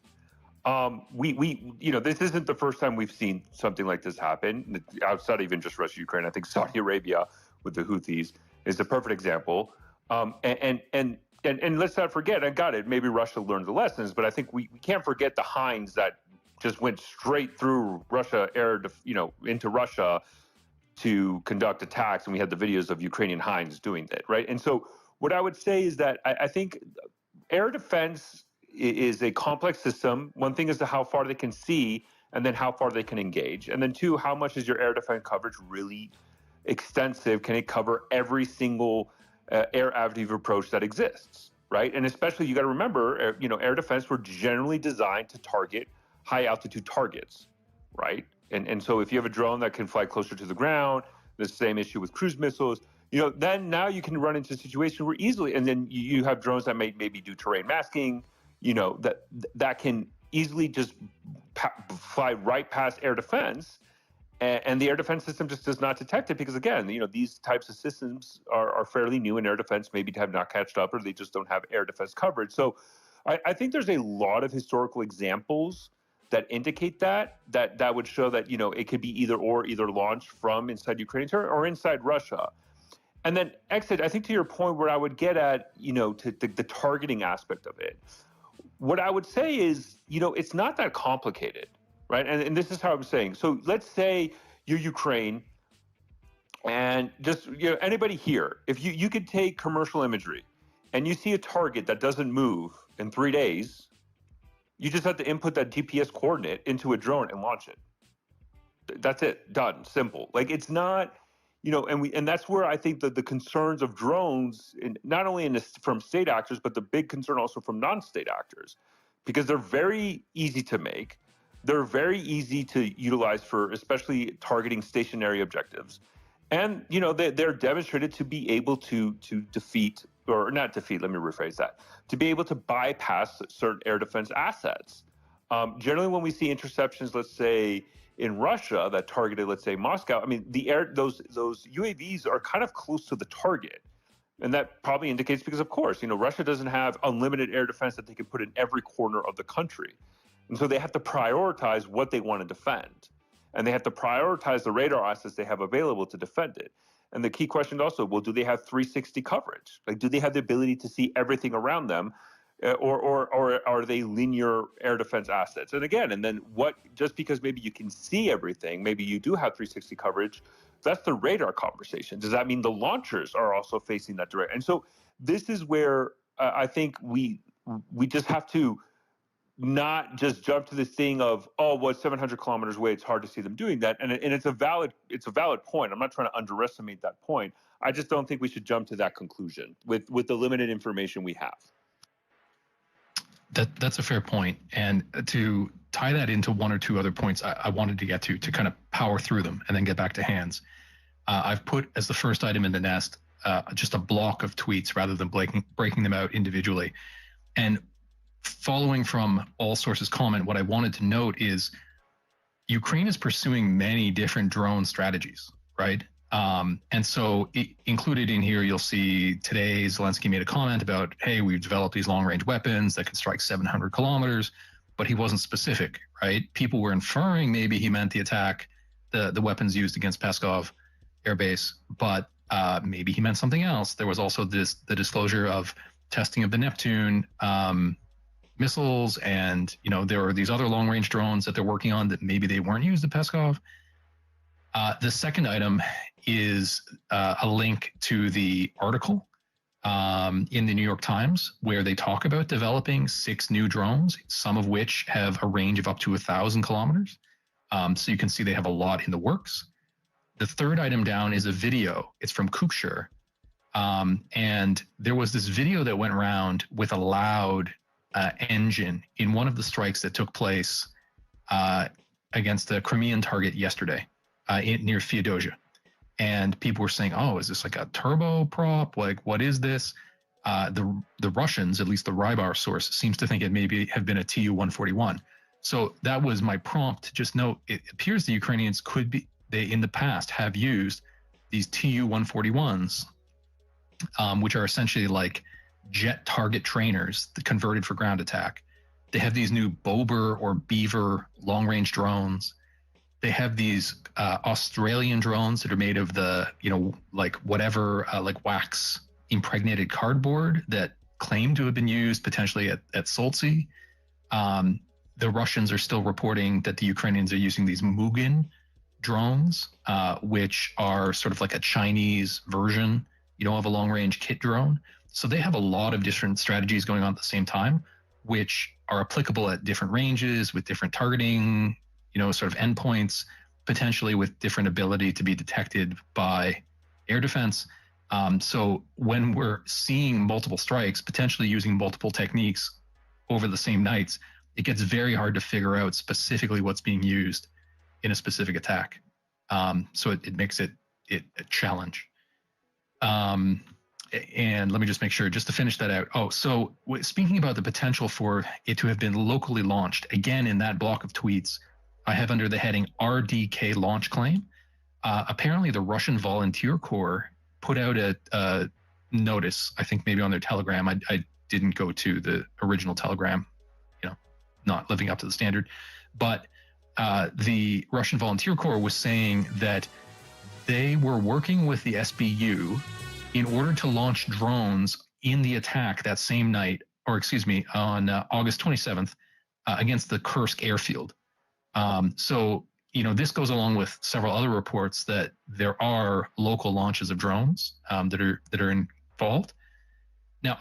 Speaker 7: We you know, this isn't the first time we've seen something like this happen outside even just Russia, Ukraine. I think Saudi Arabia with the Houthis is a perfect example. And let's not forget, I got it, maybe Russia learned the lessons, but I think we can't forget the Hinds that just went straight through Russia into Russia to conduct attacks, and we had the videos of Ukrainian Hinds doing that, right? And so what I would say is that I think air defense is a complex system. One thing is how far they can see, and then how far they can engage. And then two, how much is your air defense coverage really extensive? Can it cover every single air avenue approach that exists, right? And especially, you got to remember, air defense were generally designed to target high altitude targets, right? And so if you have a drone that can fly closer to the ground, the same issue with cruise missiles, then now you can run into a situation where easily, and then you have drones that maybe do terrain masking, that can easily just fly right past air defense, and the air defense system just does not detect it because, again, these types of systems are fairly new in air defense, maybe have not catched up, or they just don't have air defense coverage. So I think there's a lot of historical examples that indicate that would show that it could be either launched from inside Ukraine or inside Russia. And then exit, I think, to your point, where I would get at, to the targeting aspect of it. What I would say is, it's not that complicated, right? And this is how I'm saying. So let's say you're Ukraine, and just anybody here, if you could take commercial imagery and you see a target that doesn't move in 3 days, you just have to input that GPS coordinate into a drone and launch it. That's it, done, simple. Like, it's not, and that's where I think that the concerns of drones, not only from state actors, but the big concern also from non-state actors, because they're very easy to make. They're very easy to utilize for especially targeting stationary objectives. And, they're demonstrated to be able to defeat, or not defeat, let me rephrase that, to be able to bypass certain air defense assets. Generally, when we see interceptions, let's say in Russia, that targeted, let's say, Moscow, I mean, those UAVs are kind of close to the target. And that probably indicates because, of course, Russia doesn't have unlimited air defense that they can put in every corner of the country. And so they have to prioritize what they want to defend. And they have to prioritize the radar assets they have available to defend it. And the key question also, well, do they have 360 coverage? Like, do they have the ability to see everything around them? Or are they linear air defense assets? And again, and then just because maybe you can see everything, maybe you do have 360 coverage, that's the radar conversation. Does that mean the launchers are also facing that direct? And so this is where I think we just have to not just jump to this thing of, 700 kilometers away, it's hard to see them doing that. And it's a valid point. I'm not trying to underestimate that point. I just don't think we should jump to that conclusion with the limited information we have.
Speaker 1: That's a fair point. And to tie that into one or two other points I wanted to get to kind of power through them and then get back to hands. I've put as the first item in the nest just a block of tweets rather than breaking them out individually. And following from all sources comment, what I wanted to note is Ukraine is pursuing many different drone strategies, right? And so included in here, you'll see today Zelensky made a comment about, hey, we've developed these long-range weapons that can strike 700 kilometers, but he wasn't specific, right? People were inferring maybe he meant the attack, the weapons used against Peskov Air Base, but maybe he meant something else. There was also the disclosure of testing of the Neptune missiles, and there are these other long-range drones that they're working on that maybe they weren't used at Peskov. The second item is a link to the article in the New York Times where they talk about developing 6 new drones, some of which have a range of up to 1,000 kilometers. So you can see they have a lot in the works. The third item down is a video. It's from Kupshur. And there was this video that went around with a loud engine in one of the strikes that took place against the Crimean target yesterday near Feodosia. And people were saying, oh, is this like a turboprop? Like, what is this? The Russians, at least the Rybar source, seems to think it maybe have been a Tu-141. So that was my prompt to just note, it appears the Ukrainians could be, they in the past have used these Tu-141s, which are essentially like jet target trainers converted for ground attack. They have these new Bober or Beaver long-range drones. They have these Australian drones that are made of the, like whatever, like wax impregnated cardboard that claim to have been used potentially at Soltsi. The Russians are still reporting that the Ukrainians are using these Mugen drones, which are sort of like a Chinese version, of a long-range kit drone. So they have a lot of different strategies going on at the same time, which are applicable at different ranges with different targeting, sort of endpoints, potentially with different ability to be detected by air defense. So when we're seeing multiple strikes, potentially using multiple techniques over the same nights, it gets very hard to figure out specifically what's being used in a specific attack. So it makes it a challenge. And let me just make sure, just to finish that out. Oh, so speaking about the potential for it to have been locally launched, again, in that block of tweets, I have under the heading RDK launch claim. Apparently, the Russian Volunteer Corps put out a notice, I think maybe on their Telegram. I didn't go to the original Telegram, not living up to the standard. But the Russian Volunteer Corps was saying that they were working with the SBU in order to launch drones in the attack that same night, or excuse me, on August 27th against the Kursk airfield. So, this goes along with several other reports that there are local launches of drones that are involved. Now,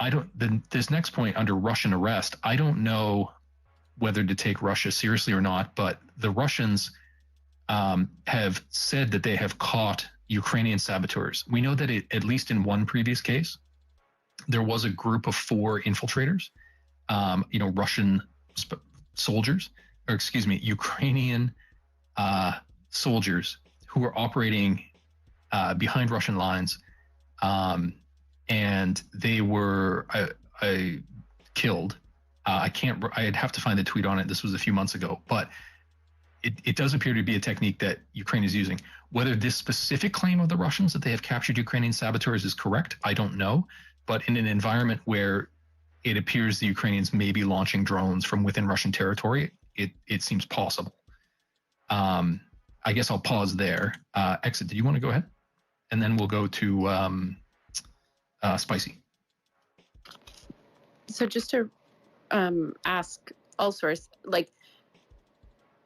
Speaker 1: this next point under Russian arrest, I don't know whether to take Russia seriously or not, but the Russians have said that they have caught Ukrainian saboteurs. We know that at least in one previous case, there was a group of 4 infiltrators, Russian soldiers, or excuse me, Ukrainian soldiers who were operating behind Russian lines, and they were killed. I'd have to find the tweet on it. This was a few months ago, but it does appear to be a technique that Ukraine is using. Whether this specific claim of the Russians that they have captured Ukrainian saboteurs is correct, I don't know. But in an environment where it appears the Ukrainians may be launching drones from within Russian territory, it seems possible. I guess I'll pause there. Exit, do you want to go ahead? And then we'll go to Spicy.
Speaker 2: So just to ask all source,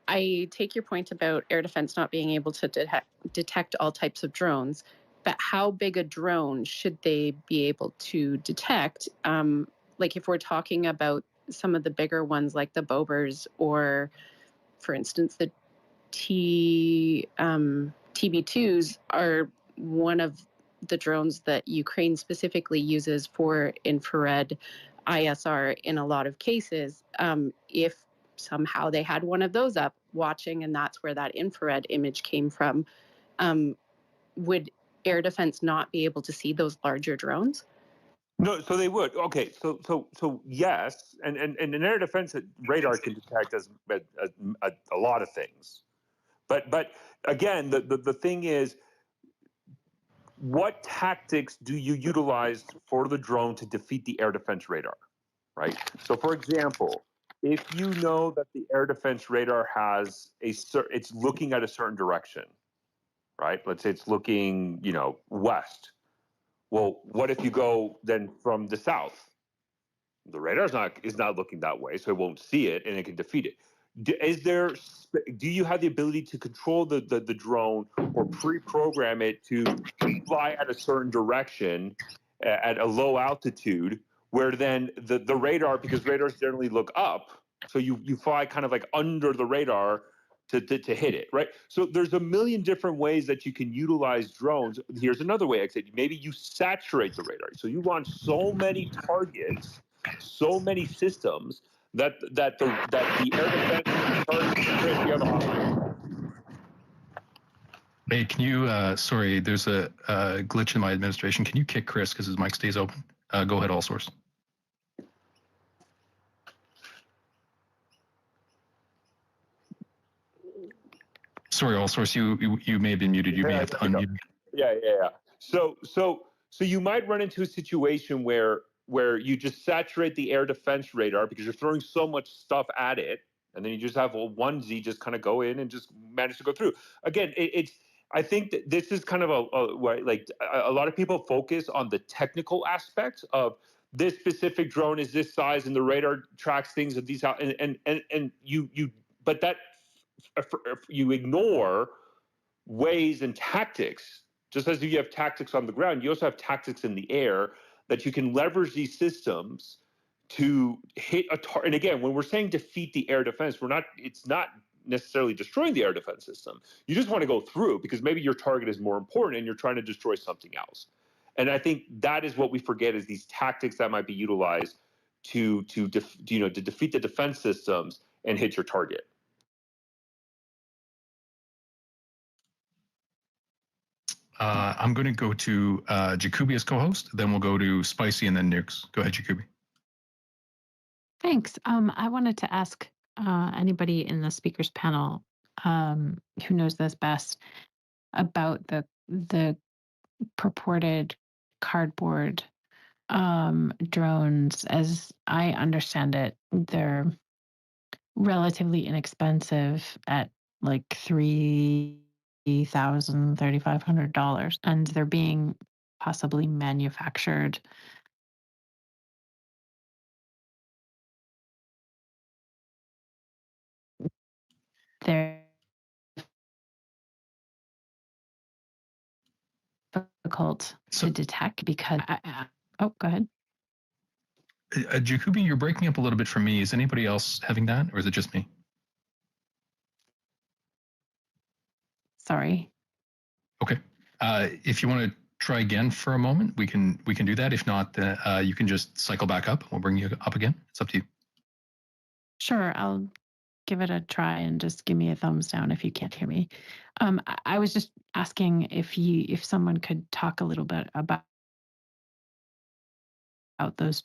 Speaker 2: I take your point about air defense not being able to detect all types of drones, but how big a drone should they be able to detect? If we're talking about some of the bigger ones like the Bobers or, for instance, the TB2s are one of the drones that Ukraine specifically uses for infrared ISR in a lot of cases. If somehow they had one of those up watching and that's where that infrared image came from, would air defense not be able to see those larger drones?
Speaker 7: No, so they would. Okay, so yes, and an air defense radar can detect as a lot of things, but again, the thing is, what tactics do you utilize for the drone to defeat the air defense radar, right? So, for example, if you know that the air defense radar has it's looking at a certain direction, right? Let's say it's looking, west. Well, what if you go then from the south? The radar is not looking that way, so it won't see it, and it can defeat it. Do you have the ability to control the drone or pre-program it to fly at a certain direction at a low altitude, where then the radar, because radars generally look up, so you fly kind of like under the radar to hit it, right? So there's a million different ways that you can utilize drones. Here's another way. I said maybe you saturate the radar, so you launch so many targets, so many systems that the air defense target the other one.
Speaker 1: Hey, can you? Sorry, there's a glitch in my administration. Can you kick Chris because his mic stays open? Go ahead, all source. Sorry, all source. You may have been muted. You may have to unmute.
Speaker 7: Yeah. So you might run into a situation where you just saturate the air defense radar because you're throwing so much stuff at it, and then you just have a onesie just kind of go in and just manage to go through. Again, I think that this is kind of a lot of people focus on the technical aspects of this specific drone is this size and the radar tracks things of these, and you ignore ways and tactics. Just as you have tactics on the ground, you also have tactics in the air that you can leverage these systems to hit a target. And again, when we're saying defeat the air defense, it's not necessarily destroying the air defense system. You just want to go through because maybe your target is more important and you're trying to destroy something else. And I think that is what we forget, is these tactics that might be utilized to defeat the defense systems and hit your target.
Speaker 1: I'm going to go to Jacoby as co-host, then we'll go to Spicy and then Nukes. Go ahead, Jacoby.
Speaker 10: Thanks. I wanted to ask anybody in the speakers panel who knows this best about the purported cardboard drones. As I understand it, they're relatively inexpensive at like $3,500, and they're being possibly manufactured they're difficult to detect because go ahead.
Speaker 1: Jacoby, you're breaking up a little bit for me. Is anybody else having that, or is it just me?
Speaker 10: Sorry.
Speaker 1: Okay. If you want to try again for a moment, we can do that. If not, you can just cycle back up. We'll bring you up again. It's up to you.
Speaker 10: Sure, I'll give it a try and just give me a thumbs down if you can't hear me. I was just asking if someone could talk a little bit about those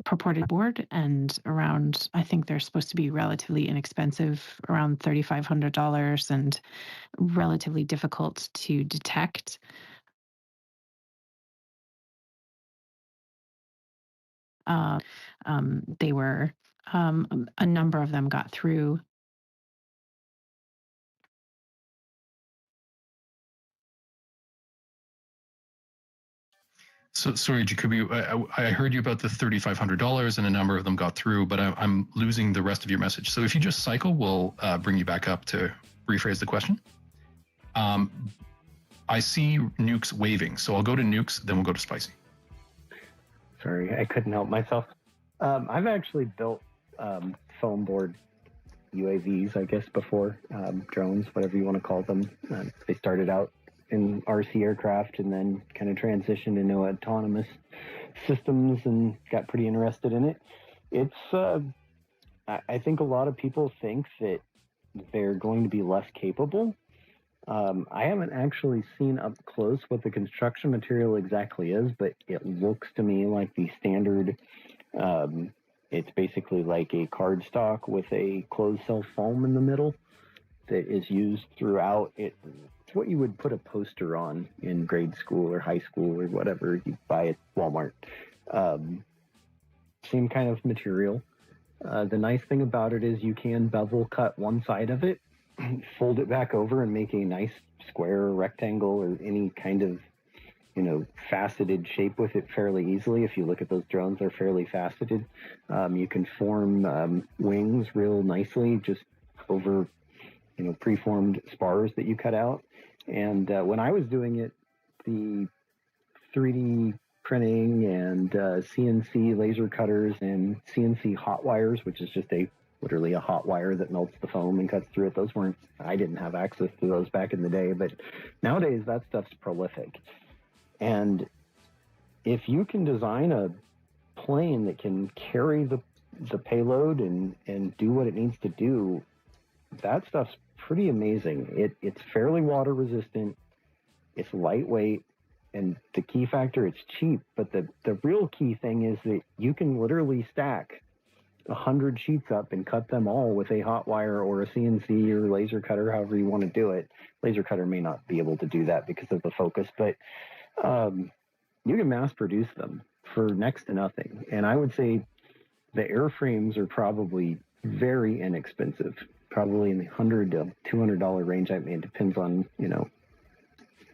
Speaker 10: purported board, and around, I think they're supposed to be relatively inexpensive, around $3,500, and relatively difficult to detect. They were a number of them got through.
Speaker 1: So sorry, Jacoby, I heard you about the $3,500 and a number of them got through, but I'm losing the rest of your message. So if you just cycle, we'll bring you back up to rephrase the question. I see Nukes waving, so I'll go to Nukes, then we'll go to Spicy.
Speaker 5: Sorry, I couldn't help myself. I've actually built foam board UAVs, I guess, before, drones, whatever you want to call them. They started out in RC aircraft and then kind of transitioned into autonomous systems and got pretty interested in it. It's, I think a lot of people think that they're going to be less capable. I haven't actually seen up close what the construction material exactly is, but it looks to me like the standard. It's basically like a cardstock with a closed cell foam in the middle that is used throughout it. It's what you would put a poster on in grade school or high school or whatever you buy at Walmart. Same kind of material. The nice thing about it is you can bevel cut one side of it, fold it back over, and make a nice square or rectangle or any kind of, faceted shape with it fairly easily. If you look at those drones, they're fairly faceted. You can form wings real nicely just over, preformed spars that you cut out. And when I was doing it, the 3D printing and CNC laser cutters and CNC hot wires, which is just literally a hot wire that melts the foam and cuts through it. I didn't have access to those back in the day, but nowadays that stuff's prolific. And if you can design a plane that can carry the payload and do what it needs to do, that stuff's pretty amazing. It's fairly water resistant, it's lightweight, and the key factor, it's cheap. But the real key thing is that you can literally stack 100 sheets up and cut them all with a hot wire or a CNC or laser cutter, however you want to do it. Laser cutter may not be able to do that because of the focus, but you can mass produce them for next to nothing. And I would say the airframes are probably very inexpensive, probably in the $100 to $200 range. I mean, it depends on,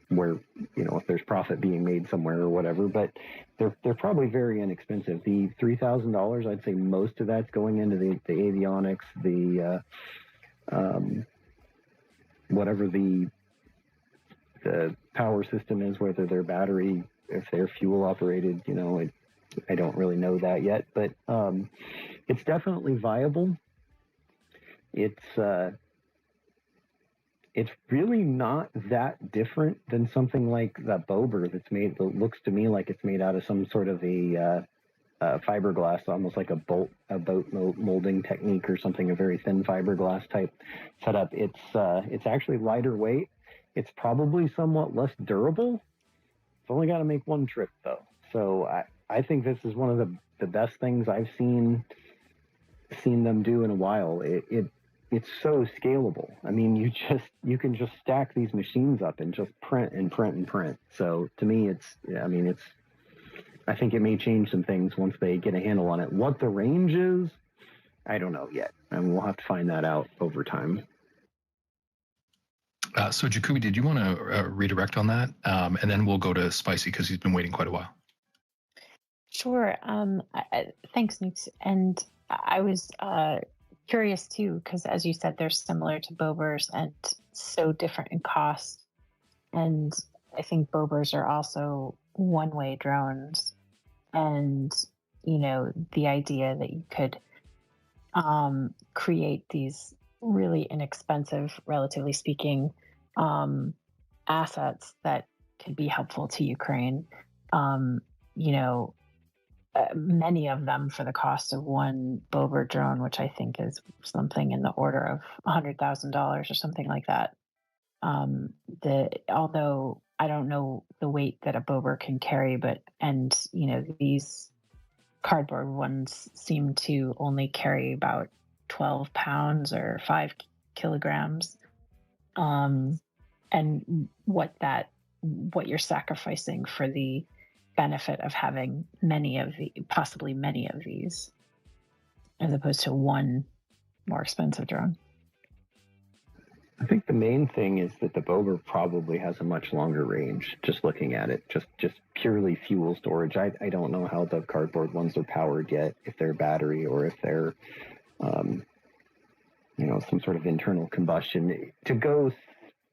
Speaker 5: where, if there's profit being made somewhere or whatever, but they're probably very inexpensive. The $3,000, I'd say most of that's going into the avionics, the whatever the power system is, whether they're battery, if they're fuel operated, I don't really know that yet, but it's definitely viable. It's really not that different than something like that Bober that looks to me like it's made out of some sort of a fiberglass, almost like a boat molding technique or something, a very thin fiberglass type setup. It's actually lighter weight. It's probably somewhat less durable. It's only got to make one trip though. So I think this is one of the best things I've seen them do in a while. It's so scalable. I mean, you can just stack these machines up and just print and print and print. So to me, I think it may change some things once they get a handle on it. What the range is, I don't know yet. And we'll have to find that out over time.
Speaker 1: So Jacoby, did you want to redirect on that? And then we'll go to Spicy because he's been waiting quite a while.
Speaker 10: Sure. Thanks, Nukes. And I was curious too, because as you said, they're similar to Bobers and so different in cost. And I think Bobers are also one-way drones. And, the idea that you could create these really inexpensive, relatively speaking, assets that could be helpful to Ukraine, many of them for the cost of one Bober drone, which I think is something in the order of $100,000 or something like that. Although I don't know the weight that a Bober can carry, these cardboard ones seem to only carry about 12 pounds or 5 kilograms. And what you're sacrificing for the benefit of having possibly many of these, as opposed to one more expensive drone.
Speaker 5: I think the main thing is that the Bober probably has a much longer range, just looking at it, just purely fuel storage. I don't know how the cardboard ones are powered yet, if they're battery or if they're, some sort of internal combustion. To go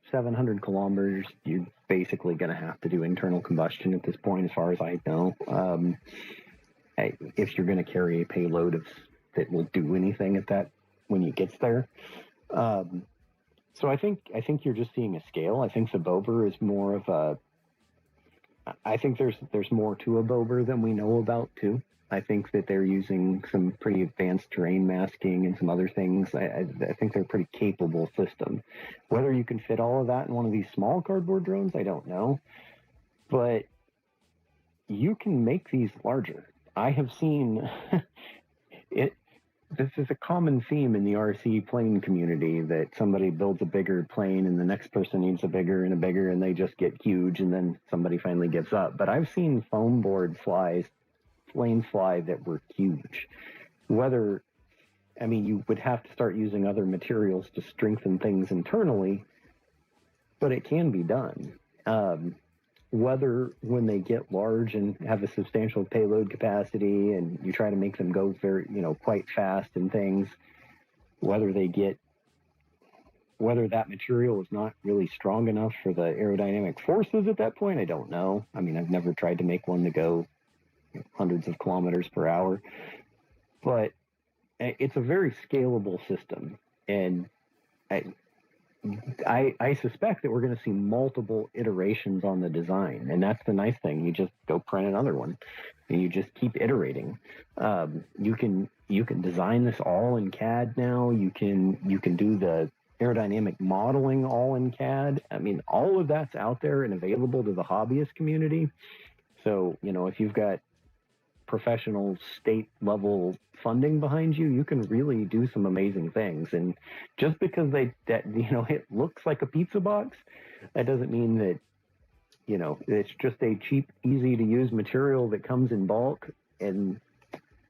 Speaker 5: 700 kilometers, you're basically going to have to do internal combustion at this point, as far as I know. If you're going to carry a payload that will do anything when it gets there. So I think you're just seeing a scale. I think the Bober is more of I think there's more to a Bober than we know about too. I think that they're using some pretty advanced terrain masking and some other things. I think they're a pretty capable system. Whether you can fit all of that in one of these small cardboard drones, I don't know. But you can make these larger. I have seen it. This is a common theme in the RC plane community, that somebody builds a bigger plane and the next person needs a bigger, and they just get huge, and then somebody finally gives up. But I've seen foam board planes fly that were huge. You would have to start using other materials to strengthen things internally, but it can be done. Whether when they get large and have a substantial payload capacity and you try to make them go very, quite fast and things, whether that material is not really strong enough for the aerodynamic forces at that point, I don't know. I've never tried to make one to go hundreds of kilometers per hour, but it's a very scalable system. And I suspect that we're going to see multiple iterations on the design, and that's the nice thing. You just go print another one, and you just keep iterating. You can design this all in CAD now. You can do the aerodynamic modeling all in CAD. All of that's out there and available to the hobbyist community. So if you've got professional state level funding behind you, you can really do some amazing things. And just because it looks like a pizza box, that doesn't mean that it's just a cheap, easy to use material that comes in bulk, and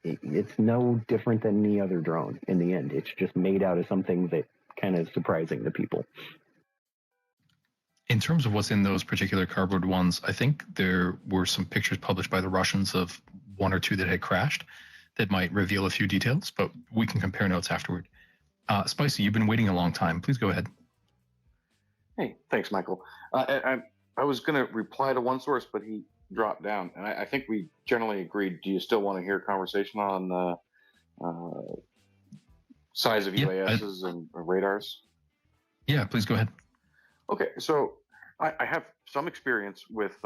Speaker 5: it's no different than any other drone. In the end, it's just made out of something that kind of surprising to people.
Speaker 1: In terms of what's in those particular cardboard ones, I think there were some pictures published by the Russians of one or two that had crashed that might reveal a few details, but we can compare notes afterward. Spicy, you've been waiting a long time. Please go ahead.
Speaker 11: Hey, thanks, Michael. I was going to reply to one source, but he dropped down, and I think we generally agreed. Do you still want to hear a conversation on size of UASs and radars?
Speaker 1: Yeah, please go ahead.
Speaker 11: Okay, so I have some experience with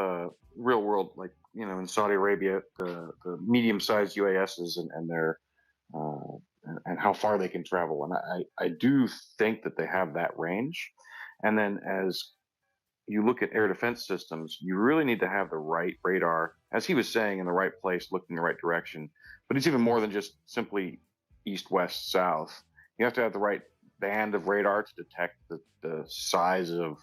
Speaker 11: real world, like in Saudi Arabia, the medium-sized UASs and their and how far they can travel, and I do think that they have that range. And then as you look at air defense systems, you really need to have the right radar, as he was saying, in the right place, looking the right direction. But it's even more than just simply east, west, south. You have to have the right band of radar to detect the size of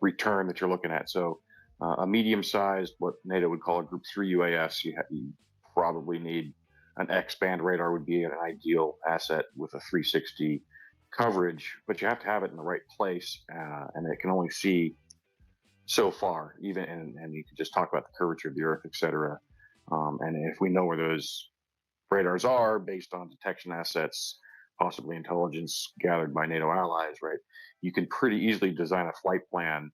Speaker 11: return that you're looking at. So a medium-sized, what NATO would call a Group 3 UAS, you probably need an X-band radar would be an ideal asset with a 360 coverage, but you have to have it in the right place, and it can only see so far, even, and you can just talk about the curvature of the Earth, etc. And if we know where those radars are based on detection assets, possibly intelligence gathered by NATO allies, right, you can pretty easily design a flight plan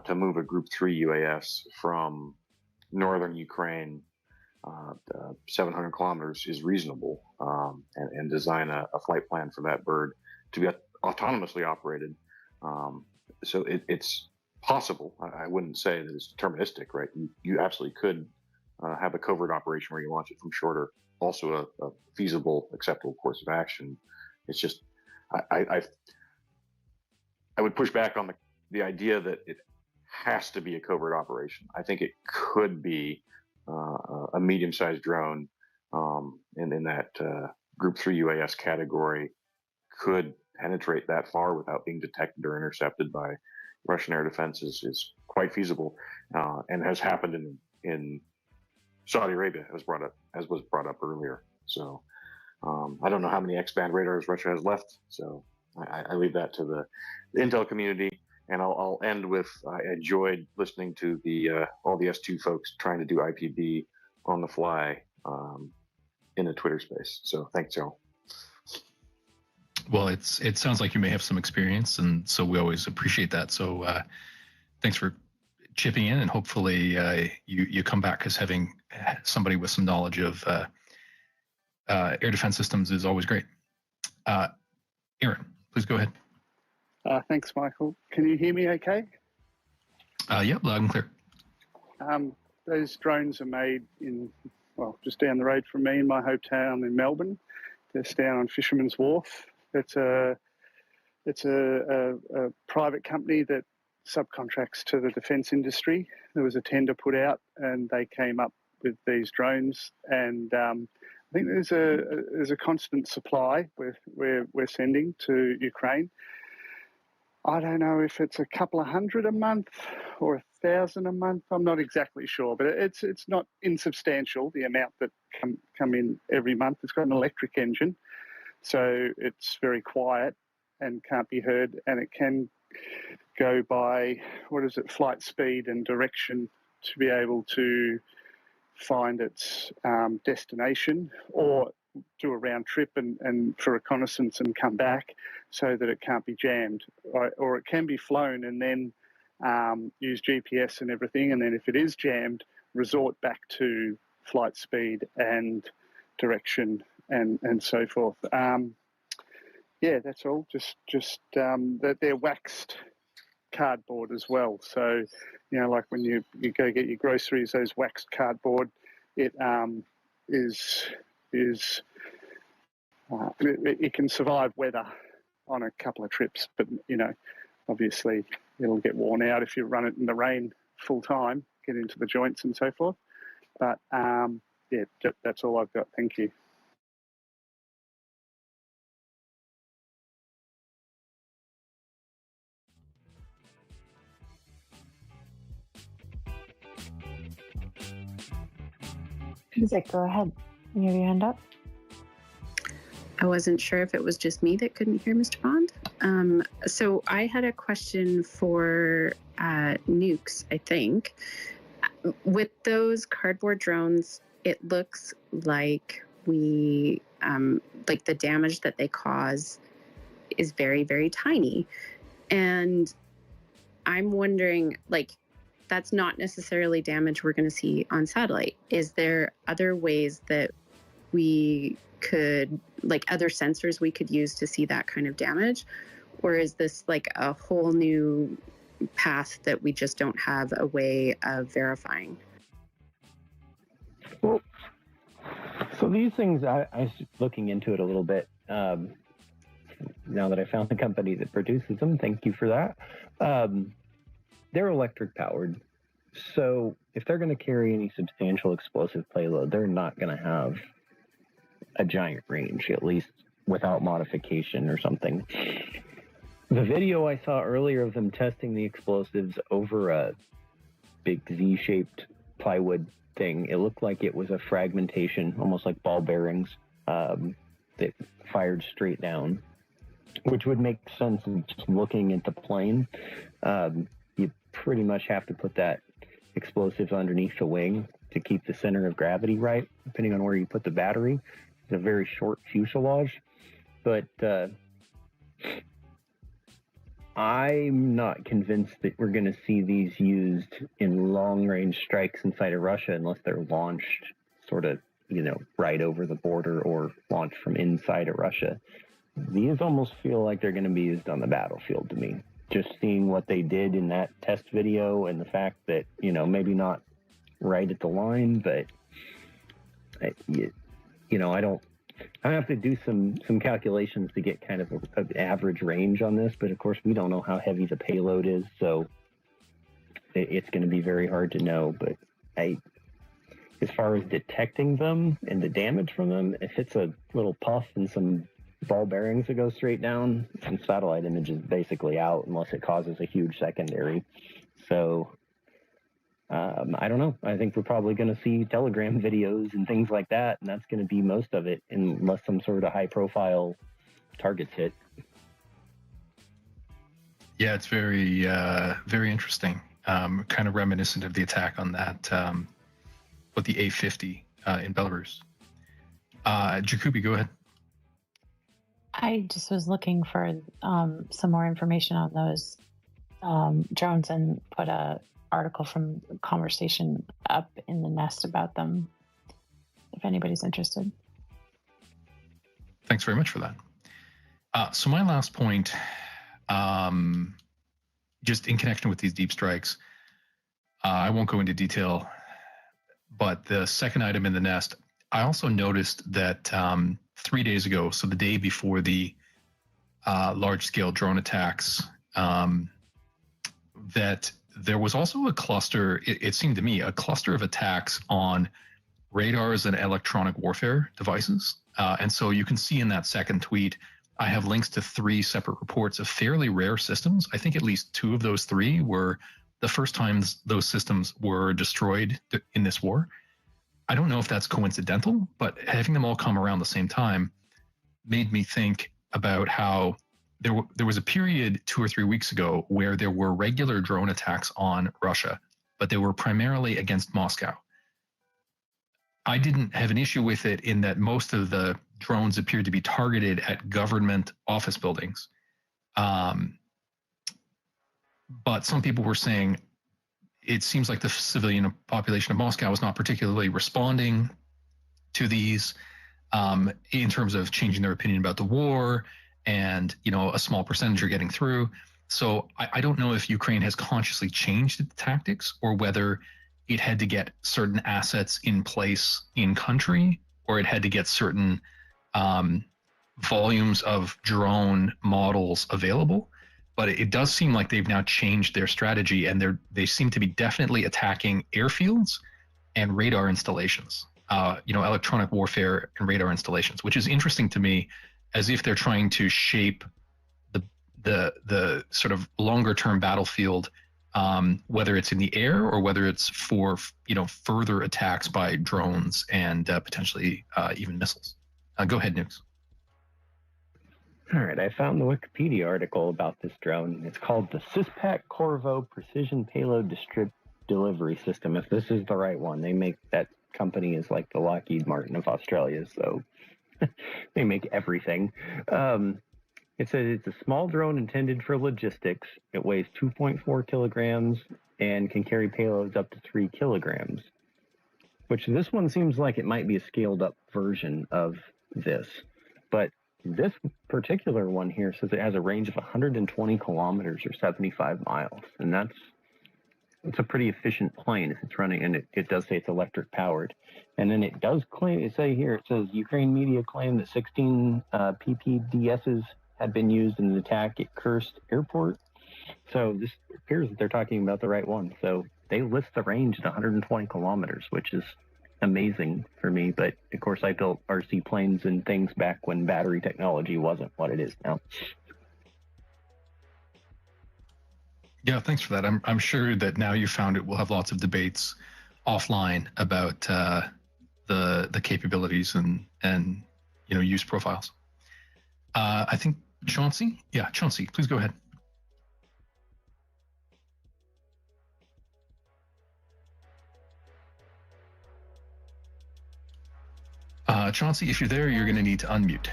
Speaker 11: to move a Group 3 UAS from northern Ukraine. 700 kilometers is reasonable, and design a flight plan for that bird to be autonomously operated. So it's possible. I wouldn't say that it's deterministic, right? You absolutely could have a covert operation where you launch it from shorter. Also a feasible, acceptable course of action. It's just, I would push back on the idea that it has to be a covert operation. I think it could be a medium-sized drone, in that Group 3 UAS category could penetrate that far without being detected or intercepted by Russian air defenses is quite feasible, and has happened in Saudi Arabia, as was brought up earlier. So I don't know how many X-band radars Russia has left, so I leave that to the intel community. And I'll end with, I enjoyed listening to all the S2 folks trying to do IPB on the fly in the Twitter space. So thanks, y'all.
Speaker 1: Well, it sounds like you may have some experience, and so we always appreciate that. So thanks for chipping in, and hopefully you come back, because having somebody with some knowledge of air defense systems is always great. Aaron, please go ahead.
Speaker 12: Thanks, Michael. Can you hear me okay?
Speaker 1: Yep, loud and clear.
Speaker 12: Those drones are made just down the road from me in my hometown in Melbourne. They're down on Fisherman's Wharf. It's a private company that subcontracts to the defence industry. There was a tender put out, and they came up with these drones. And I think there's a constant supply we're sending to Ukraine. I don't know if it's a couple of hundred a month or 1,000 a month. I'm not exactly sure, but it's not insubstantial, the amount that come in every month. It's got an electric engine, so it's very quiet and can't be heard, and it can go by, flight speed and direction to be able to find its destination, or do a round trip and for reconnaissance and come back, so that it can't be jammed, or it can be flown and then use GPS and everything, and then if it is jammed, resort back to flight speed and direction and so forth. That's all. Just that they're waxed cardboard as well. So, like when you go get your groceries, those waxed cardboard, it it can survive weather on a couple of trips, but obviously it'll get worn out if you run it in the rain full time, get into the joints and so forth. But that's all I've got. Thank you.
Speaker 10: Zach, go ahead. You have your hand up.
Speaker 2: I wasn't sure if it was just me that couldn't hear Mr. Bond. So I had a question for Nukes, I think. With those cardboard drones, it looks like the damage that they cause is very, very tiny. And I'm wondering, that's not necessarily damage we're going to see on satellite. Is there other ways that we could, other sensors we could use to see that kind of damage? Or is this a whole new path that we just don't have a way of verifying?
Speaker 5: Well, so these things, I was looking into it a little bit. Now that I found the company that produces them, thank you for that. They're electric powered. So if they're going to carry any substantial explosive payload, they're not going to have a giant range, at least without modification or something. The video I saw earlier of them testing the explosives over a big Z-shaped plywood thing, it looked like it was a fragmentation, almost like ball bearings, that fired straight down, which would make sense just looking at the plane. You pretty much have to put that explosive underneath the wing to keep the center of gravity right, depending on where you put the battery. It's a very short fuselage, but I'm not convinced that we're going to see these used in long-range strikes inside of Russia unless they're launched sort of, right over the border or launched from inside of Russia. These almost feel like they're going to be used on the battlefield to me. Just seeing what they did in that test video and the fact that, maybe not right at the line, but, I have to do some calculations to get kind of an average range on this, but of course we don't know how heavy the payload is, so it's going to be very hard to know. But as far as detecting them and the damage from them, if it's a little puff and some ball bearings that go straight down, some satellite image is basically out unless it causes a huge secondary. So I don't know. I think we're probably going to see telegram videos and things like that, and that's going to be most of it, unless some sort of high-profile targets hit.
Speaker 1: Yeah, it's very, very interesting. Kind of reminiscent of the attack on that, with the A-50 in Belarus. Jacoby, go ahead.
Speaker 10: I just was looking for some more information on those drones and put a article from Conversation up in the Nest about them, if anybody's interested.
Speaker 1: Thanks very much for that. So my last point, just in connection with these deep strikes, I won't go into detail, but the second item in the nest, I also noticed that 3 days ago, so the day before the large-scale drone attacks, that there was also a cluster, it seemed to me, a cluster of attacks on radars and electronic warfare devices. And so you can see in that second tweet, I have links to 3 separate reports of fairly rare systems. I think at least 2 of those 3 were the first times those systems were destroyed in this war. I don't know if that's coincidental, but having them all come around the same time made me think about how there was a period 2 or 3 weeks ago where there were regular drone attacks on Russia, but they were primarily against Moscow. I didn't have an issue with it in that most of the drones appeared to be targeted at government office buildings. But some people were saying it seems like the civilian population of Moscow is not particularly responding to these in terms of changing their opinion about the war, and a small percentage are getting through. So I don't know if Ukraine has consciously changed its tactics, or whether it had to get certain assets in place in country, or it had to get certain volumes of drone models available. But it does seem like they've now changed their strategy, and they seem to be definitely attacking airfields and radar installations, electronic warfare and radar installations, which is interesting to me, as if they're trying to shape the sort of longer term battlefield, whether it's in the air or whether it's for further attacks by drones and potentially even missiles. Go ahead, Nukes.
Speaker 5: All right, I found the Wikipedia article about this drone. It's called the CISPAC Corvo Precision Payload Delivery System. If this is the right one, that company is like the Lockheed Martin of Australia, so they make everything. It's a small drone intended for logistics. It weighs 2.4 kilograms and can carry payloads up to 3 kilograms, which this one seems like it might be a scaled up version of this. But this particular one here says it has a range of 120 kilometers or 75 miles. And it's a pretty efficient plane if it's running, and it does say it's electric powered. And then it does claim, it says Ukraine media claim that 16 PPDSs had been used in an attack at Kursk airport. So this appears that they're talking about the right one. So they list the range at 120 kilometers, which is amazing for me. But of course, I built RC planes and things back when battery technology wasn't what it is now.
Speaker 1: Yeah, thanks for that. I'm sure that now you found it, we'll have lots of debates offline about the capabilities and use profiles. I think Chauncey, please go ahead. Chauncey, if you're there, you're going to need to unmute.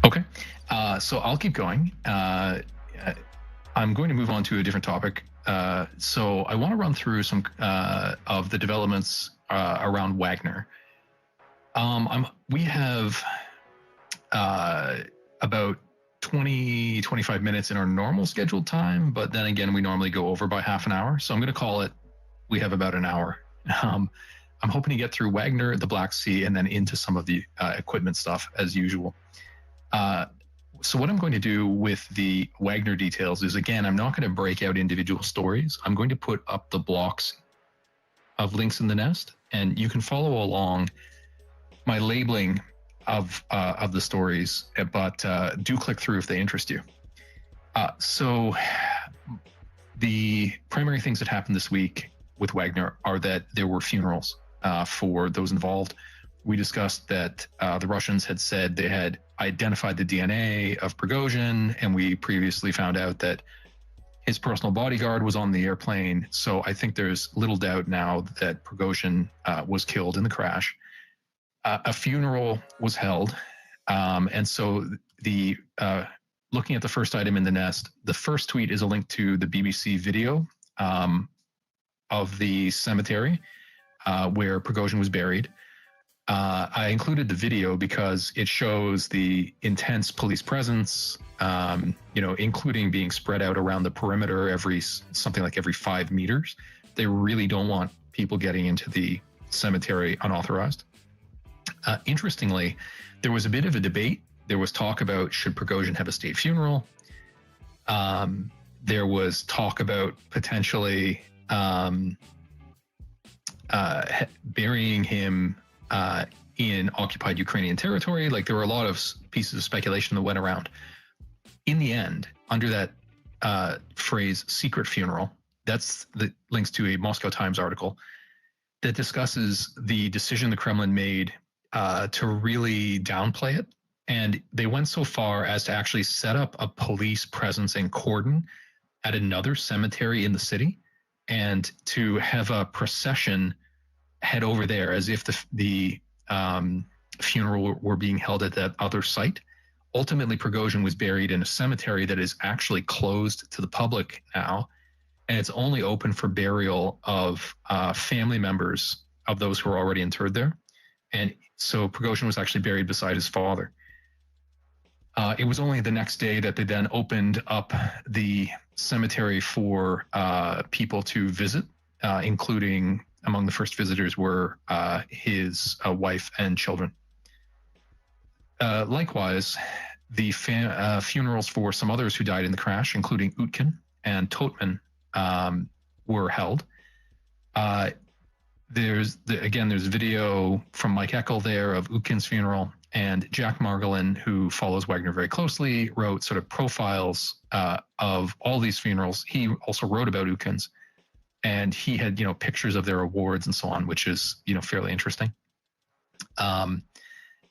Speaker 1: Okay, so I'll keep going. I'm going to move on to a different topic. So I want to run through some of the developments around Wagner. We have about 20-25 minutes in our normal scheduled time, but then again, we normally go over by half an hour. So I'm going to call it, we have about an hour. I'm hoping to get through Wagner, the Black Sea, and then into some of the equipment stuff as usual. So what I'm going to do with the Wagner details is, again, I'm not going to break out individual stories. I'm going to put up the blocks of links in the nest, and you can follow along my labeling of the stories, but do click through if they interest you. So the primary things that happened this week with Wagner are that there were funerals for those involved. We discussed that the Russians had said they had identified the DNA of Prigozhin, and we previously found out that his personal bodyguard was on the airplane. So I think there's little doubt now that Prigozhin was killed in the crash. A funeral was held, and so the looking at the first item in the nest, the first tweet is a link to the BBC video of the cemetery where Prigozhin was buried. I included the video because it shows the intense police presence, including being spread out around the perimeter something like every 5 meters. They really don't want people getting into the cemetery unauthorized. Interestingly, there was a bit of a debate. There was talk about should Prigozhin have a state funeral. There was talk about potentially burying him in occupied Ukrainian territory. Like, there were a lot of pieces of speculation that went around. In the end, under that phrase secret funeral, that links to a Moscow Times article that discusses the decision the Kremlin made to really downplay it. And they went so far as to actually set up a police presence and cordon at another cemetery in the city, and to have a procession head over there as if the funeral were being held at that other site. Ultimately, Prigozhin was buried in a cemetery that is actually closed to the public now, and it's only open for burial of family members of those who are already interred there. And so Prigozhin was actually buried beside his father. It was only the next day that they then opened up the cemetery for people to visit, including among the first visitors were his wife and children. Likewise, the funerals for some others who died in the crash, including Utkin and Totman, were held. There's video from Mike Eckel there of Utkin's funeral, and Jack Margolin, who follows Wagner very closely, wrote sort of profiles of all these funerals. He also wrote about Utkin's, and he had, pictures of their awards and so on, which is, fairly interesting.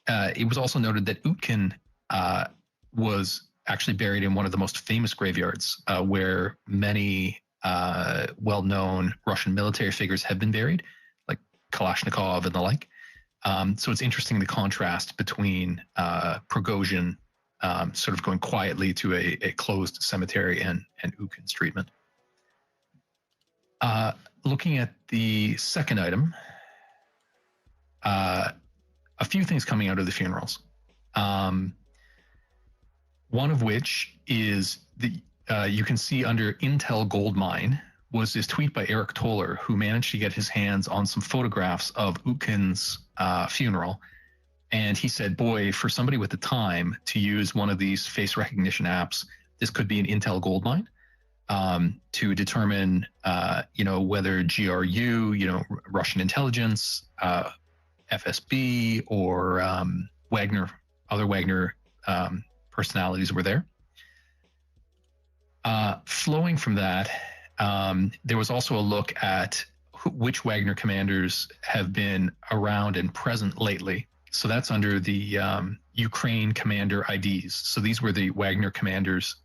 Speaker 1: It was also noted that Utkin was actually buried in one of the most famous graveyards where many well-known Russian military figures have been buried, like Kalashnikov and the like. So it's interesting the contrast between Prigozhin sort of going quietly to a closed cemetery and Utkin's treatment. Looking at the second item, a few things coming out of the funerals. One of which is you can see under Intel Goldmine was this tweet by Eric Toller, who managed to get his hands on some photographs of Utkin's funeral. And he said, boy, for somebody with the time to use one of these face recognition apps, this could be an Intel Goldmine to determine, whether GRU, Russian intelligence, FSB, or other Wagner personalities were there. Flowing from that, there was also a look at which Wagner commanders have been around and present lately. So that's under the Ukraine commander IDs. So these were the Wagner commanders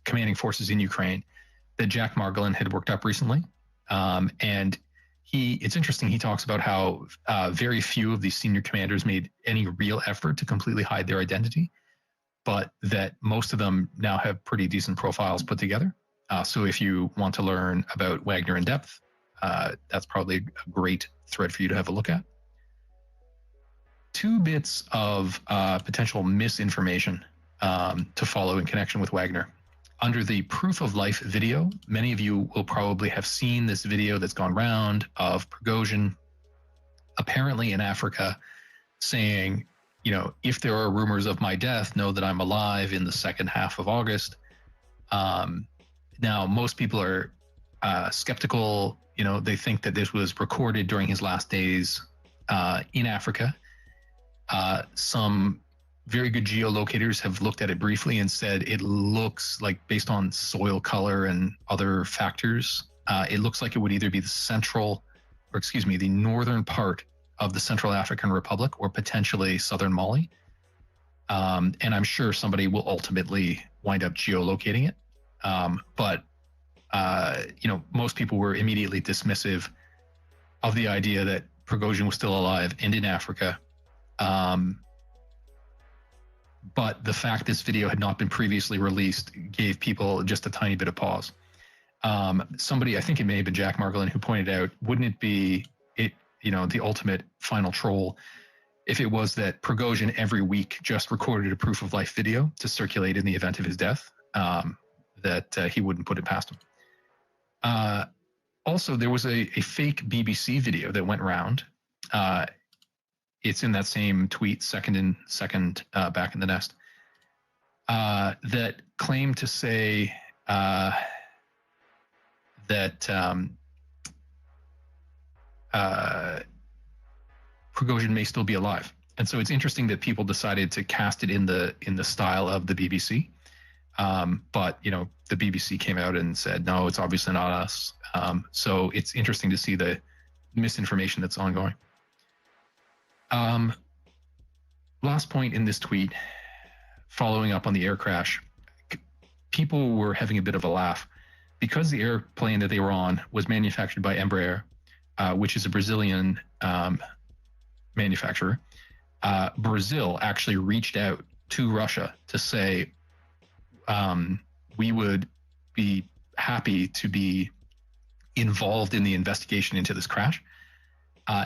Speaker 1: commanding forces in Ukraine that Jack Margolin had worked up recently. And it's interesting, he talks about how very few of these senior commanders made any real effort to completely hide their identity, but that most of them now have pretty decent profiles put together. So if you want to learn about Wagner in depth, that's probably a great thread for you to have a look at. Two bits of potential misinformation to follow in connection with Wagner. Under the Proof of Life video, many of you will probably have seen this video that's gone round of Prigozhin apparently in Africa saying, if there are rumors of my death, know that I'm alive in the second half of August. Now, most people are skeptical. They think that this was recorded during his last days in Africa. Some very good geolocators have looked at it briefly and said it looks like, based on soil color and other factors, it looks like it would either be the northern part of the Central African Republic or potentially southern Mali. And I'm sure somebody will ultimately wind up geolocating it. But most people were immediately dismissive of the idea that Prigozhin was still alive and in Africa. But the fact this video had not been previously released gave people just a tiny bit of pause. Somebody, I think it may have been Jack Margolin, who pointed out, wouldn't it be, the ultimate final troll if it was that Prigozhin every week just recorded a proof of life video to circulate in the event of his death, that he wouldn't put it past him. Also, there was a fake BBC video that went around. It's in that same tweet, second back in the nest, that claimed to say that Prigozhin may still be alive. And so it's interesting that people decided to cast it in the style of the BBC. But the BBC came out and said, no, it's obviously not us. So it's interesting to see the misinformation that's ongoing. Last point in this tweet, following up on the air crash, people were having a bit of a laugh because the airplane that they were on was manufactured by Embraer, which is a Brazilian manufacturer. Brazil actually reached out to Russia to say, we would be happy to be involved in the investigation into this crash.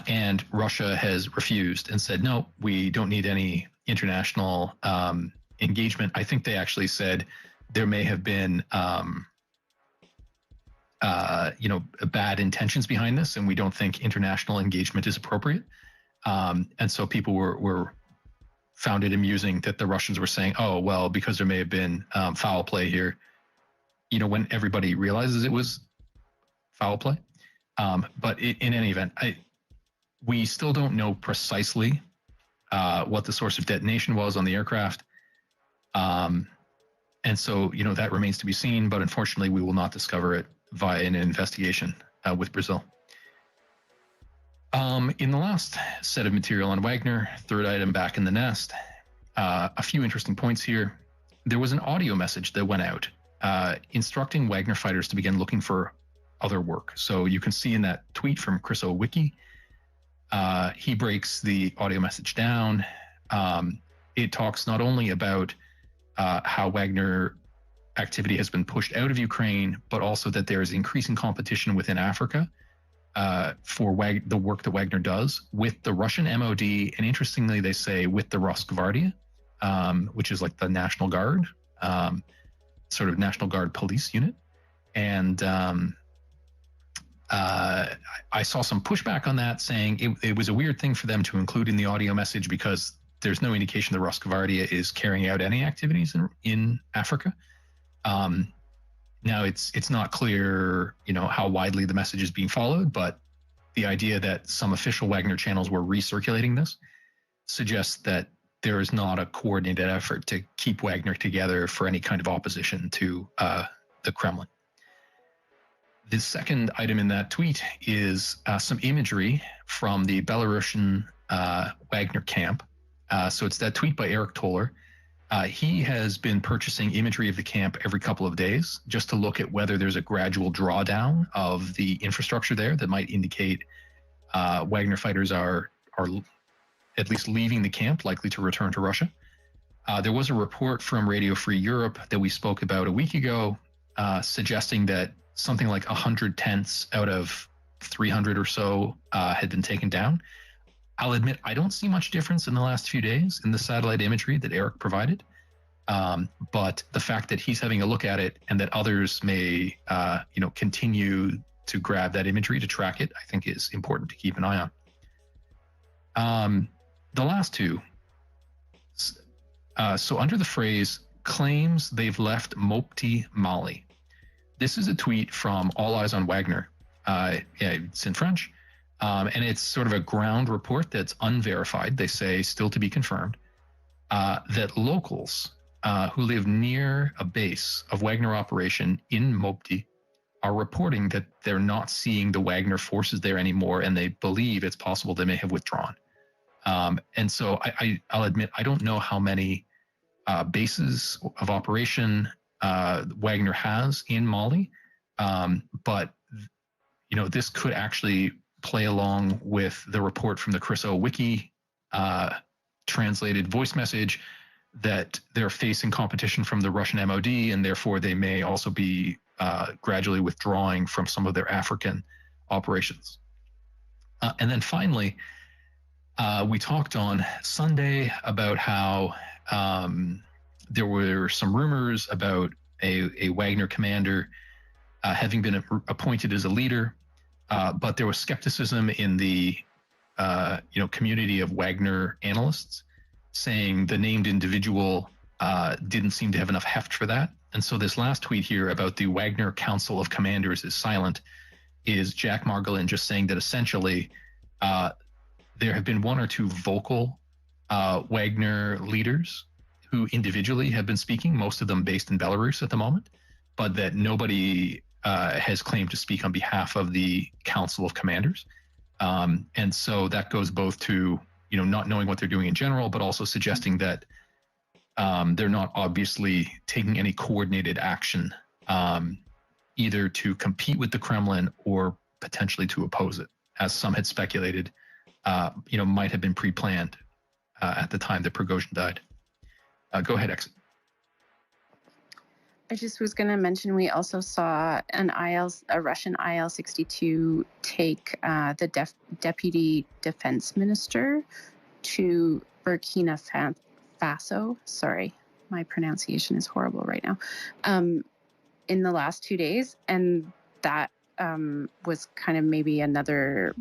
Speaker 1: And Russia has refused and said, no, we don't need any international engagement. I think they actually said there may have been, bad intentions behind this, and we don't think international engagement is appropriate. And so people found it amusing that the Russians were saying, oh, well, because there may have been foul play here, when everybody realizes it was foul play. But in any event, we still don't know precisely what the source of detonation was on the aircraft. And so, that remains to be seen, but unfortunately we will not discover it via an investigation with Brazil. In the last set of material on Wagner, third item back in the nest, a few interesting points here. There was an audio message that went out instructing Wagner fighters to begin looking for other work. So you can see in that tweet from Chris Owicki, he breaks the audio message down. It talks not only about how Wagner activity has been pushed out of Ukraine, but also that there is increasing competition within Africa for the work that Wagner does with the Russian MOD, and interestingly, they say with the Rosgvardia, which is like the National Guard, sort of National Guard police unit. And I saw some pushback on that, saying it was a weird thing for them to include in the audio message because there's no indication the Rosgvardia is carrying out any activities in Africa. Now it's not clear, how widely the message is being followed, but the idea that some official Wagner channels were recirculating this suggests that there is not a coordinated effort to keep Wagner together for any kind of opposition to the Kremlin. The second item in that tweet is some imagery from the Belarusian Wagner camp. So it's that tweet by Eric Toller. He has been purchasing imagery of the camp every couple of days just to look at whether there's a gradual drawdown of the infrastructure there that might indicate Wagner fighters are at least leaving the camp, likely to return to Russia. There was a report from Radio Free Europe that we spoke about a week ago suggesting that something like 100 tents out of 300 or so had been taken down. I'll admit I don't see much difference in the last few days in the satellite imagery that Eric provided. But the fact that he's having a look at it and that others may, continue to grab that imagery to track it, I think is important to keep an eye on. The last two. So under the phrase claims they've left Mopti, Mali. This is a tweet from All Eyes on Wagner. It's in French. And it's sort of a ground report that's unverified. They say still to be confirmed, that locals who live near a base of Wagner operation in Mopti are reporting that they're not seeing the Wagner forces there anymore, and they believe it's possible they may have withdrawn. And so I'll admit, I don't know how many bases of operation Wagner has in Mali, but this could actually play along with the report from the Chris Owicki translated voice message that they're facing competition from the Russian MOD, and therefore they may also be gradually withdrawing from some of their African operations. And then finally, we talked on Sunday about how there were some rumors about a Wagner commander having been appointed as a leader, but there was skepticism in the community of Wagner analysts, saying the named individual didn't seem to have enough heft for that. And so this last tweet here about the Wagner Council of Commanders is silent is Jack Margolin just saying that essentially there have been one or two vocal Wagner leaders who individually have been speaking, most of them based in Belarus at the moment, but that nobody has claimed to speak on behalf of the Council of Commanders. And so that goes both to, not knowing what they're doing in general, but also suggesting that they're not obviously taking any coordinated action, either to compete with the Kremlin or potentially to oppose it, as some had speculated, might have been pre-planned at the time that Prigozhin died. Go ahead, Exit.
Speaker 2: I just was going to mention we also saw a Russian IL-62 take the deputy defense minister to Burkina Faso. Sorry, my pronunciation is horrible right now. In the last 2 days, and that was kind of maybe another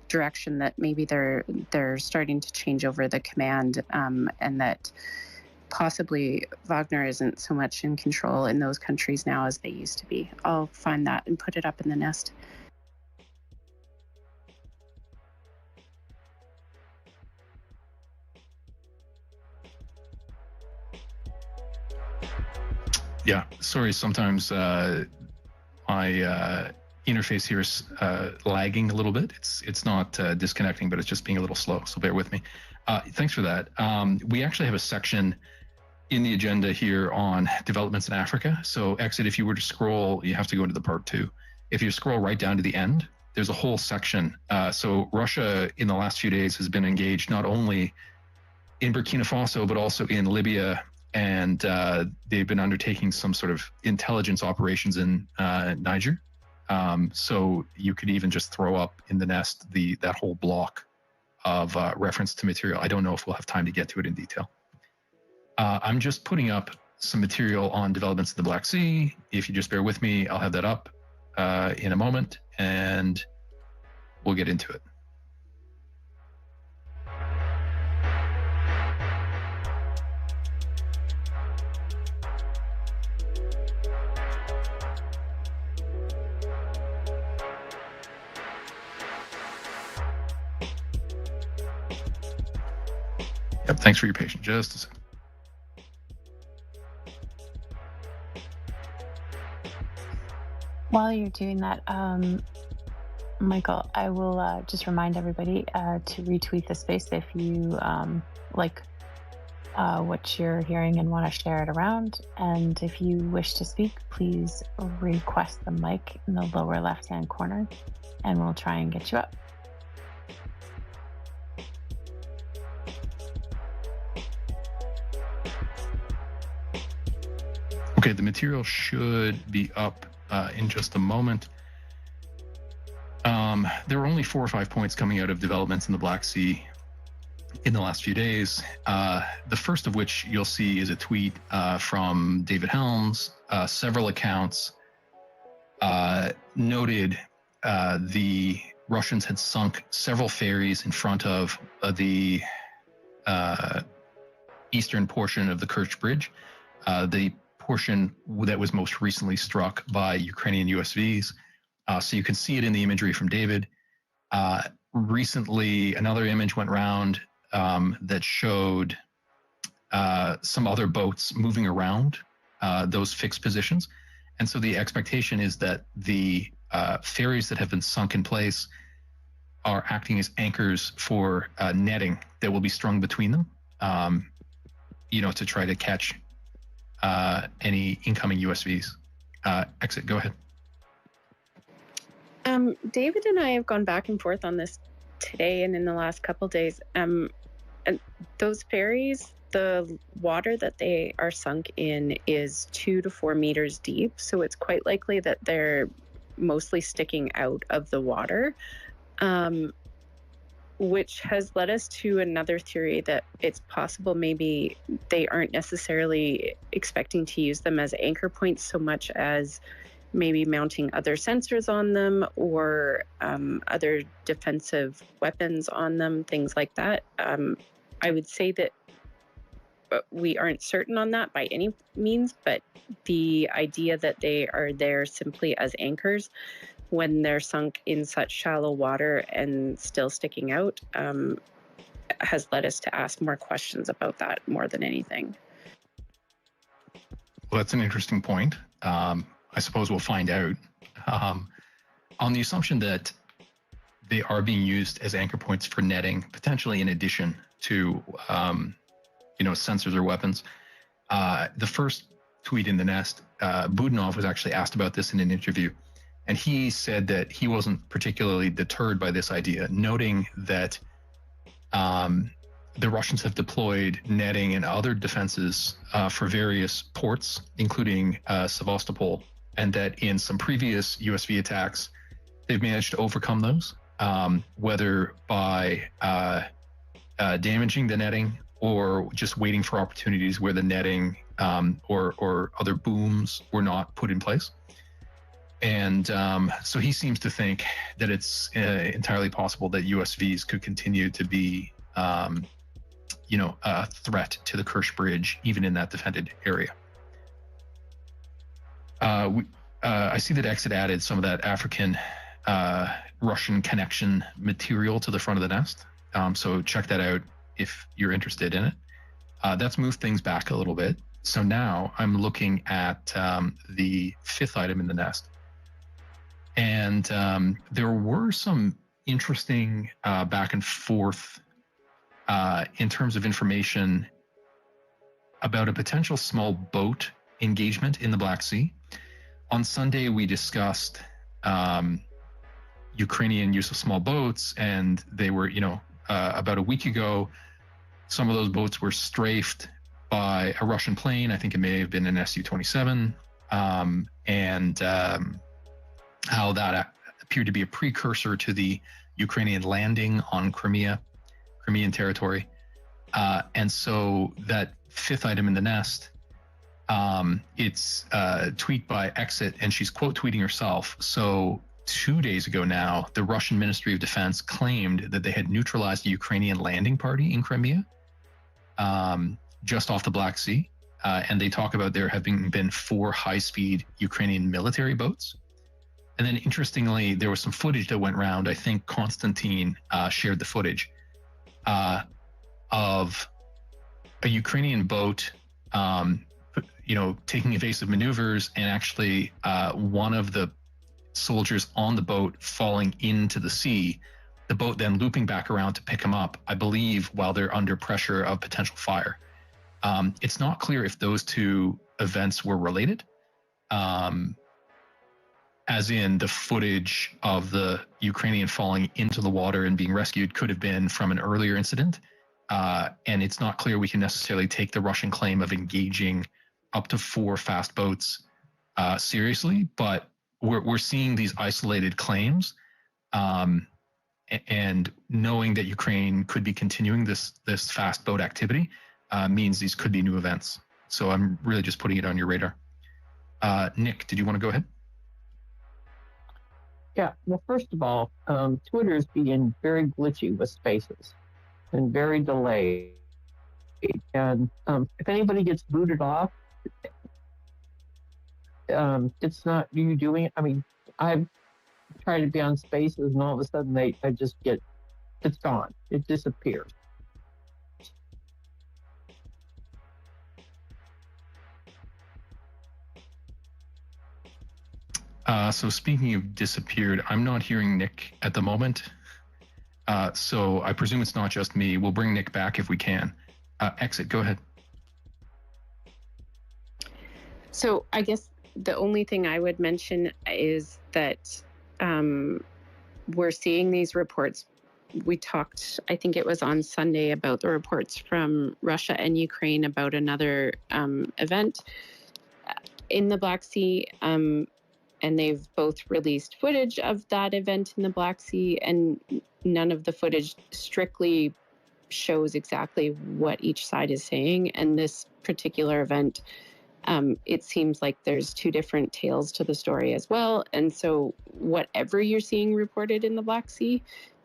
Speaker 2: direction that maybe they're starting to change over the command, and that possibly Wagner isn't so much in control in those countries now as they used to be. I'll find that and put it up in the nest.
Speaker 1: Yeah, sorry, sometimes my interface here is lagging a little bit. It's not disconnecting, but it's just being a little slow, so bear with me. Thanks for that. We actually have a section in the agenda here on developments in Africa. So Exit, if you were to scroll, you have to go into the part 2. If you scroll right down to the end, there's a whole section. So Russia in the last few days has been engaged not only in Burkina Faso, but also in Libya, and they've been undertaking some sort of intelligence operations in Niger. So you could even just throw up in the nest that whole block of reference to material. I don't know if we'll have time to get to it in detail. I'm just putting up some material on developments in the Black Sea. If you just bear with me, I'll have that up in a moment, and we'll get into it. Yep, thanks for your patience. Just a second.
Speaker 10: While you're doing that, Michael, I will just remind everybody to retweet the space if you like what you're hearing and want to share it around. And if you wish to speak, please request the mic in the lower left-hand corner, and we'll try and get you up.
Speaker 1: Okay, the material should be up in just a moment. There were only 4 or 5 points coming out of developments in the Black Sea in the last few days. The first of which you'll see is a tweet from David Helms. Several accounts noted the Russians had sunk several ferries in front of the eastern portion of the Kerch Bridge. The portion that was most recently struck by Ukrainian USVs. So you can see it in the imagery from David. Recently, another image went around that showed some other boats moving around those fixed positions. And so the expectation is that the ferries that have been sunk in place are acting as anchors for netting that will be strung between them, to try to catch any incoming USVs. Exit, go ahead.
Speaker 2: David and I have gone back and forth on this today and in the last couple days. And those ferries, the water that they are sunk in is 2 to 4 meters deep. So it's quite likely that they're mostly sticking out of the water, which has led us to another theory that it's possible maybe they aren't necessarily expecting to use them as anchor points so much as maybe mounting other sensors on them or other defensive weapons on them, things like that. I would say that we aren't certain on that by any means, but the idea that they are there simply as anchors when they're sunk in such shallow water and still sticking out has led us to ask more questions about that more than anything.
Speaker 1: Well, that's an interesting point. I suppose we'll find out. On the assumption that they are being used as anchor points for netting, potentially in addition to sensors or weapons. The first tweet in the nest, Budanov was actually asked about this in an interview, and he said that he wasn't particularly deterred by this idea, noting that the Russians have deployed netting and other defenses for various ports, including Sevastopol, and that in some previous USV attacks, they've managed to overcome those, whether by damaging the netting or just waiting for opportunities where the netting or other booms were not put in place. And so he seems to think that it's entirely possible that USVs could continue to be, a threat to the Kerch Bridge, even in that defended area. I see that Exit added some of that African Russian connection material to the front of the nest. So check that out if you're interested in it. That's moved things back a little bit. So now I'm looking at the fifth item in the nest. And there were some interesting back and forth in terms of information about a potential small boat engagement in the Black Sea. On Sunday, we discussed Ukrainian use of small boats, and they were, about a week ago, some of those boats were strafed by a Russian plane. I think it may have been an Su-27, and how that appeared to be a precursor to the Ukrainian landing on Crimean territory. And so that fifth item in the nest, it's a tweet by Exit, and she's quote tweeting herself. So 2 days ago now, the Russian Ministry of Defense claimed that they had neutralized a Ukrainian landing party in Crimea, just off the Black Sea. And they talk about there having been 4 high-speed Ukrainian military boats. And then interestingly, there was some footage that went around. I think Konstantin shared the footage of a Ukrainian boat, taking evasive maneuvers, and actually one of the soldiers on the boat falling into the sea, the boat then looping back around to pick him up, I believe, while they're under pressure of potential fire. It's not clear if those two events were related, as in the footage of the Ukrainian falling into the water and being rescued could have been from an earlier incident. And it's not clear we can necessarily take the Russian claim of engaging up to 4 fast boats seriously, but we're seeing these isolated claims, and knowing that Ukraine could be continuing this fast boat activity means these could be new events. So I'm really just putting it on your radar. Nick, did you want to go ahead?
Speaker 13: Yeah, well, first of all, Twitter is being very glitchy with spaces and very delayed. And if anybody gets booted off, it's not you doing it. I mean, I've tried to be on spaces, and all of a sudden I just get, it's gone. It disappears.
Speaker 1: So speaking of disappeared, I'm not hearing Nick at the moment. So I presume it's not just me. We'll bring Nick back if we can. Exit, go ahead.
Speaker 2: So I guess the only thing I would mention is that we're seeing these reports. We talked, I think it was on Sunday, about the reports from Russia and Ukraine about another event in the Black Sea. and they've both released footage of that event in the Black Sea, and none of the footage strictly shows exactly what each side is saying. And this particular event, it seems like there's two different tales to the story as well. And so whatever you're seeing reported in the Black Sea,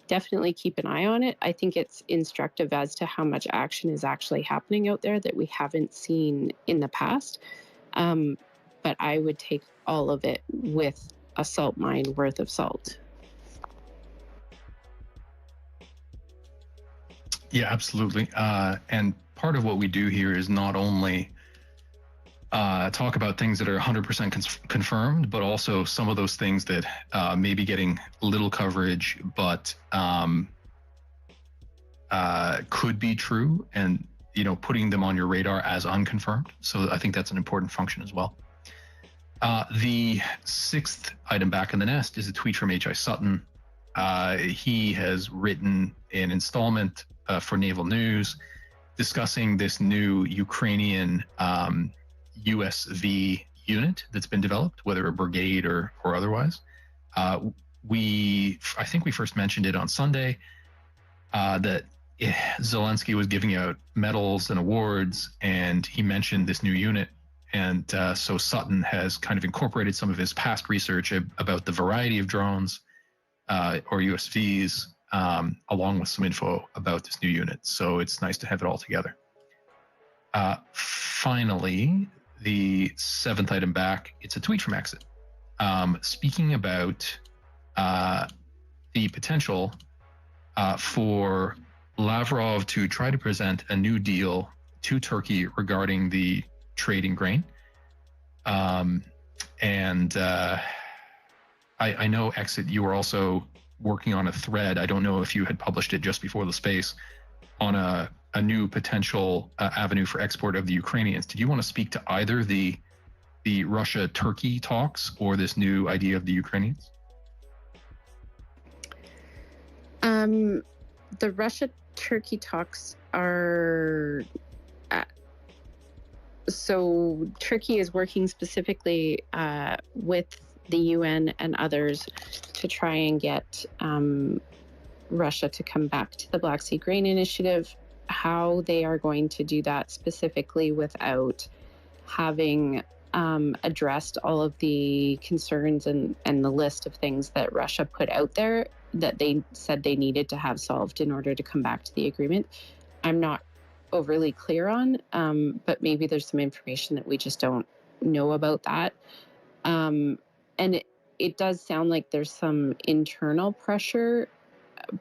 Speaker 2: definitely keep an eye on it. I think it's instructive as to how much action is actually happening out there that we haven't seen in the past. But I would take all of it with a salt mine worth of salt.
Speaker 1: Yeah, absolutely. And part of what we do here is not only talk about things that are 100% confirmed, but also some of those things that may be getting little coverage, but could be true, and putting them on your radar as unconfirmed. So I think that's an important function as well. The sixth item back in the nest is a tweet from H.I. Sutton. He has written an installment for Naval News discussing this new Ukrainian USV unit that's been developed, whether a brigade or otherwise. I think we first mentioned it on Sunday, that Zelensky was giving out medals and awards, and he mentioned this new unit. And so Sutton has kind of incorporated some of his past research about the variety of drones or USVs, along with some info about this new unit. So it's nice to have it all together. Finally, the seventh item back, it's a tweet from Exit, speaking about the potential for Lavrov to try to present a new deal to Turkey regarding the trade in grain. I know, Exit, you were also working on a thread. I don't know if you had published it just before the space on a new potential avenue for export of the Ukrainians. Did you want to speak to either the Russia-Turkey talks or this new idea of the Ukrainians?
Speaker 2: The Russia-Turkey talks are... So Turkey is working specifically with the UN and others to try and get Russia to come back to the Black Sea Grain Initiative. How they are going to do that specifically without having addressed all of the concerns and the list of things that Russia put out there that they said they needed to have solved in order to come back to the agreement, I'm not overly clear on, but maybe there's some information that we just don't know about that. And it does sound like there's some internal pressure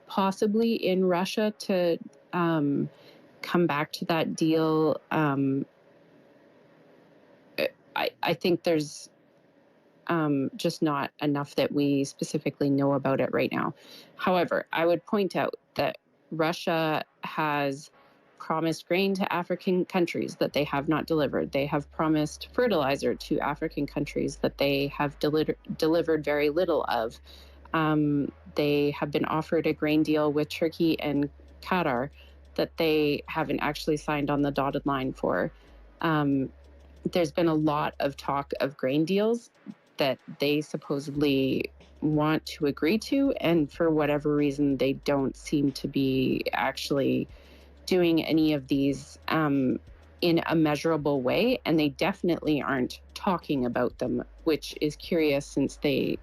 Speaker 2: possibly in Russia to come back to that deal. I think there's just not enough that we specifically know about it right now. However, I would point out that Russia has promised grain to African countries that they have not delivered. They have promised fertilizer to African countries that they have delivered very little of. They have been offered a grain deal with Turkey and Qatar that they haven't actually signed on the dotted line for. There's been a lot of talk of grain deals that they supposedly want to agree to, and for whatever reason, they don't seem to be actually doing any of these in a measurable way, and they definitely aren't talking about them, which is curious since they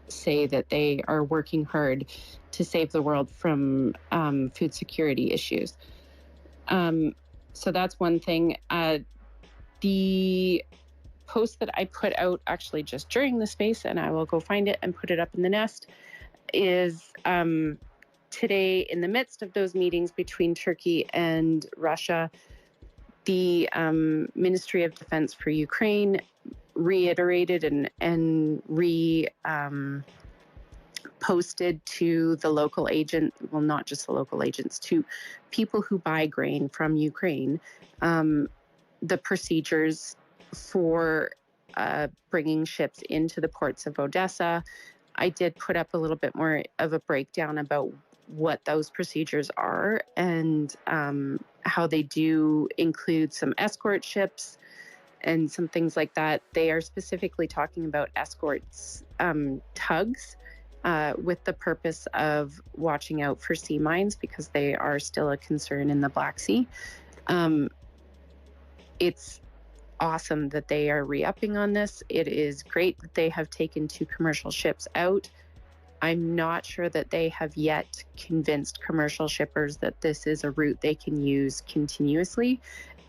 Speaker 2: say that they are working hard to save the world from food security issues. So that's one thing. The post that I put out actually just during the space, and I will go find it and put it up in the nest, is today, in the midst of those meetings between Turkey and Russia, the Ministry of Defense for Ukraine reiterated and posted to the local agent, well, not just the local agents, to people who buy grain from Ukraine, the procedures for bringing ships into the ports of Odessa. I did put up a little bit more of a breakdown about what those procedures are and how they do include some escort ships, and some things like that. They are specifically talking about escorts, tugs, with the purpose of watching out for sea mines because they are still a concern in the Black Sea. It's awesome that they are re-upping on this. It is great that they have taken 2 commercial ships out. I'm not sure that they have yet convinced commercial shippers that this is a route they can use continuously.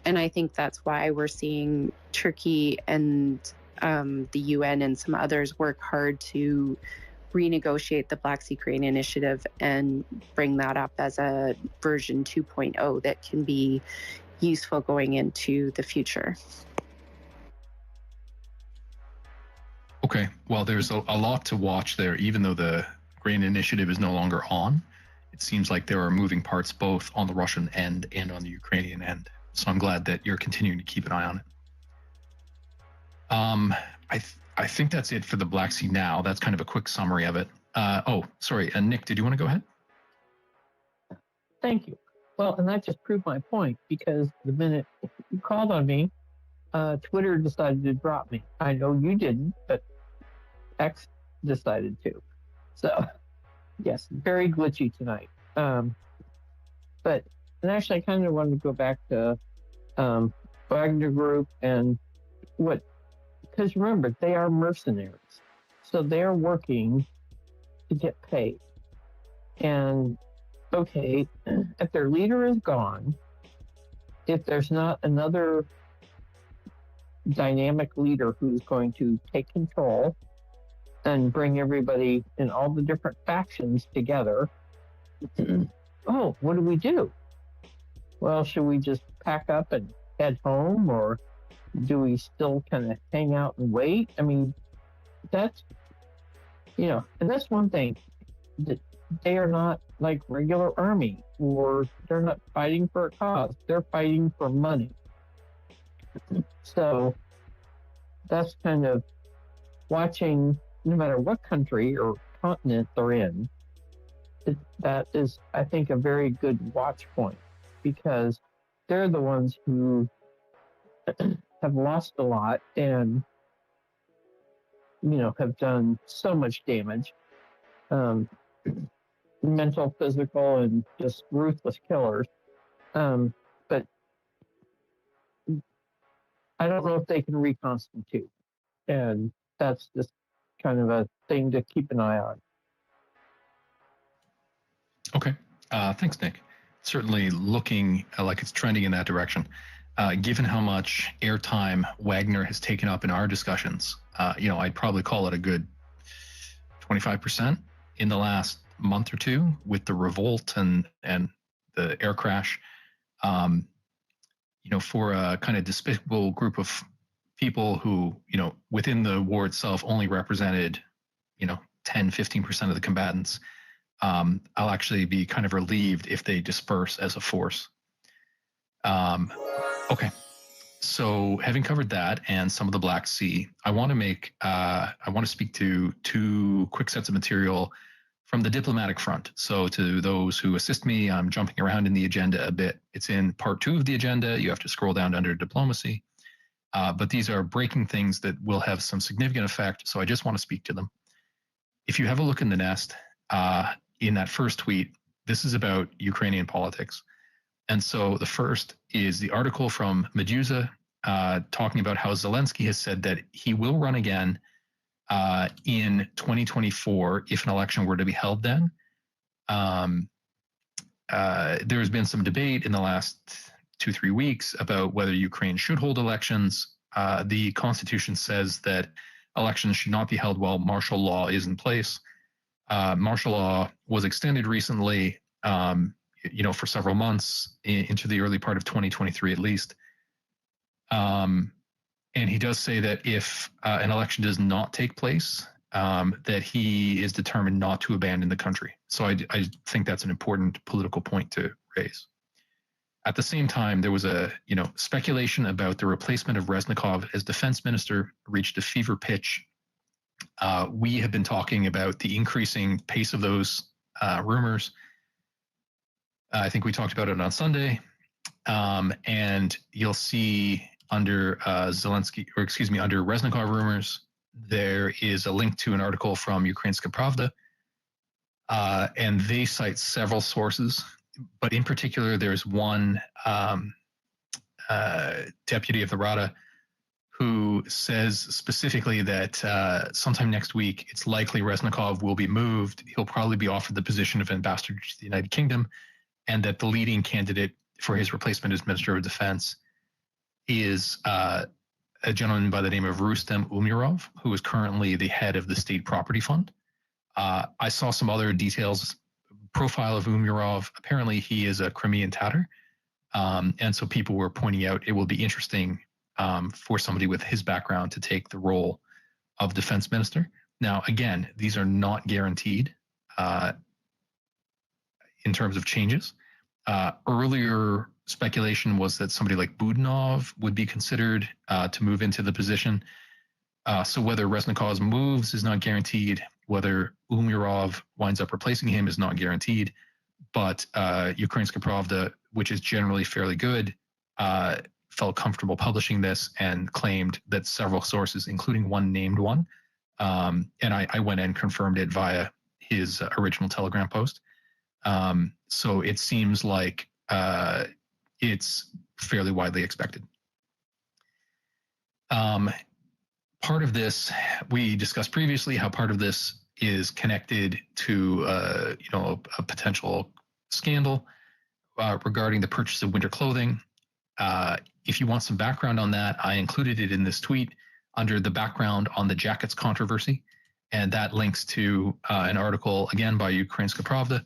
Speaker 2: And I think that's why we're seeing Turkey and the UN and some others work hard to renegotiate the Black Sea Grain Initiative and bring that up as a version 2.0 that can be useful going into the future.
Speaker 1: Okay, well, there's a lot to watch there, even though the grain initiative is no longer on. It seems like there are moving parts both on the Russian end and on the Ukrainian end. So I'm glad that you're continuing to keep an eye on it. I think that's it for the Black Sea now. That's kind of a quick summary of it. Sorry, Nick, did you want to go ahead?
Speaker 13: Thank you. Well, and that just proved my point, because the minute you called on me, Twitter decided to drop me. I know you didn't, but X decided to. So, yes, very glitchy tonight. But and actually, I kind of wanted to go back to Wagner Group and what, because remember, they are mercenaries. So they're working to get paid. And, okay, if their leader is gone, if there's not another dynamic leader who's going to take control and bring everybody in all the different factions together, oh, what do we do? Well, should we just pack up and head home, or do we still kind of hang out and wait? I mean, that's, and that's one thing. They are not like regular army, or they're not fighting for a cause. They're fighting for money. So that's kind of watching, no matter what country or continent they're in, that is, I think, a very good watch point, because they're the ones who have lost a lot and, have done so much damage, mental, physical, and just ruthless killers. But I don't know if they can reconstitute. And that's just kind of a thing to keep an eye on.
Speaker 1: Okay. Thanks, Nick. Certainly looking like it's trending in that direction. Given how much airtime Wagner has taken up in our discussions, I'd probably call it a good 25% in the last month or two with the revolt and the air crash. For a kind of despicable group of people who, within the war itself only represented, 10, 15% of the combatants, I'll actually be kind of relieved if they disperse as a force. Okay. So having covered that and some of the Black Sea, I want to speak to 2 quick sets of material from the diplomatic front. So to those who assist me, I'm jumping around in the agenda a bit. It's in part 2 of the agenda. You have to scroll down under diplomacy. But these are breaking things that will have some significant effect. So I just want to speak to them. If you have a look in the nest, in that first tweet, this is about Ukrainian politics. And so the first is the article from Medusa talking about how Zelensky has said that he will run again in 2024 if an election were to be held then. There's been some debate in the last 2-3 weeks about whether Ukraine should hold elections. The Constitution says that elections should not be held while martial law is in place. Martial law was extended recently, for several months into the early part of 2023 at least. And he does say that if an election does not take place, that he is determined not to abandon the country. So I think that's an important political point to raise. At the same time, there was a speculation about the replacement of Reznikov as defense minister reached a fever pitch. We have been talking about the increasing pace of those rumors. I think we talked about it on Sunday, and you'll see under Zelensky, or excuse me, under Reznikov rumors, there is a link to an article from Ukrainska Pravda, and they cite several sources, but in particular, there's one deputy of the Rada who says specifically that sometime next week, it's likely Reznikov will be moved. He'll probably be offered the position of ambassador to the United Kingdom, and that the leading candidate for his replacement as Minister of Defense is a gentleman by the name of Rustem Umerov, who is currently the head of the State Property Fund. I saw some other details, profile of Umerov. Apparently, he is a Crimean Tatar. And so people were pointing out it will be interesting for somebody with his background to take the role of defense minister. Now, again, these are not guaranteed in terms of changes. Earlier speculation was that somebody like Budanov would be considered to move into the position. So whether Reznikov's moves is not guaranteed, whether Umerov winds up replacing him is not guaranteed. But Ukrainska Pravda, which is generally fairly good, felt comfortable publishing this and claimed that several sources, including one named one, and I went and confirmed it via his original Telegram post. So it seems like it's fairly widely expected. Part of this, we discussed previously how part of this is connected to a potential scandal regarding the purchase of winter clothing. If you want some background on that, I included it in this tweet under the background on the jackets controversy, and that links to an article, again, by Ukrainska Pravda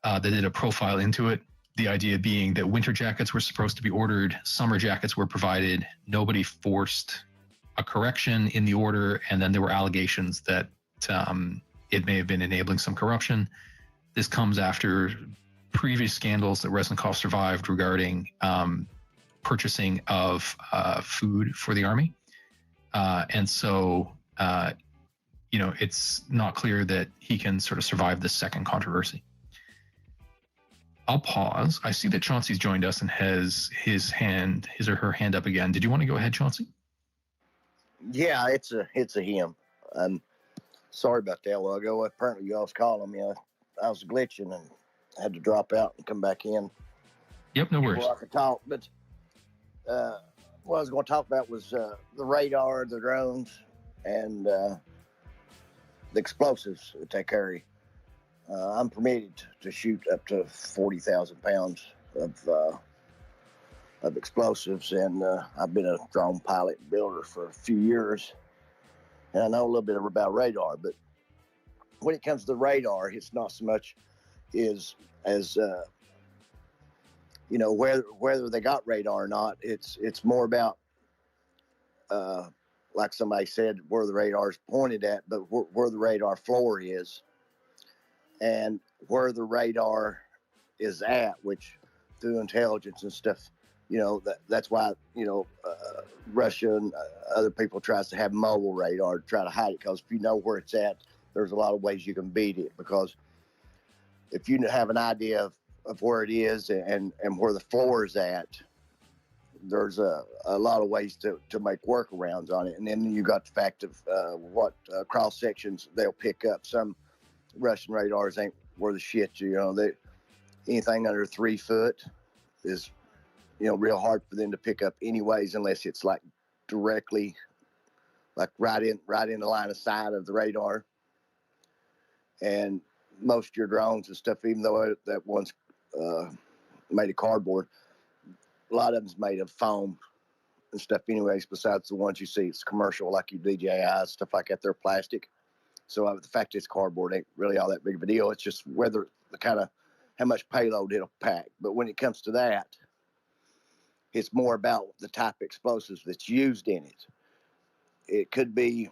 Speaker 1: that did a profile into it. The idea being that winter jackets were supposed to be ordered, summer jackets were provided, nobody forced a correction in the order, and then there were allegations that it may have been enabling some corruption. This comes after previous scandals that Reznikov survived regarding purchasing of food for the army. And so, it's not clear that he can sort of survive this second controversy. I'll pause. I see that Chauncey's joined us and has his or her hand up again. Did you want to go ahead, Chauncey?
Speaker 14: Yeah, it's a him. I'm sorry about that a while ago. Apparently you all was calling me. I was glitching and had to drop out and come back in.
Speaker 1: Yep, no worries.
Speaker 14: I could talk, but what I was going to talk about was the radar, the drones, and the explosives that they carry. I'm permitted to shoot up to 40,000 pounds of explosives, and I've been a drone pilot and builder for a few years, and I know a little bit about radar. But when it comes to the radar, it's not so much as whether they got radar or not. It's more about like somebody said, where the radar's pointed at, but where the radar floor is. And where the radar is at, which through intelligence and stuff, that's why, Russia and other people tries to have mobile radar to try to hide it. Because if you know where it's at, there's a lot of ways you can beat it. Because if you have an idea of where it is and where the floor is at, there's a lot of ways to make workarounds on it. And then you got the fact of what cross sections they'll pick up. Some Russian radars ain't worth a shit. Anything under 3 foot is, real hard for them to pick up anyways, unless it's like directly, like right in the line of sight of the radar. And most of your drones and stuff, even though that one's made of cardboard, a lot of them's made of foam and stuff anyways, besides the ones you see it's commercial, like your DJI, stuff like that, they're plastic. So the fact it's cardboard ain't really all that big of a deal. It's just whether how much payload it'll pack. But when it comes to that, it's more about the type of explosives that's used in it. It could be,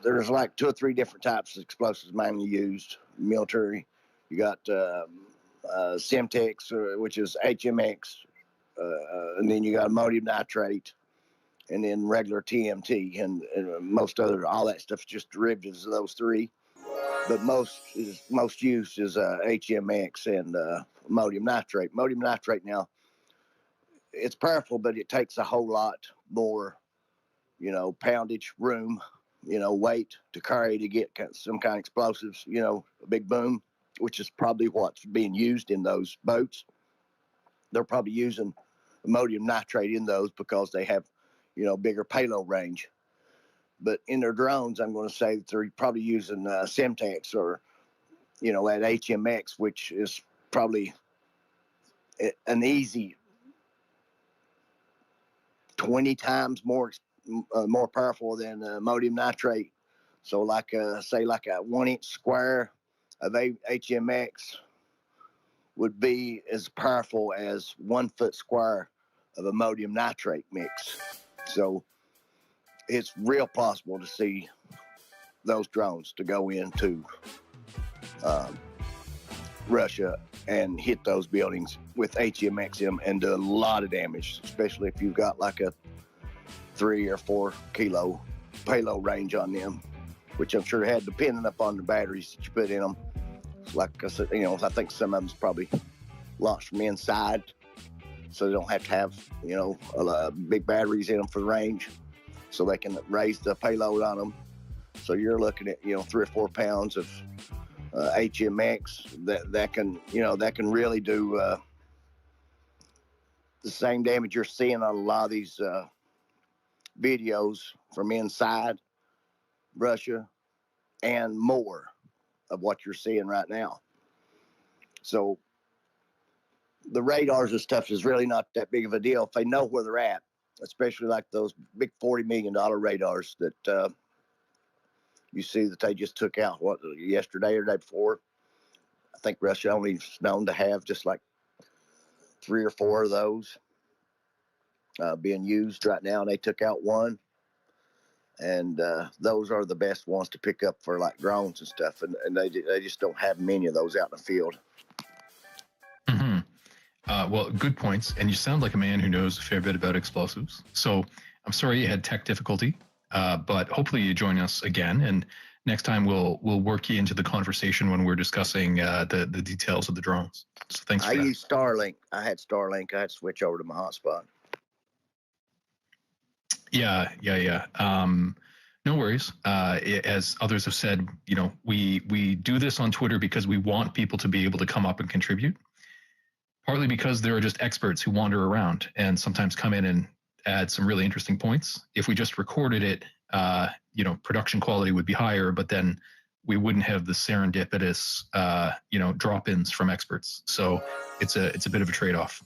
Speaker 14: there's like 2 or 3 different types of explosives mainly used military. You got Semtex, which is HMX, and then you got ammonium nitrate, and then regular TMT, and all that stuff's just derivatives of those 3. But most used is HMX and ammonium nitrate. Ammonium nitrate now it's powerful, but it takes a whole lot more, poundage, room, weight to carry to get some kind of explosives, a big boom, which is probably what's being used in those boats. They're probably using ammonium nitrate in those because they have, bigger payload range. But in their drones, I'm going to say that they're probably using Semtex or, that HMX, which is probably an easy 20 times more powerful than ammonium nitrate. So like a 1-inch square of HMX would be as powerful as 1 foot square of ammonium nitrate mix. So it's real possible to see those drones to go into Russia and hit those buildings with HMX in them and do a lot of damage, especially if you've got like a 3 or 4 kilo payload range on them, which I'm sure had depending upon the batteries that you put in them. Like I said, I think some of them's probably launched from inside, so they don't have to have, big batteries in them for the range, so they can raise the payload on them. So you're looking at, 3 or 4 pounds of HMX that can really do the same damage you're seeing on a lot of these videos from inside Russia and more of what you're seeing right now. So the radars and stuff is really not that big of a deal if they know where they're at, especially like those big $40 million radars that you see that they just took out, yesterday or the day before. I think Russia only is known to have just like 3 or 4 of those being used right now, and they took out 1. And those are the best ones to pick up for like drones and stuff, and they just don't have many of those out in the field.
Speaker 1: Mm-hmm. Well, good points, and you sound like a man who knows a fair bit about explosives. So I'm sorry you had tech difficulty, but hopefully you join us again, and next time we'll work you into the conversation when we're discussing the details of the drones. So thanks for that.
Speaker 14: I use Starlink. I had Starlink. I had to switch over to my hotspot.
Speaker 1: Yeah. No worries. As others have said, we do this on Twitter because we want people to be able to come up and contribute. Partly because there are just experts who wander around and sometimes come in and add some really interesting points. If we just recorded it, production quality would be higher, but then we wouldn't have the serendipitous, drop-ins from experts. So it's a bit of a trade-off.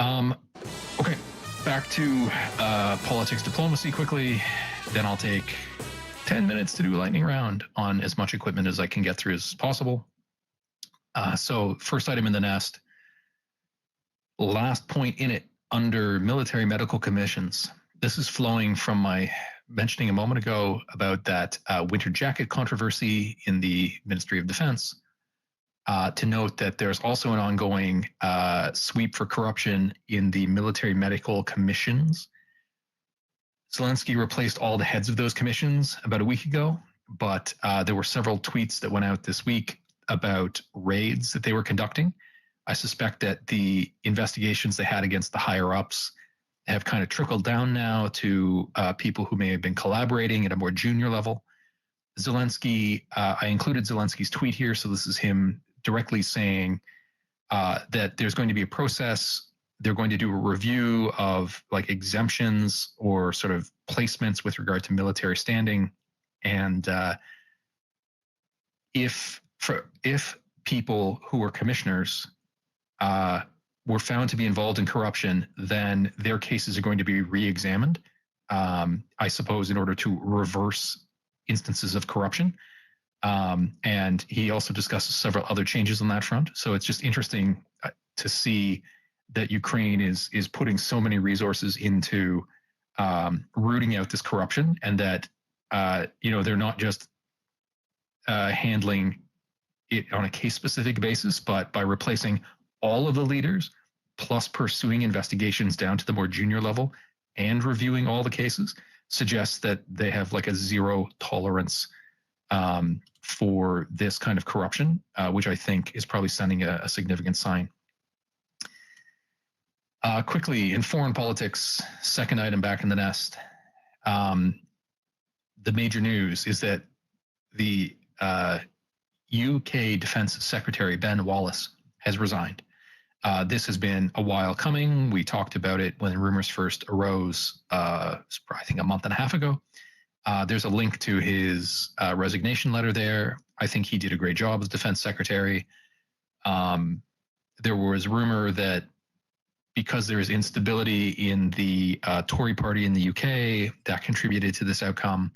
Speaker 1: Okay. Back to politics diplomacy quickly. Then I'll take 10 minutes to do a lightning round on as much equipment as I can get through as possible. So first item in the nest, last point in it under military medical commissions. This is flowing from my mentioning a moment ago about that winter jacket controversy in the Ministry of Defense. To note that there's also an ongoing sweep for corruption in the military medical commissions. Zelensky replaced all the heads of those commissions about a week ago, but there were several tweets that went out this week about raids that they were conducting. I suspect that the investigations they had against the higher-ups have kind of trickled down now to people who may have been collaborating at a more junior level. Zelensky, I included Zelensky's tweet here, so this is him directly saying that there's going to be a process. They're going to do a review of like exemptions or sort of placements with regard to military standing. And if people who were commissioners were found to be involved in corruption, then their cases are going to be re-examined, I suppose, in order to reverse instances of corruption. And he also discusses several other changes on that front. So it's just interesting to see that Ukraine is putting so many resources into rooting out this corruption, and that they're not just handling it on a case-specific basis, but by replacing all of the leaders, plus pursuing investigations down to the more junior level and reviewing all the cases, suggests that they have like a zero tolerance for this kind of corruption, which I think is probably sending a significant sign. Quickly, in foreign politics, second item back in the nest. The major news is that the UK Defence Secretary, Ben Wallace, has resigned. This has been a while coming. We talked about it when rumors first arose, I think a month and a half ago. There's a link to his resignation letter there. I think he did a great job as Defense Secretary. There was rumor that because there is instability in the Tory party in the UK, that contributed to this outcome,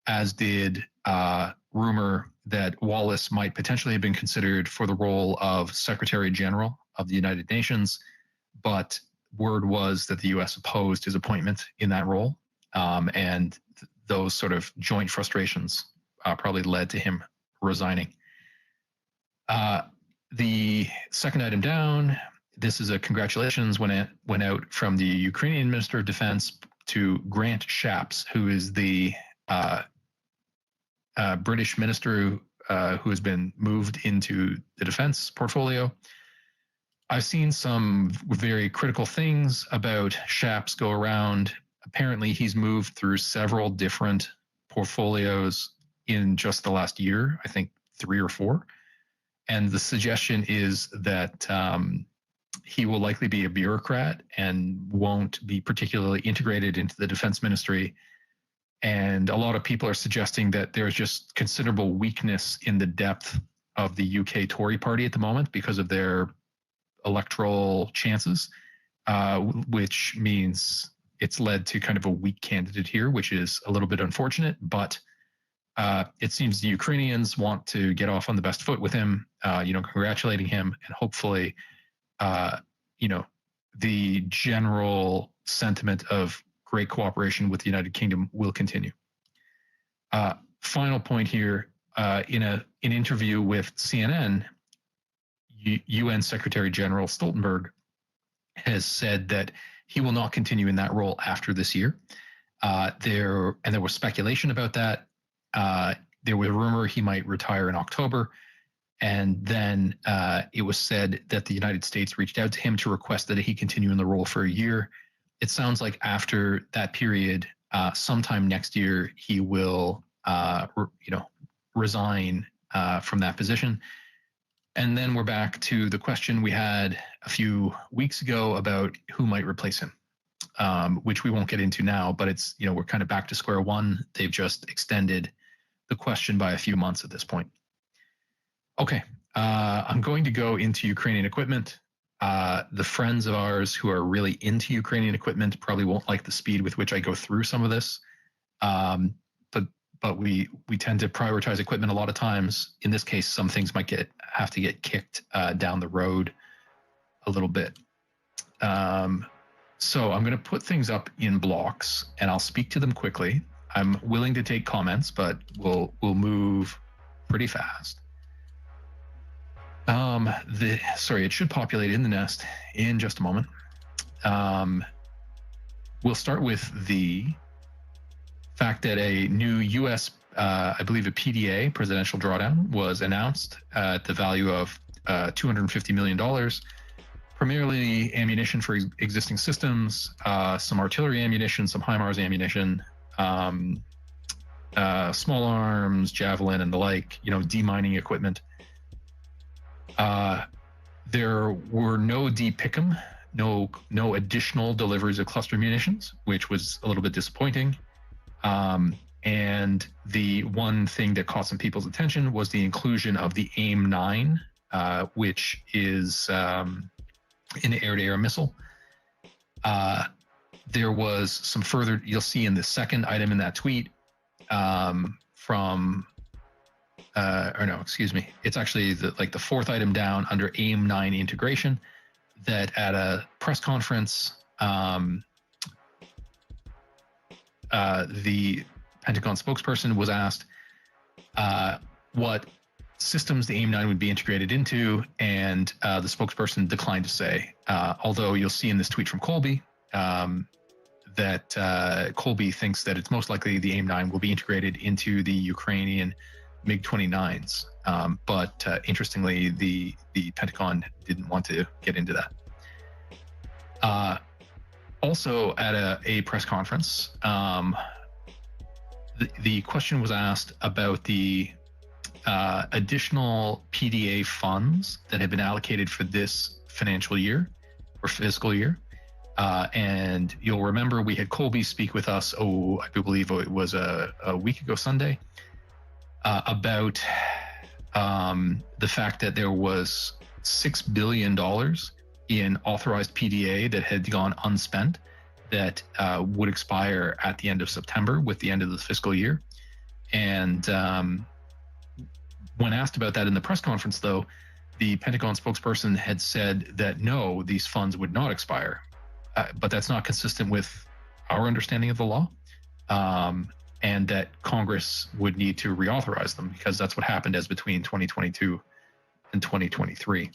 Speaker 1: as did rumor that Wallace might potentially have been considered for the role of Secretary General of the United Nations, but word was that the US opposed his appointment in that role, and those sort of joint frustrations probably led to him resigning. The second item down, this is a congratulations went out from the Ukrainian Minister of Defense to Grant Shapps, who is the British minister who has been moved into the defense portfolio. I've seen some very critical things about Shapps go around. Apparently, he's moved through several different portfolios in just the last year, I think 3 or 4. And the suggestion is that he will likely be a bureaucrat and won't be particularly integrated into the defense ministry. And a lot of people are suggesting that there's just considerable weakness in the depth of the UK Tory party at the moment because of their electoral chances, which means it's led to kind of a weak candidate here, which is a little bit unfortunate. But it seems the Ukrainians want to get off on the best foot with him, congratulating him, and hopefully, the general sentiment of great cooperation with the United Kingdom will continue. Final point here, in an interview with CNN, UN Secretary General Stoltenberg has said that he will not continue in that role after this year. There was speculation about that. There was a rumor he might retire in October. And then it was said that the United States reached out to him to request that he continue in the role for a year. It sounds like after that period, sometime next year, he will, resign from that position. And then we're back to the question we had a few weeks ago about who might replace him, which we won't get into now, but it's, we're kind of back to square one. They've just extended the question by a few months at this point. Okay, I'm going to go into Ukrainian equipment. The friends of ours who are really into Ukrainian equipment probably won't like the speed with which I go through some of this. But we tend to prioritize equipment a lot of times. In this case, some things might have to get kicked down the road a little bit. So I'm going to put things up in blocks, and I'll speak to them quickly. I'm willing to take comments, but we'll move pretty fast. It should populate in the nest in just a moment. We'll start with the fact that a new U.S., I believe a PDA, presidential drawdown, was announced at the value of $250 million, primarily ammunition for existing systems, some artillery ammunition, some HIMARS ammunition, small arms, javelin, and the like, demining equipment. There were no DPICM, no additional deliveries of cluster munitions, which was a little bit disappointing. And the one thing that caught some people's attention was the inclusion of the AIM-9, which is an air-to-air missile. There was some further, you'll see in the second item in that tweet, it's actually the fourth item down under AIM-9 integration, that at a press conference, the Pentagon spokesperson was asked what systems the AIM-9 would be integrated into, and the spokesperson declined to say, although you'll see in this tweet from Colby that Colby thinks that it's most likely the AIM-9 will be integrated into the Ukrainian MiG-29s. But interestingly, the Pentagon didn't want to get into that. Also, at a press conference, the question was asked about the additional PDA funds that have been allocated for this financial year or fiscal year. And you'll remember we had Colby speak with us, I do believe it was a week ago Sunday, about the fact that there was $6 billion in authorized PDA that had gone unspent that would expire at the end of September with the end of the fiscal year. And when asked about that in the press conference, though, the Pentagon spokesperson had said that no, these funds would not expire. But that's not consistent with our understanding of the law, and that Congress would need to reauthorize them because that's what happened as between 2022 and 2023.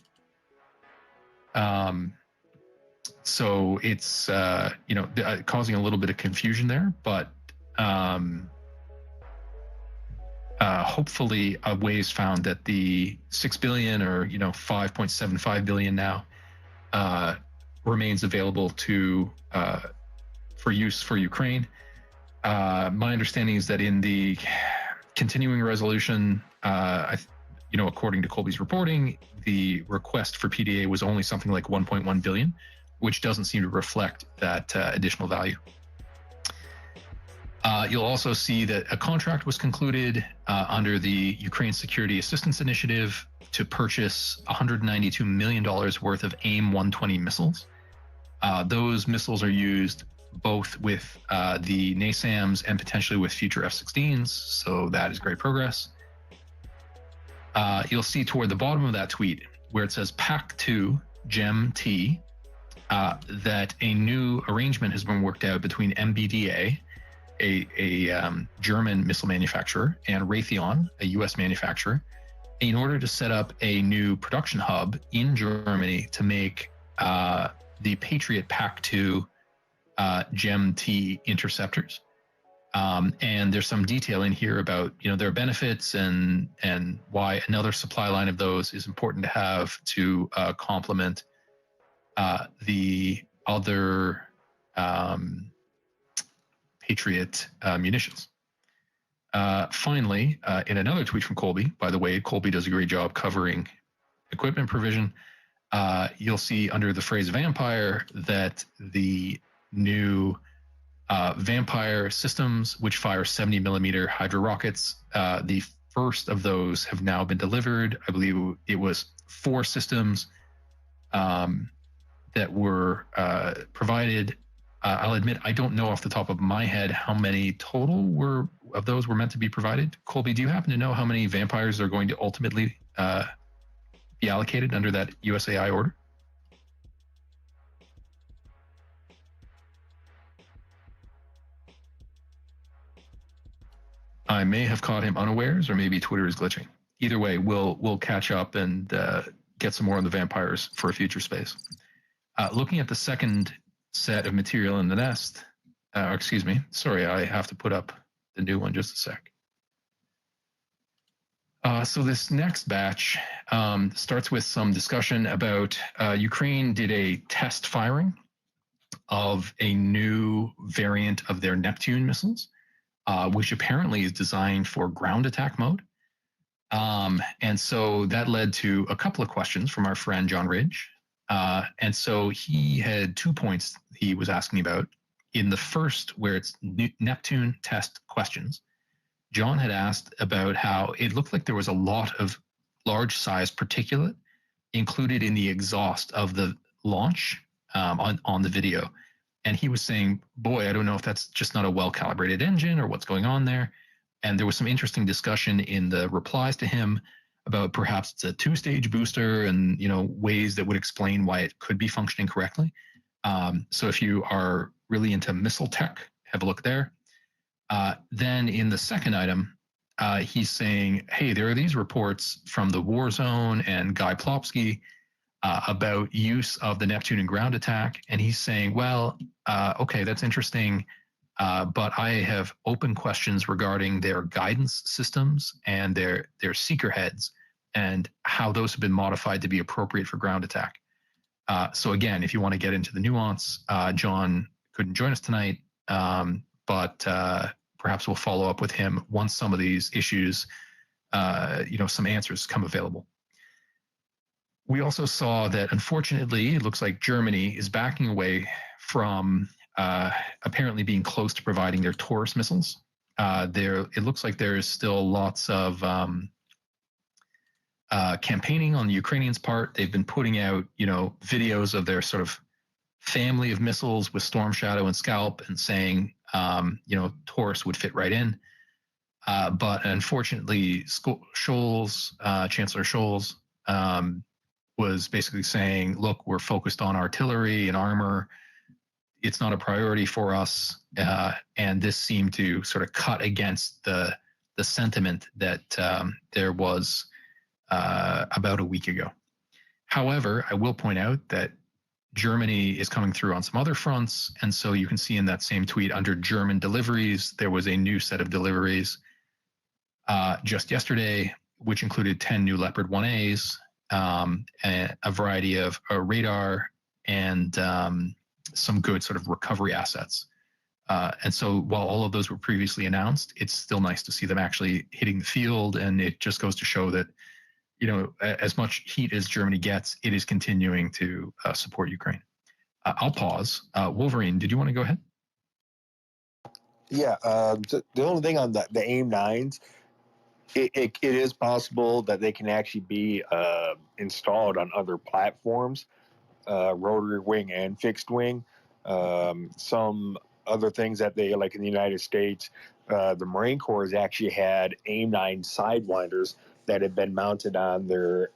Speaker 1: So it's causing a little bit of confusion there, but hopefully a way is found that the $6 billion or 5.75 billion now remains available for use for Ukraine. My understanding is that in the continuing resolution, according to Colby's reporting, the request for PDA was only something like 1.1 billion, which doesn't seem to reflect that additional value. You'll also see that a contract was concluded under the Ukraine Security Assistance Initiative to purchase $192 million worth of AIM-120 missiles. Those missiles are used both with the NASAMS and potentially with future F-16s, so that is great progress. You'll see toward the bottom of that tweet where it says PAC-2 GEM-T that a new arrangement has been worked out between MBDA, a German missile manufacturer, and Raytheon, a US manufacturer, in order to set up a new production hub in Germany to make the Patriot PAC-2 GEM-T interceptors. And there's some detail in here about their benefits and why another supply line of those is important to have to complement the other Patriot munitions. Finally, in another tweet from Colby, by the way, Colby does a great job covering equipment provision. You'll see under the phrase Vampire that the new Vampire systems, which fire 70 millimeter Hydra rockets, the first of those have now been delivered. I believe it was 4 systems that were provided. I'll admit I don't know off the top of my head how many total of those were meant to be provided. Colby, do you happen to know how many Vampires are going to ultimately be allocated under that USAI order? I may have caught him unawares, or maybe Twitter is glitching. Either way, we'll catch up and get some more on the Vampires for a future space. Looking at the second set of material in the nest, excuse me, sorry, I have to put up the new one just a sec. So this next batch starts with some discussion about Ukraine did a test firing of a new variant of their Neptune missiles, which apparently is designed for ground attack mode. And so that led to a couple of questions from our friend John Ridge. And so he had 2 points he was asking about. In the first, where it's Neptune test questions, John had asked about how it looked like there was a lot of large size particulate included in the exhaust of the launch on the video. And he was saying, boy, I don't know if that's just not a well-calibrated engine or what's going on there. And there was some interesting discussion in the replies to him about perhaps it's a 2-stage booster and, ways that would explain why it could be functioning correctly. So if you are really into missile tech, have a look there. Then in the second item, he's saying, hey, there are these reports from the War Zone and Guy Plopsky about use of the Neptune in ground attack. And he's saying, well, okay, that's interesting. But I have open questions regarding their guidance systems and their seeker heads and how those have been modified to be appropriate for ground attack. So again, if you want to get into the nuance, John couldn't join us tonight, but perhaps we'll follow up with him once some of these issues, some answers come available. We also saw that, unfortunately, it looks like Germany is backing away from apparently being close to providing their Taurus missiles. It looks like there is still lots of campaigning on the Ukrainians' part. They've been putting out, videos of their sort of family of missiles with Storm Shadow and Scalp, and saying, Taurus would fit right in. But unfortunately, Scholz, Chancellor Scholz, was basically saying, look, we're focused on artillery and armor. It's not a priority for us. And this seemed to sort of cut against the sentiment that there was about a week ago. However, I will point out that Germany is coming through on some other fronts. And so you can see in that same tweet, under German deliveries, there was a new set of deliveries just yesterday, which included 10 new Leopard 1As, a variety of radar, and some good sort of recovery assets. And so while all of those were previously announced, it's still nice to see them actually hitting the field. And it just goes to show that, as much heat as Germany gets, it is continuing to support Ukraine. I'll pause. Wolverine, did you want to go ahead?
Speaker 15: Yeah, the only thing on the AIM-9s, it is possible that they can actually be installed on other platforms, rotary wing and fixed wing. Some other things that they, like in the United States, the Marine Corps has actually had AIM-9 sidewinders that have been mounted on their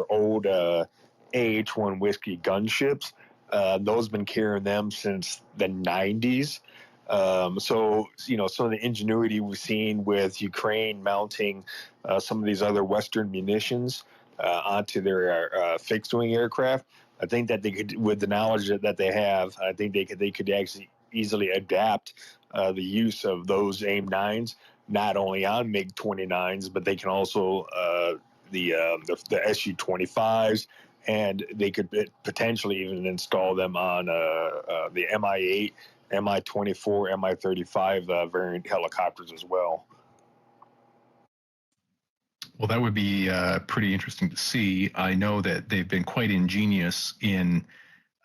Speaker 15: old AH-1 Whiskey gunships. Those have been carrying them since the 90s. So, some of the ingenuity we've seen with Ukraine mounting some of these other Western munitions onto their fixed-wing aircraft, I think that they could, with the knowledge that they have, I think they could actually easily adapt the use of those AIM-9s, not only on MiG-29s, but they can also the Su-25s, and they could potentially even install them on the Mi-8, Mi-24, Mi-35 variant helicopters as well.
Speaker 1: Well, that would be pretty interesting to see. I know that they've been quite ingenious in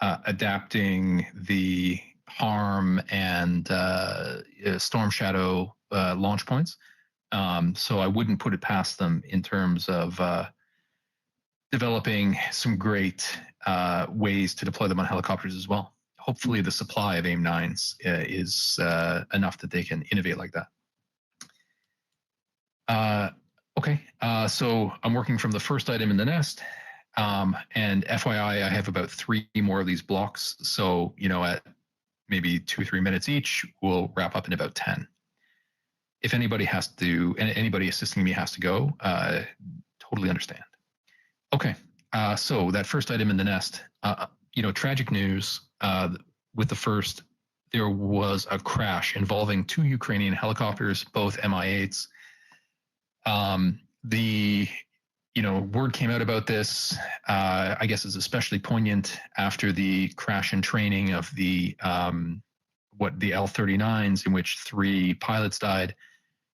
Speaker 1: adapting the HARM and Storm Shadow launch points. So I wouldn't put it past them in terms of developing some great ways to deploy them on helicopters as well. Hopefully the supply of AIM-9s is enough that they can innovate like that. Okay, so I'm working from the first item in the nest, and FYI, I have about 3 more of these blocks. So, at maybe 2-3 minutes each, we'll wrap up in about 10. If anybody anybody assisting me has to go, totally understand. Okay, so that first item in the nest, tragic news with the first. There was a crash involving 2 Ukrainian helicopters, both Mi-8s. The word came out about this, I guess is especially poignant after the crash and training of the L-39s, in which 3 pilots died.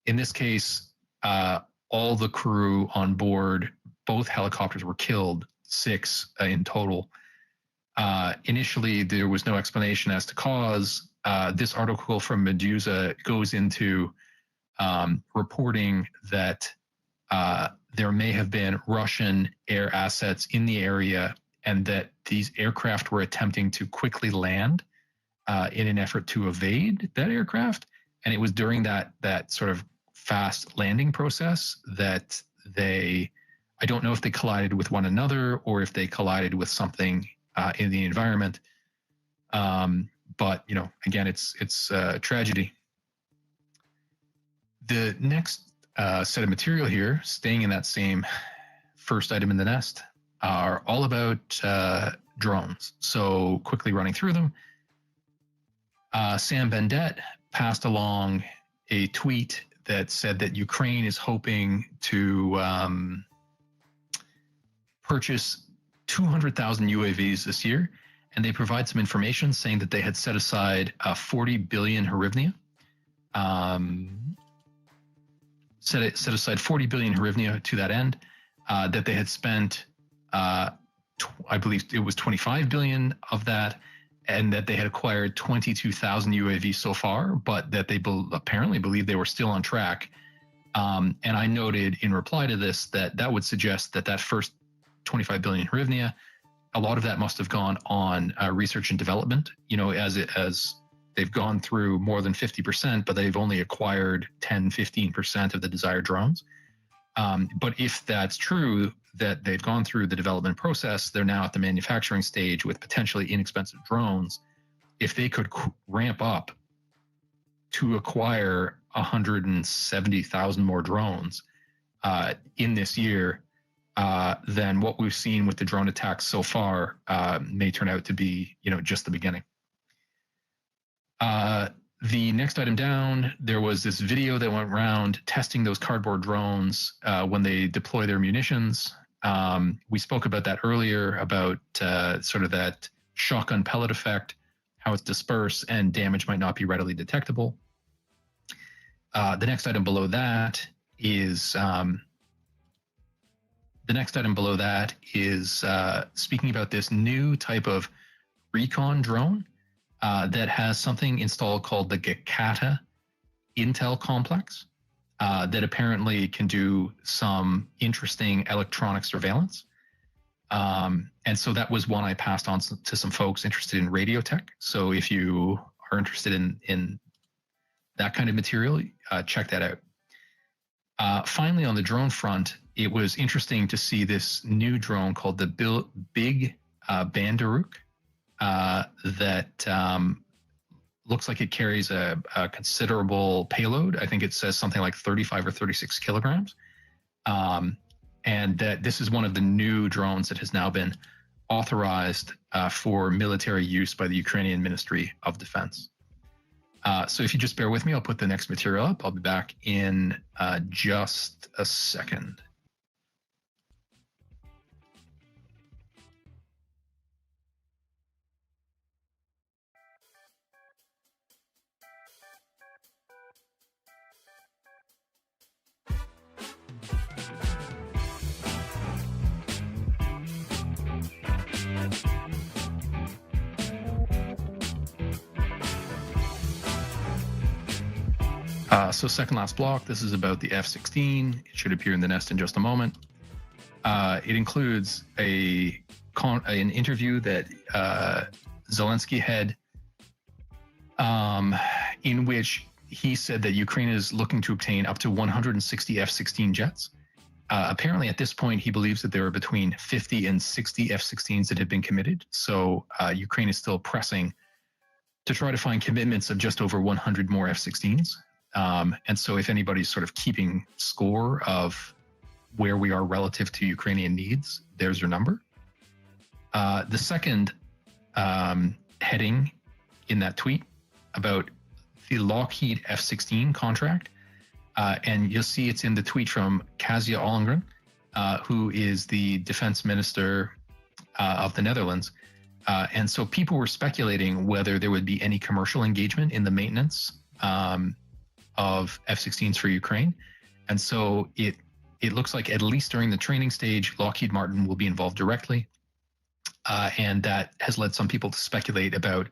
Speaker 1: In this case, all the crew on board both helicopters were killed, 6 in total. Initially, there was no explanation as to cause. This article from Medusa goes into reporting that there may have been Russian air assets in the area, and that these aircraft were attempting to quickly land in an effort to evade that aircraft. And it was during that sort of fast landing process that I don't know if they collided with one another or if they collided with something in the environment. But, again, it's a tragedy. The next set of material here, staying in that same first item in the nest, are all about drones. So quickly running through them, Sam Bendet passed along a tweet that said that Ukraine is hoping to purchase 200,000 UAVs this year, and they provide some information saying that they had set aside 40 billion hryvnia. Set aside 40 billion hryvnia to that end. That they had spent, I believe it was 25 billion of that, and that they had acquired 22,000 UAVs so far, but that they apparently believe they were still on track. And I noted in reply to this that would suggest that first 25 billion hryvnia, a lot of that must have gone on research and development, as they've gone through more than 50%, but they've only acquired 10, 15% of the desired drones. But if that's true, that they've gone through the development process, they're now at the manufacturing stage with potentially inexpensive drones. If they could ramp up to acquire 170,000 more drones in this year, then what we've seen with the drone attacks so far may turn out to be, just the beginning. The next item down, there was this video that went around testing those cardboard drones when they deploy their munitions. We spoke about that earlier, about sort of that shotgun pellet effect, how it's dispersed and damage might not be readily detectable. The next item below that is speaking about this new type of recon drone that has something installed called the Gakata Intel Complex that apparently can do some interesting electronic surveillance. And so that was one I passed on to some folks interested in radio tech. So if you are interested in that kind of material, check that out. Finally, on the drone front, it was interesting to see this new drone called the Big Bandaruk that looks like it carries a considerable payload. I think it says something like 35 or 36 kilograms. And that this is one of the new drones that has now been authorized for military use by the Ukrainian Ministry of Defense. So if you just bear with me, I'll put the next material up. I'll be back in just a second. So second last block, this is about the F-16. It should appear in the nest in just a moment. It includes an interview that Zelensky had in which he said that Ukraine is looking to obtain up to 160 F-16 jets. Apparently at this point, he believes that there are between 50 and 60 F-16s that have been committed. So Ukraine is still pressing to try to find commitments of just over 100 more F-16s. And so if anybody's sort of keeping score of where we are relative to Ukrainian needs, there's your number. The second heading in that tweet about the Lockheed F-16 contract, and you'll see it's in the tweet from Kazia Ollongren, who is the defense minister of the Netherlands. And so people were speculating whether there would be any commercial engagement in the maintenance of F-16s for Ukraine. And so it looks like at least during the training stage, Lockheed Martin will be involved directly. And that has led some people to speculate about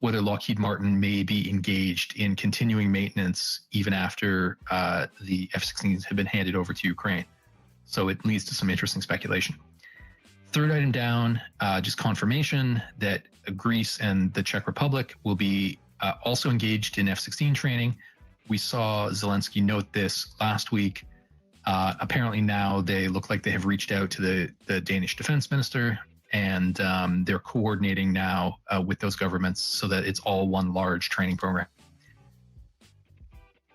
Speaker 1: whether Lockheed Martin may be engaged in continuing maintenance even after the F-16s have been handed over to Ukraine. So it leads to some interesting speculation. Third item down, just confirmation that Greece and the Czech Republic will be also engaged in F-16 training. We saw Zelensky note this last week. Apparently now they look like they have reached out to the Danish defense minister, and they're coordinating now with those governments so that it's all one large training program.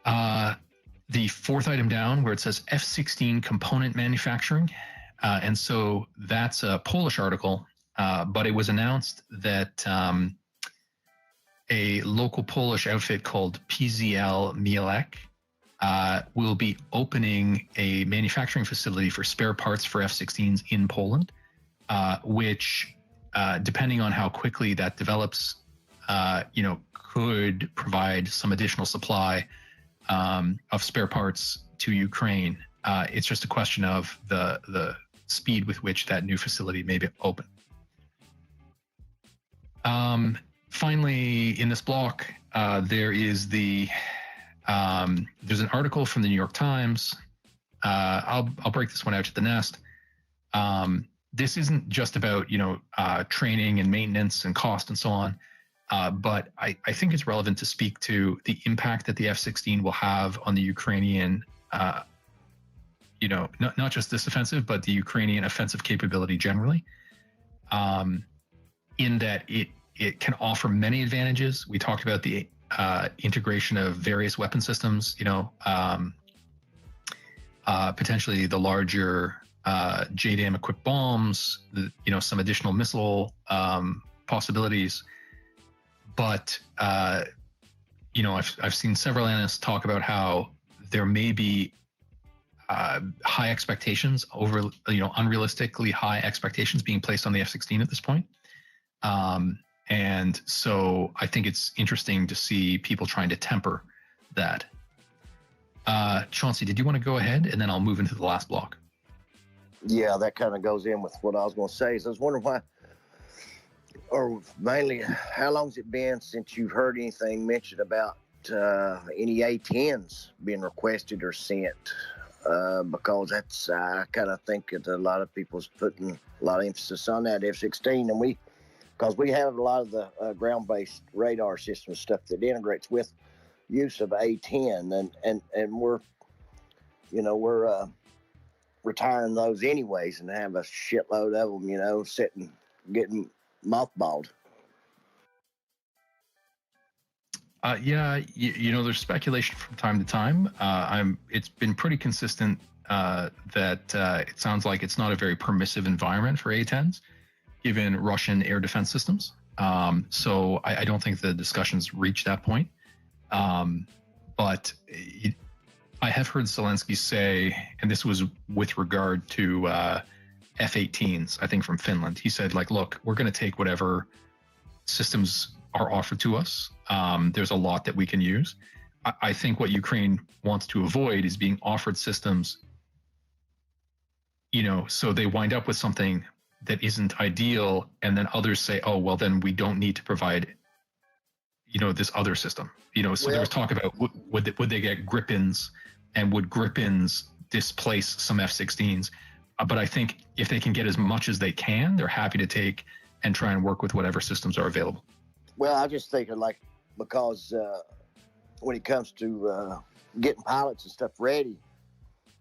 Speaker 1: The fourth item down where it says F-16 component manufacturing. And so that's a Polish article, but it was announced that a local Polish outfit called PZL Mielek will be opening a manufacturing facility for spare parts for F-16s in Poland. which, depending on how quickly that develops, could provide some additional supply of spare parts to Ukraine. It's just a question of the speed with which that new facility may be open. Finally, in this block, there is there's an article from the New York Times. I'll break this one out to the nest. This isn't just about training and maintenance and cost and so on, but I think it's relevant to speak to the impact that the F-16 will have on the Ukrainian, not just this offensive, but the Ukrainian offensive capability generally. In that it can offer many advantages. We talked about the integration of various weapon systems, potentially the larger JDAM equipped bombs, some additional missile possibilities. But I've seen several analysts talk about how there may be high expectations, unrealistically high expectations being placed on the F-16 at this point. And so I think it's interesting to see people trying to temper that. Chauncey, did you want to go ahead, and then I'll move into the last block?
Speaker 14: Yeah, that kind of goes in with what I was going to say. So I was wondering why, or mainly, how long's it been since you've heard anything mentioned about any A-10s being requested or sent? Because that's, I kind of think that a lot of people's putting a lot of emphasis on that F-16, and because we have a lot of the ground-based radar system stuff that integrates with use of A-10, and we're retiring those anyways, and have a shitload of them, sitting, getting mothballed.
Speaker 1: There's speculation from time to time. It's been pretty consistent that it sounds like it's not a very permissive environment for A-10s, given Russian air defense systems. So I don't think the discussions reach that point. But I have heard Zelensky say, and this was with regard to F-18s, I think from Finland. He said, look, we're going to take whatever systems are offered to us. There's a lot that we can use. I think what Ukraine wants to avoid is being offered systems, so they wind up with something that isn't ideal, and then others say, oh, well, then we don't need to provide, this other system. So there was talk about would they get Gripens, and would Gripens displace some F-16s? But I think if they can get as much as they can, they're happy to take and try and work with whatever systems are available.
Speaker 14: Well, I just think because when it comes to getting pilots and stuff ready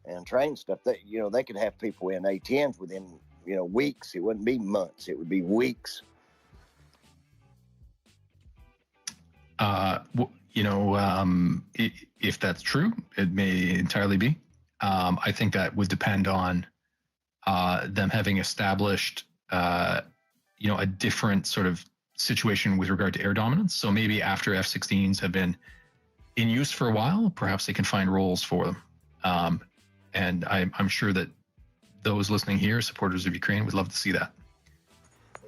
Speaker 14: and training stuff, that they could have people in A-10s within weeks. It wouldn't be months; it would be weeks.
Speaker 1: If that's true, it may entirely be. I think that would depend on them having established, a different sort of situation with regard to air dominance. So maybe after F-16s have been in use for a while, perhaps they can find roles for them. And I'm sure that those listening here, supporters of Ukraine, would love to see that.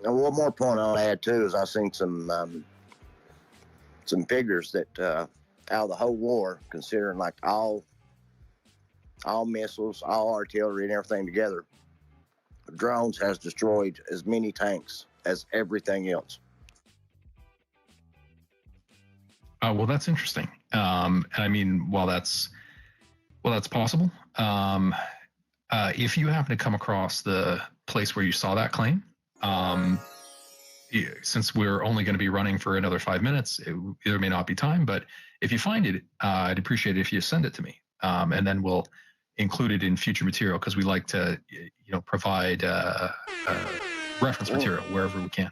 Speaker 14: And one more point I'll add too is I've seen some figures that out of the whole war, considering all missiles, all artillery, and everything together, drones has destroyed as many tanks as everything else.
Speaker 1: Well, that's interesting. And I mean, while that's possible, if you happen to come across the place where you saw that claim, since we're only going to be running for another 5 minutes, there may not be time, but if you find it, I'd appreciate it if you send it to me, and then we'll include it in future material, because we like to, provide reference material wherever we can.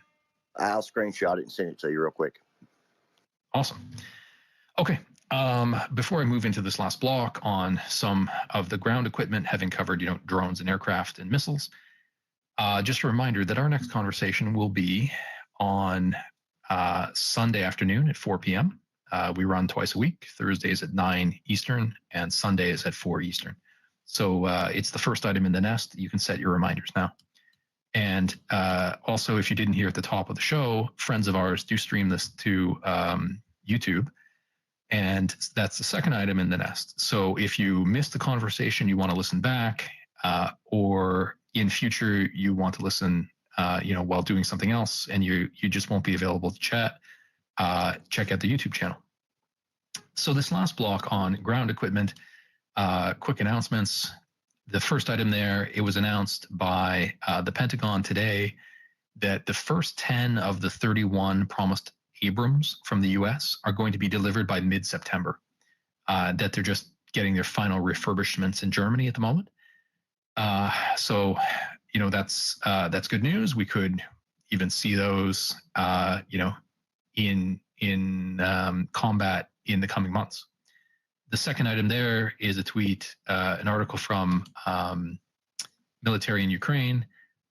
Speaker 14: I'll screenshot it and send it to you real quick.
Speaker 1: Awesome. Okay. Before I move into this last block on some of the ground equipment, having covered, drones and aircraft and missiles, just a reminder that our next conversation will be on Sunday afternoon at 4 p.m. We run twice a week, Thursdays at 9 Eastern and Sundays at 4 Eastern. So it's the first item in the nest. You can set your reminders now. And also, if you didn't hear at the top of the show, friends of ours do stream this to YouTube. And that's the second item in the nest. So if you missed the conversation, you want to listen back, or in future you want to listen, while doing something else, and you just won't be available to chat, check out the YouTube channel. So this last block on ground equipment, quick announcements. The first item there, it was announced by the Pentagon today that the first 10 of the 31 promised Abrams from the U.S. are going to be delivered by mid-September. That they're just getting their final refurbishments in Germany at the moment. So that's good news. We could even see those, in combat in the coming months. The second item there is a tweet, an article from military in Ukraine.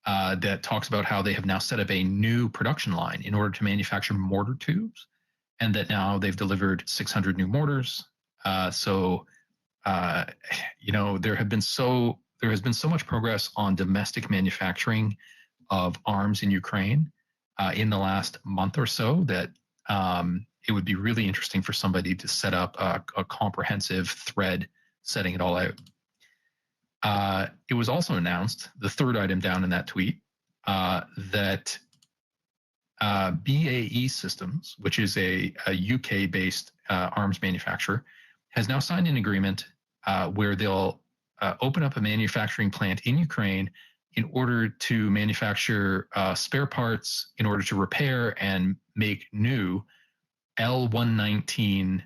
Speaker 1: That talks about how they have now set up a new production line in order to manufacture mortar tubes, and that now they've delivered 600 new mortars. There has been so much progress on domestic manufacturing of arms in Ukraine in the last month or so that it would be really interesting for somebody to set up a comprehensive thread setting it all out. It was also announced, the third item down in that tweet, that BAE Systems, which is a UK-based arms manufacturer, has now signed an agreement where they'll open up a manufacturing plant in Ukraine in order to manufacture spare parts in order to repair and make new L-119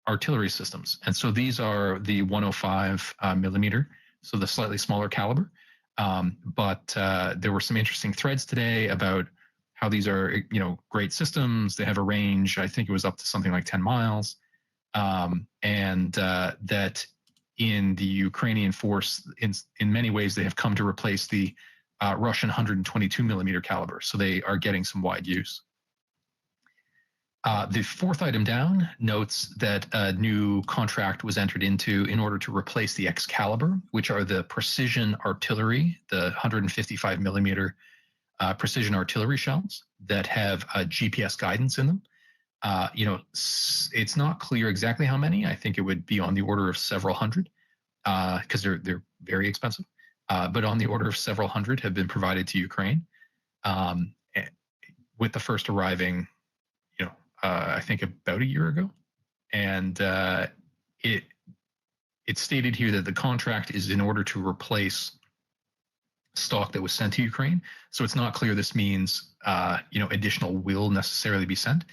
Speaker 1: artillery systems. And so these are the 105 millimeter, so the slightly smaller caliber. But there were some interesting threads today about how these are, great systems. They have a range, I think it was up to something like 10 miles. That in the Ukrainian force, in many ways, they have come to replace the Russian 122 millimeter caliber. So they are getting some wide use. The fourth item down notes that a new contract was entered into in order to replace the Excalibur, which are the precision artillery, the 155 millimeter precision artillery shells that have GPS guidance in them. It's not clear exactly how many. I think it would be on the order of several hundred because they're very expensive. But on the order of several hundred have been provided to Ukraine, with the first arriving, I think about a year ago. And it's stated here that the contract is in order to replace stock that was sent to Ukraine. So it's not clear this means, additional will necessarily be sent.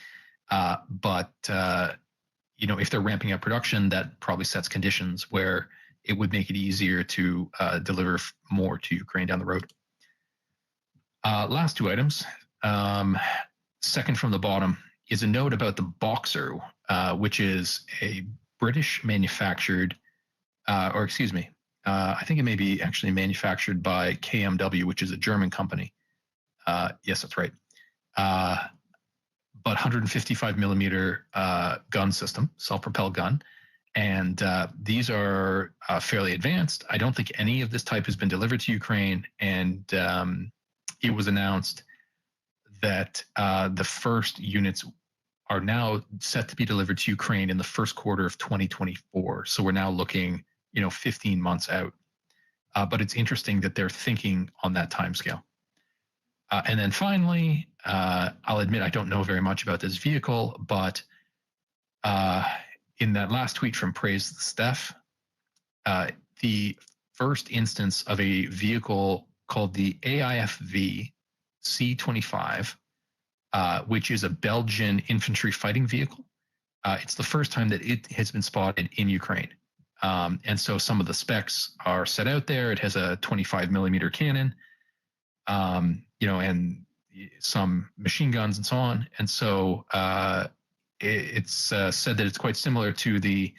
Speaker 1: But if they're ramping up production, that probably sets conditions where it would make it easier to deliver more to Ukraine down the road. Last two items. Second from the bottom is a note about the Boxer, which is a British manufactured, I think it may be actually manufactured by KMW, which is a German company. Yes, that's right. But 155 millimeter gun system, self-propelled gun. And these are fairly advanced. I don't think any of this type has been delivered to Ukraine. And it was announced that the first units are now set to be delivered to Ukraine in the first quarter of 2024. So we're now looking, 15 months out. But it's interesting that they're thinking on that timescale. And then finally, I'll admit I don't know very much about this vehicle, but in that last tweet from Praise Steph, the first instance of a vehicle called the AIFV C-25, which is a Belgian infantry fighting vehicle. It's the first time that it has been spotted in Ukraine. And so some of the specs are set out there. It has a 25 millimeter cannon, and some machine guns and so on. And so it's said that it's quite similar to the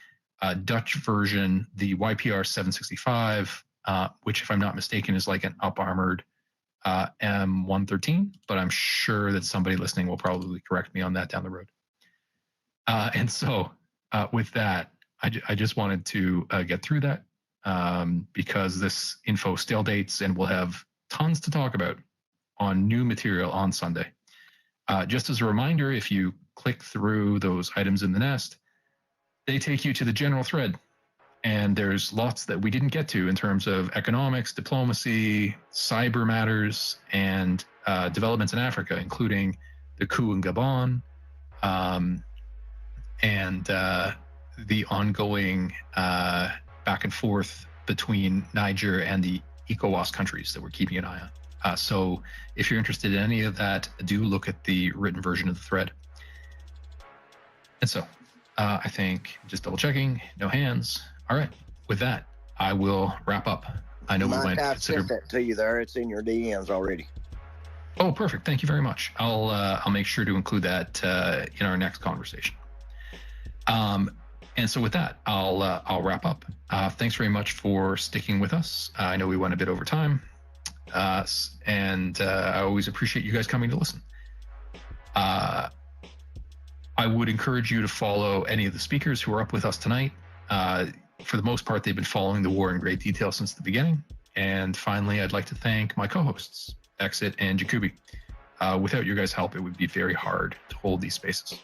Speaker 1: Dutch version, the YPR 765, which, if I'm not mistaken, is like an up-armored M113, but I'm sure that somebody listening will probably correct me on that down the road. And so with that, I just wanted to get through that because this info still dates, and we'll have tons to talk about on new material on Sunday. Just as a reminder, if you click through those items in the nest, they take you to the general thread. And there's lots that we didn't get to in terms of economics, diplomacy, cyber matters, and developments in Africa, including the coup in Gabon, and the ongoing back and forth between Niger and the ECOWAS countries that we're keeping an eye on. So if you're interested in any of that, do look at the written version of the thread. And so I think just double checking, no hands. All right. With that, I will wrap up. I know
Speaker 14: Mike,
Speaker 1: we went
Speaker 14: I
Speaker 1: considerably.
Speaker 14: sent that to you there. It's in your DMs already.
Speaker 1: Oh, perfect. Thank you very much. I'll make sure to include that in our next conversation. And so with that, I'll wrap up. Thanks very much for sticking with us. I know we went a bit over time, and I always appreciate you guys coming to listen. I would encourage you to follow any of the speakers who are up with us tonight. For the most part, they've been following the war in great detail since the beginning. And finally, I'd like to thank my co-hosts, Exit and Jacoby. Without your guys' help, it would be very hard to hold these spaces.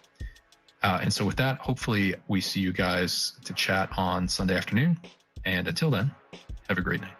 Speaker 1: And so with that, hopefully we see you guys to chat on Sunday afternoon. And until then, have a great night.